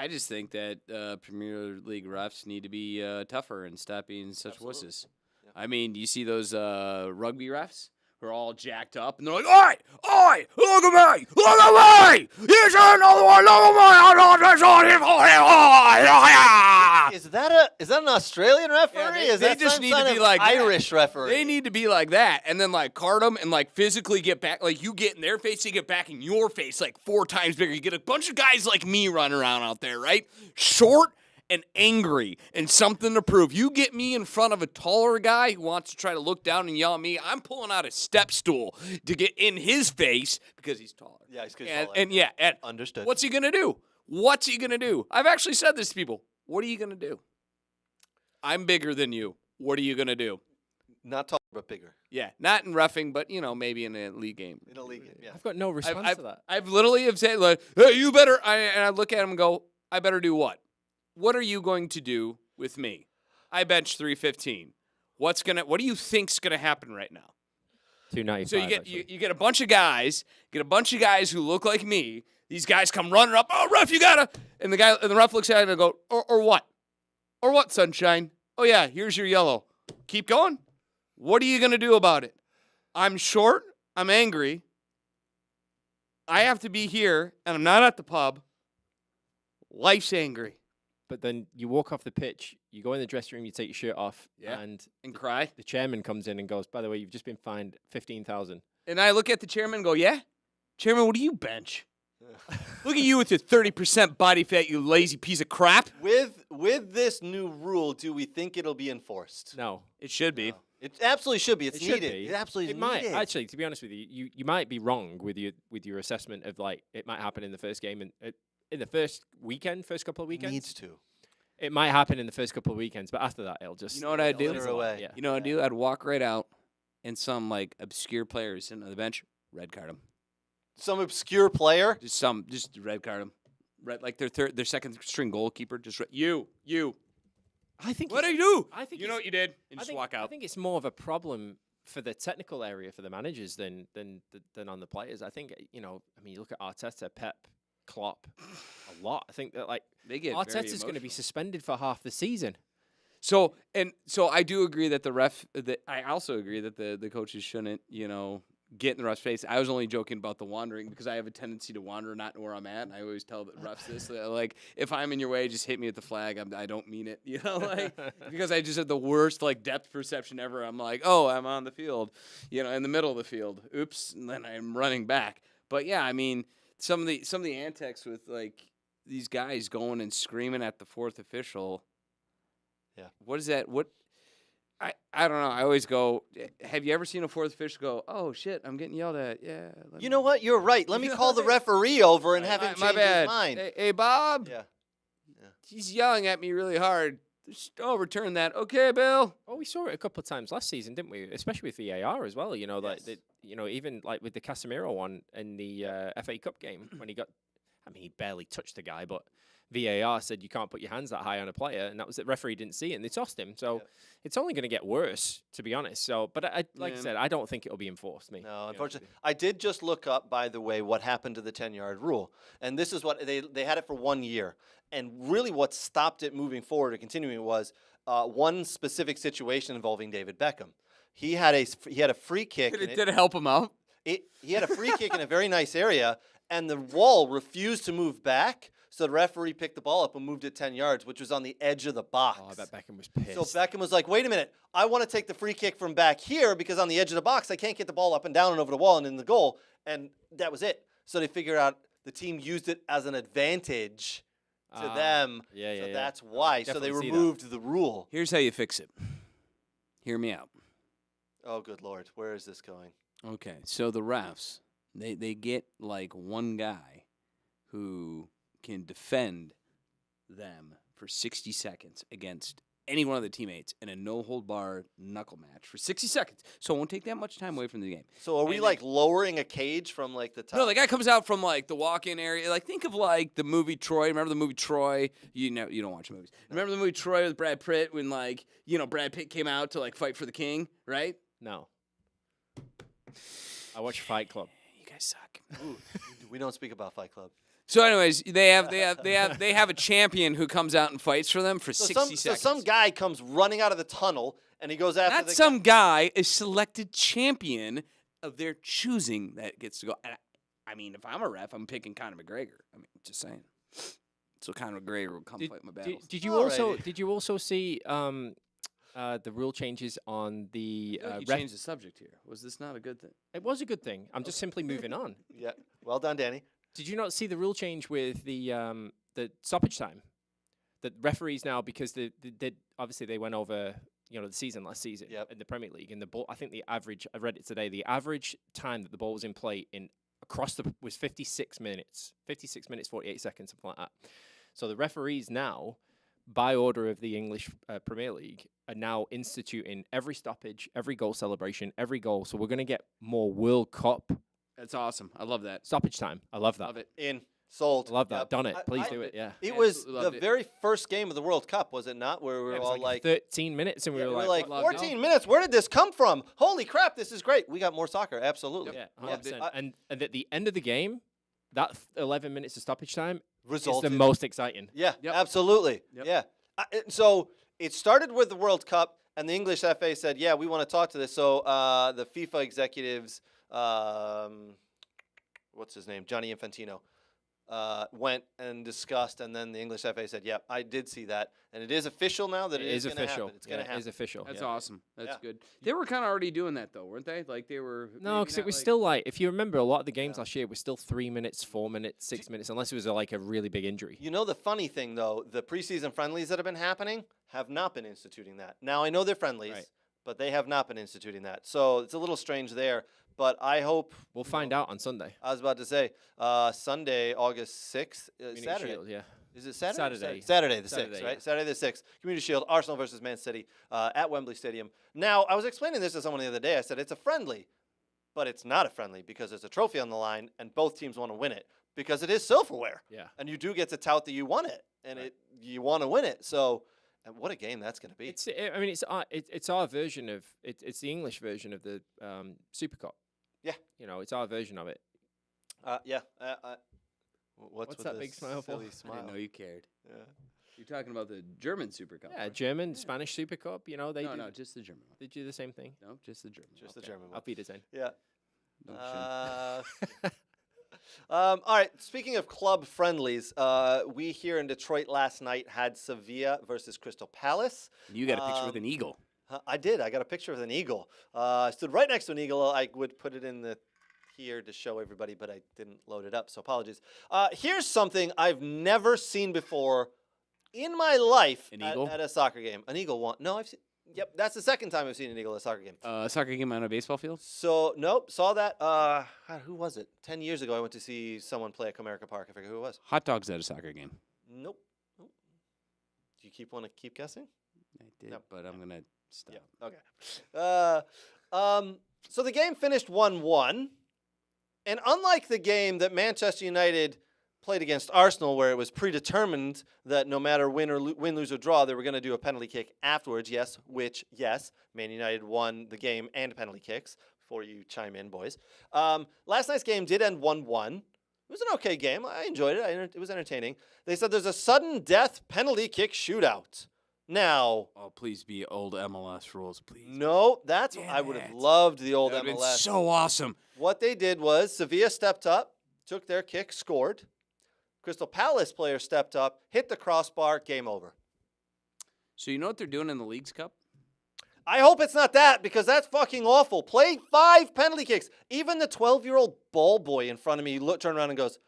just think that Premier League refs need to be tougher and stop being such wusses. Yep. I mean, do you see those rugby refs who are all jacked up and they're like, "Oi, look at me, look at me! Here's another one, look at me!" Is that an Australian referee? Yeah, they just need to be like Irish referee. They need to be like that, and then like card them and like physically get back. Like you get in their face, they get back in your face like 4 times bigger. You get a bunch of guys like me running around out there, right? Short and angry and something to prove. You get me in front of a taller guy who wants to try to look down and yell at me, I'm pulling out a step stool to get in his face because he's taller. Yeah, he's taller. And understood. What's he gonna do? What's he gonna do? I've actually said this to people. What are you gonna do? I'm bigger than you. What are you gonna do? Not taller, but bigger. Yeah, not in roughing, but maybe in a league game. In a league game, yeah. I've got no response to that. I've literally have said like, hey, you better. And I look at him and go, I better do what? What are you going to do with me? I bench 315. What do you think's gonna happen right now? 295. So you get a bunch of guys, who look like me. These guys come running up. Oh, ref, you gotta. And the ref looks at it and go, or what? Or what, sunshine? Oh yeah, here's your yellow. Keep going. What are you gonna do about it? I'm short. I'm angry. I have to be here, and I'm not at the pub. Life's angry. But then you walk off the pitch, you go in the dressing room, you take your shirt off, and cry. The chairman comes in and goes, by the way, you've just been fined $15,000. And I look at the chairman and go, yeah? Chairman, what do you bench? Look at you with your 30% body fat, you lazy piece of crap. With this new rule, do we think it'll be enforced? No. It should be. No. It absolutely should be. It's needed. It absolutely might. needed. Actually, to be honest with you, you might be wrong with your assessment of like it might happen in the first game and in the first couple of weekends. Needs to. It might happen in the first couple of weekends, but after that, it'll just. You know what I'd do? Away. Yeah. You know what I'd do? I'd walk right out, and some like obscure player is sitting on the bench, red card him. Some obscure player? Just red card him. Red, like their second string goalkeeper. Just you. I think. What do you do? I think you know what you did, and just walk out. I think it's more of a problem for the technical area for the managers than on the players. I think you look at Arteta, Pep, Klopp, a lot. I think that like they get Arteta's going to be suspended for half the season. So I do agree that I also agree that the coaches shouldn't get in the ref's face. I was only joking about the wandering because I have a tendency to wander, not know where I'm at, and I always tell the refs this. Like, if I'm in your way, just hit me with the flag. I don't mean it, because I just have the worst depth perception ever. I'm like, oh, I'm on the field, in the middle of the field. Oops, and then I'm running back. But yeah, I mean, some of the antics with these guys going and screaming at the fourth official. Yeah. What is that? I don't know. I always go, have you ever seen a fourth official go, oh, shit, I'm getting yelled at? Yeah. You know what? You're right. Let me call the referee over and have him change his mind. Hey, Bob. Yeah. He's yelling at me really hard. Just overturn that. Okay, Bill. Oh, we saw it a couple of times last season, didn't we? Especially with VAR as well. Even with the Casemiro one in the FA Cup game when he barely touched the guy, but VAR said you can't put your hands that high on a player, and that was the referee didn't see it, and they tossed him. So it's only going to get worse, to be honest. So, but I said, I don't think it'll be enforced. No, unfortunately, I did just look up, by the way, what happened to the 10-yard rule, and this is what they had it for 1 year, and really what stopped it moving forward or continuing was one specific situation involving David Beckham. He had a free kick. Did it help him out? He had a free kick in a very nice area, and the wall refused to move back. So the referee picked the ball up and moved it 10 yards, which was on the edge of the box. Oh, I bet Beckham was pissed. So Beckham was like, wait a minute, I want to take the free kick from back here because on the edge of the box, I can't get the ball up and down and over the wall and in the goal. And that was it. So they figured out the team used it as an advantage to them. Yeah. That's why. So they removed the rule. Here's how you fix it. Hear me out. Oh, good Lord. Where is this going? Okay, so the refs, they get like one guy who can defend them for 60 seconds against any one of the teammates in a no-hold-bar knuckle match for 60 seconds. So it won't take that much time away from the game. So are we like lowering a cage from like the top? No, the guy comes out from like the walk-in area. Like think of like the movie Troy. Remember the movie Troy? You don't watch movies. Remember the movie Troy with Brad Pitt when like Brad Pitt came out to like fight for the king, right? No. I watch Fight Club. You guys suck. Ooh, we don't speak about Fight Club. So, anyways, they have a champion who comes out and fights for them for 60 seconds. So some guy comes running out of the tunnel and he goes after Not the some guy, a selected champion of their choosing that gets to go. And I mean, if I'm a ref, I'm picking Conor McGregor. I mean, just saying. So Conor McGregor will come fight my battles. Did you also see the rule changes on the You changed the subject here. Was this not a good thing? It was a good thing. I'm just simply moving on. Yeah. Well done, Danny. Did you not see the rule change with the stoppage time? The referees now, because they obviously they went over the season last season in the Premier League, and the ball. I think the average. I read it today. The average time that the ball was in play was 56 minutes. 56 minutes 48 seconds, something like that. So the referees now, by order of the English Premier League, are now instituting every stoppage, every goal celebration, every goal. So we're going to get more World Cup. That's awesome. I love that. Stoppage time. I love that. Love it. Sold. I love that. Done it. Please do it. Yeah. It was the very first game of the World Cup, was it not? Where we were all like 13 minutes, and we were like 14 minutes. Where did this come from? Holy crap! This is great. We got more soccer. Absolutely. Yeah, 100%. And at the end of the game, that 11 minutes of stoppage time is the Resulted. most exciting. Yeah. Absolutely. Yeah. So it started with the World Cup, and the English FA said, "Yeah, we want to talk to this." So the FIFA executives, what's his name, Gianni Infantino, went and discussed, and then the English FA said, "Yeah, I did see that, and it is official now that it is going to happen. It's going to happen. It is official. That's awesome. That's good. They were kind of already doing that though, weren't they? Like they were. No, because it was still like, if you remember, a lot of the games last year were still 3 minutes, 4 minutes, 6 minutes, unless it was like a really big injury. You know the funny thing though, the preseason friendlies that have been happening have not been instituting that. Now I know they're friendlies, but they have not been instituting that. So it's a little strange there. But I hope we'll find out on Sunday. I was about to say Sunday, August 6th, Saturday. Shield, yeah. Is it Saturday? Saturday. Saturday the 6th, Saturday, right? yeah. Saturday the 6th. Community Shield, Arsenal versus Man City at Wembley Stadium. Now, I was explaining this to someone the other day. I said it's a friendly, but it's not a friendly because there's a trophy on the line and both teams want to win it because it is silverware. Yeah. And you do get to tout that you won it and you want to win it. So, and what a game that's going to be. It's our version of it's the English version of the Super Cup. Yeah. It's our version of it. Yeah. What's that big smile for? I didn't know you cared. Yeah. You're talking about the German Super Cup. Yeah, right? German, Spanish Super Cup. They No, just the German one. They do the same thing. No, just the German. Just the German one. I'll be the same. Yeah. No, All right. Speaking of club friendlies, we here in Detroit last night had Sevilla versus Crystal Palace. You got a picture with an eagle. I did. I got a picture of an eagle. I stood right next to an eagle. I would put it in here to show everybody, but I didn't load it up, so apologies. Here's something I've never seen before in my life at a soccer game. An eagle won. No, I've seen. Yep, that's the second time I've seen an eagle at a soccer game. Soccer game on a baseball field? So, nope, saw that. God, who was it? 10 years ago, I went to see someone play at Comerica Park. I forget who it was. Hot dogs at a soccer game. Nope. Do you want to keep guessing? I did, but I'm going to stop. Yeah, okay. So the game finished 1-1. And unlike the game that Manchester United played against Arsenal, where it was predetermined that no matter win, lose, or draw, they were going to do a penalty kick afterwards, yes, Man United won the game and penalty kicks, before you chime in, boys. Last night's game did end 1-1. It was an okay game. I enjoyed it. It was entertaining. They said there's a sudden death penalty kick shootout. Now, please be old MLS rules, please. No, I would have loved the old That would've been MLS. so awesome. What they did was Sevilla stepped up, took their kick, scored. Crystal Palace player stepped up, hit the crossbar, game over. So you know what they're doing in the Leagues Cup? I hope it's not that, because that's fucking awful. Play 5 penalty kicks. Even the 12-year-old ball boy in front of me turned around and goes,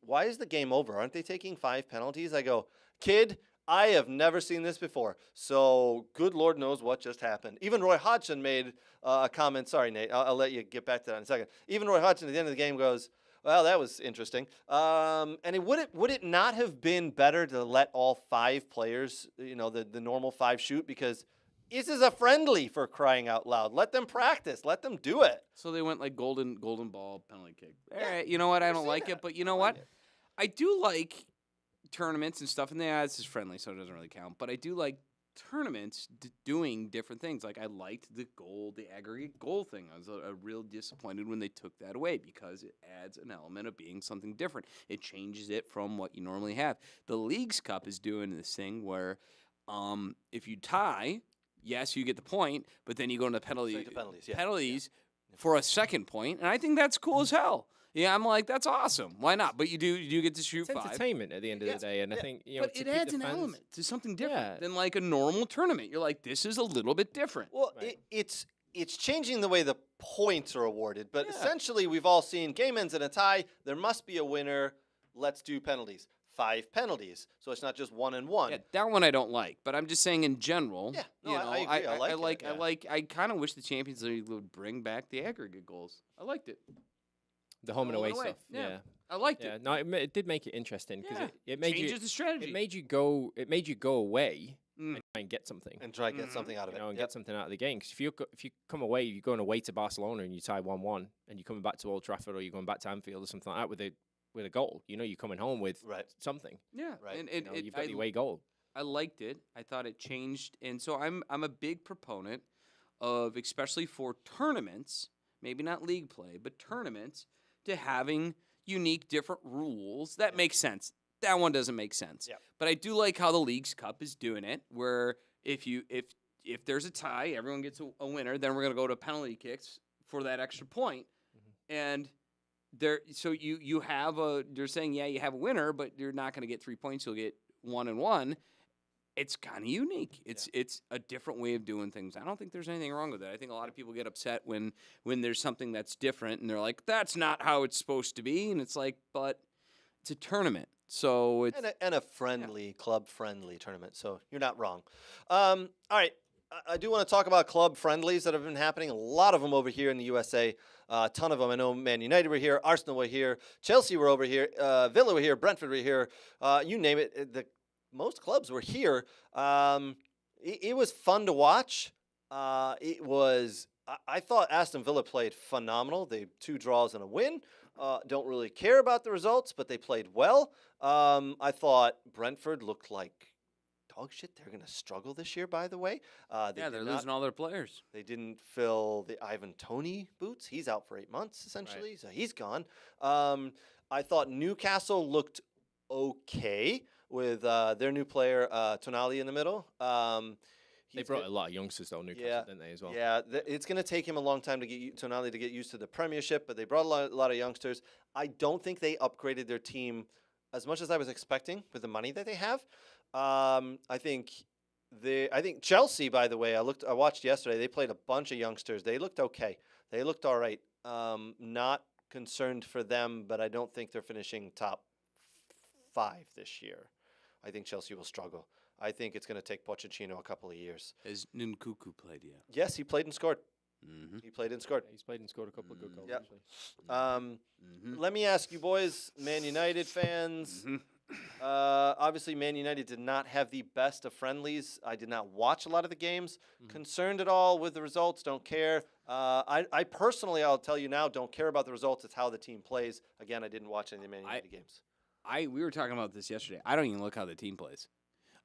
why is the game over? Aren't they taking 5 penalties? I go, kid, I have never seen this before. So good Lord knows what just happened. Even Roy Hodgson made a comment. Sorry, Nate. I'll let you get back to that in a second. Even Roy Hodgson at the end of the game goes, well, that was interesting. And would it not have been better to let all 5 players, the normal 5 shoot? Because this is a friendly, for crying out loud. Let them practice. Let them do it. So they went like golden ball penalty kick. All right, you know what? I don't like it, but you know what? I do like tournaments and stuff, and this is friendly, so it doesn't really count. But I do like tournaments doing different things. Like I liked the aggregate goal thing. I was a real disappointed when they took that away, because it adds an element of being something different. It changes it from what you normally have. The Leagues Cup is doing this thing where if you tie, yes, you get the point, but then you go into penalties for a second point, and I think that's cool as hell. Yeah, I'm like, that's awesome. Why not? But you do get to shoot 5. It's entertainment at the end of the day, and I think but it adds an element to something different than like a normal tournament. You're like, this is a little bit different. Well, it's changing the way the points are awarded, but essentially we've all seen game ends in a tie. There must be a winner. Let's do penalties. 5 penalties, so it's not just 1 and 1. Yeah, that one I don't like, but I'm just saying in general. Yeah, no, I agree. I like it. I kind of wish the Champions League would bring back the aggregate goals. I liked it. The home and away stuff. Yeah. I liked it. No, it did make it interesting, because it made changes the strategy. It made you go away and try and get something. And try and get something out of it. And get something out of the game. Because if you come away, you're going away to Barcelona and you tie 1-1, and you're coming back to Old Trafford, or you're going back to Anfield or something like that with a goal. You're coming home with something. Yeah, right. And you've got the away goal. I liked it. I thought it changed, and so I'm a big proponent of, especially for tournaments, maybe not league play, but tournaments, to having unique, different rules. That makes sense. That one doesn't make sense. Yeah. But I do like how the Leagues Cup is doing it, where if there's a tie, everyone gets a winner, then we're going to go to penalty kicks for that extra point. And so you have they're saying, you have a winner, but you're not going to get 3 points. You'll get 1 and 1. It's kind of unique. It's a different way of doing things. I don't think there's anything wrong with it. I think a lot of people get upset when there's something that's different, and they're like, that's not how it's supposed to be. And it's like, but it's a tournament. So it's and a friendly, club-friendly tournament. So you're not wrong. All right. I do want to talk about club friendlies that have been happening. A lot of them over here in the USA. A ton of them. I know Man United were here, Arsenal were here, Chelsea were over here, Villa were here, Brentford were here. You name it. Most clubs were here. It was fun to watch. I thought Aston Villa played phenomenal. They 2 draws and a win. Don't really care about the results, but they played well. I thought Brentford looked like dog shit. They're going to struggle this year, by the way. they're losing all their players. They didn't fill the Ivan Toney boots. He's out for 8 months, essentially, so he's gone. I thought Newcastle looked okay with their new player, Tonali, in the middle. They brought a lot of youngsters, though, Newcastle, didn't they, as well? Yeah, it's going to take him a long time to get Tonali to get used to the Premiership, but they brought a lot of youngsters. I don't think they upgraded their team as much as I was expecting with the money that they have. I think Chelsea, by the way, I watched yesterday. They played a bunch of youngsters. They looked okay. They looked all right. Not concerned for them, but I don't think they're finishing top 5 this year. I think Chelsea will struggle. I think it's going to take Pochettino a couple of years. Has Nkunku played yet? Yes, he played and scored. He played and scored. He's played and scored a couple of good goals. Actually. Let me ask you boys, Man United fans. Obviously, Man United did not have the best of friendlies. I did not watch a lot of the games. Concerned at all with the results, don't care. I personally, I'll tell you now, don't care about the results. It's how the team plays. Again, I didn't watch any of the Man United games. We were talking about this yesterday. I don't even look how the team plays.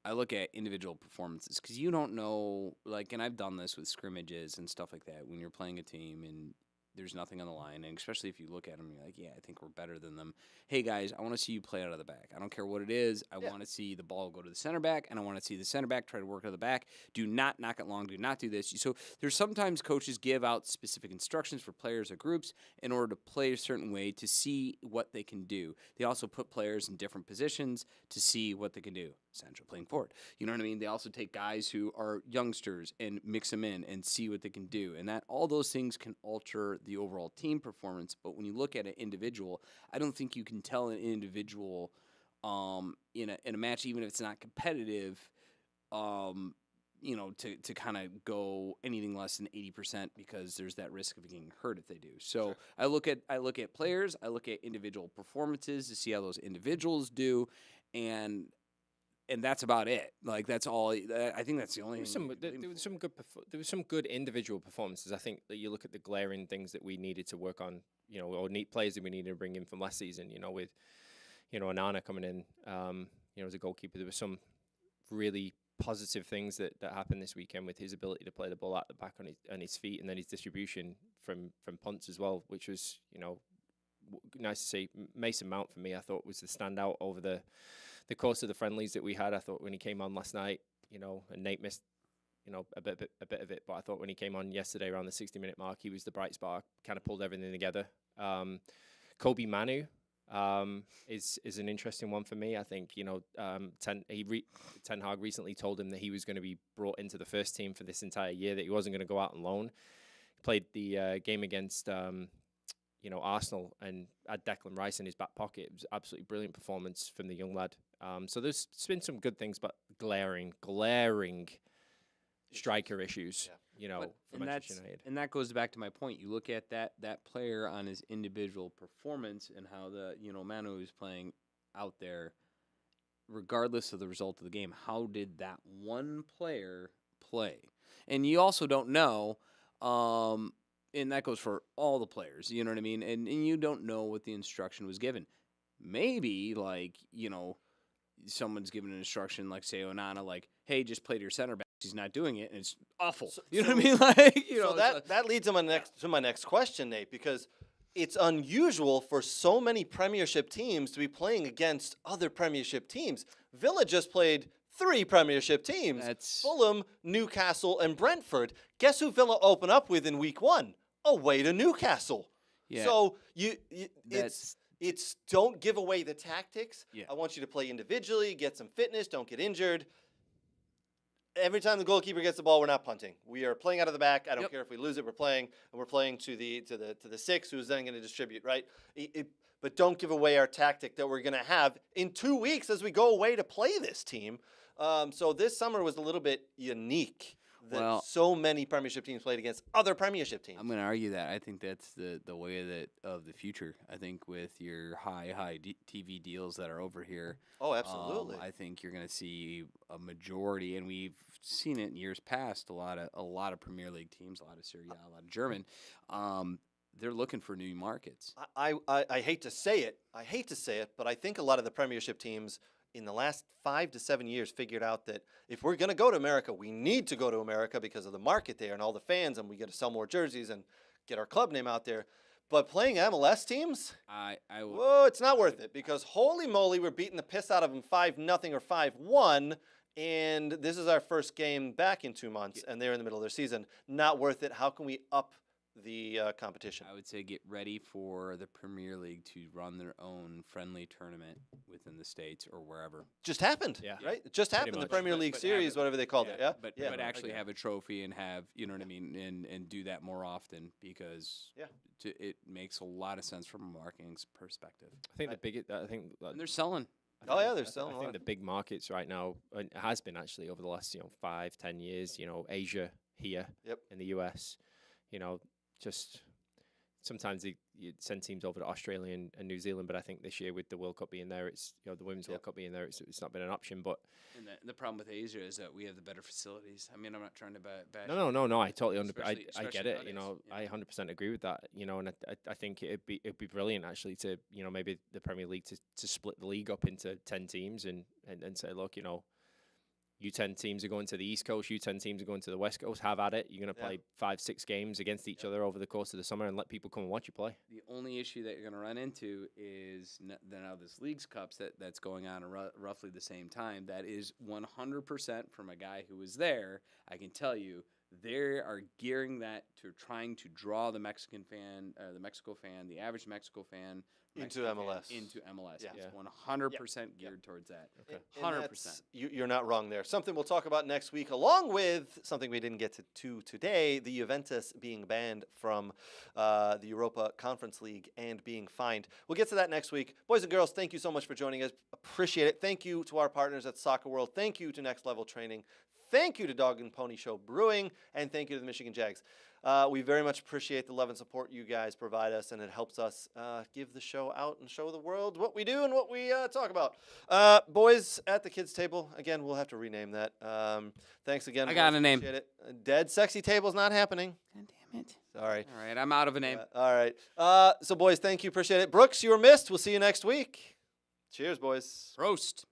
I look at individual performances, because you don't know, and I've done this with scrimmages and stuff like that when you're playing a team and there's nothing on the line, and especially if you look at them, you're like, yeah, I think we're better than them. Hey, guys, I want to see you play out of the back. I don't care what it is. I want to see the ball go to the center back, and I want to see the center back try to work out of the back. Do not knock it long. Do not do this. So there's sometimes coaches give out specific instructions for players or groups in order to play a certain way to see what they can do. They also put players in different positions to see what they can do. Sancho playing forward. You know what I mean? They also take guys who are youngsters and mix them in and see what they can do. And that all those things can alter the overall team performance. But when you look at an individual, I don't think you can tell an individual in a match, even if it's not competitive, to kind of go anything less than 80% because there's that risk of getting hurt if they do. So I look at players, I look at individual performances to see how those individuals do, and that's about it. Like that's all. I think that's the only. There was some good individual performances. I think that you look at the glaring things that we needed to work on, or neat players that we needed to bring in from last season. With, Anana coming in, as a goalkeeper, there were some really positive things that happened this weekend with his ability to play the ball out the back on his feet, and then his distribution from punts as well, which was nice to see. Mason Mount for me, I thought was the standout over the course of the friendlies that we had. I thought when he came on last night, and Nate missed, a bit of it, but I thought when he came on yesterday around the 60-minute mark, he was the bright spark, kind of pulled everything together. Kobe Manu is an interesting one for me. I think Ten Hag recently told him that he was going to be brought into the first team for this entire year, that he wasn't going to go out on loan. Played the game against Arsenal and had Declan Rice in his back pocket. It was absolutely brilliant performance from the young lad. So there's been some good things, but glaring striker issues. For Manchester United. And that goes back to my point. You look at that player on his individual performance and how the Manu is playing out there, regardless of the result of the game. How did that one player play? And you also don't know. And that goes for all the players, you know what I mean? And you don't know what the instruction was given. Maybe, someone's given an instruction, like, say, Onana, like, hey, just play to your center back. He's not doing it, and it's awful. You know what I mean? So that leads to my next question, Nate, because it's unusual for so many Premiership teams to be playing against other Premiership teams. Villa just played 3 Premiership teams. That's Fulham, Newcastle, and Brentford. Guess who Villa open up with in week 1? Away to Newcastle. Yeah. So it's don't give away the tactics. Yeah. I want you to play individually, get some fitness, don't get injured. Every time the goalkeeper gets the ball, we're not punting. We are playing out of the back. I don't care if we lose it. We're playing, and we're playing to the 6, who's then going to distribute, right? But don't give away our tactic that we're going to have in 2 weeks as we go away to play this team. So this summer was a little bit unique that so many Premiership teams played against other Premiership teams. I'm going to argue that. I think that's the way of the future. I think with your high TV deals that are over here. Oh, absolutely. I think you're going to see a majority, and we've seen it in years past. A lot of Premier League teams, a lot of Serie A, a lot of German. They're looking for new markets. I hate to say it. But I think a lot of the Premiership teams in the last 5 to 7 years figured out that if we're going to go to America, we need to go to America because of the market there and all the fans, and we get to sell more jerseys and get our club name out there. But playing MLS teams, it's not worth it, because holy moly, we're beating the piss out of them 5-0 or 5-1, and this is our first game back in 2 months, and they're in the middle of their season. Not worth it. How can we up the competition? I would say get ready for the Premier League to run their own friendly tournament within the States or wherever. Just happened, right? It just happened, the Premier League Series, whatever they called it, yeah? But actually have a trophy and have, you know what I mean, and do that more often, because it makes a lot of sense from a marketing perspective. I think and they're selling. They're selling. I think the big markets right now, and it has been actually over the last 5-10 years. Asia here, in the US, just sometimes you send teams over to Australia and New Zealand, but I think this year with the World Cup being there, it's the Women's World Cup being there, it's not been an option. But the problem with Asia is that we have the better facilities. I mean, I'm not trying to bash. No. I totally I get it. I 100% agree with that. And I think it'd be brilliant actually to maybe the Premier League to split the league up into 10 teams and say, look, U10 teams are going to the East Coast, U10 teams are going to the West Coast. Have at it. You're going to play 5-6 games against each other over the course of the summer and let people come and watch you play. The only issue that you're going to run into is now this Leagues Cups that's going on at roughly the same time. That is 100% from a guy who was there. I can tell you they are gearing that to trying to draw the Mexican fan, the Mexico fan, the average Mexico fan into MLS. Into MLS. Yeah. It's 100% geared towards that. Okay. 100%. You're not wrong there. Something we'll talk about next week, along with something we didn't get to today, the Juventus being banned from the Europa Conference League and being fined. We'll get to that next week. Boys and girls, thank you so much for joining us. Appreciate it. Thank you to our partners at Soccer World. Thank you to Next Level Training. Thank you to Dog and Pony Show Brewing. And thank you to the Michigan Jags. We very much appreciate the love and support you guys provide us, and it helps us give the show out and show the world what we do and what we talk about. Boys at the kids' table, again, we'll have to rename that. Thanks again. I got a name. Appreciate it. Dead Sexy Table's not happening. God damn it. Sorry. All right, I'm out of a name. All right. So, boys, thank you. Appreciate it. Brooks, you were missed. We'll see you next week. Cheers, boys. Roast.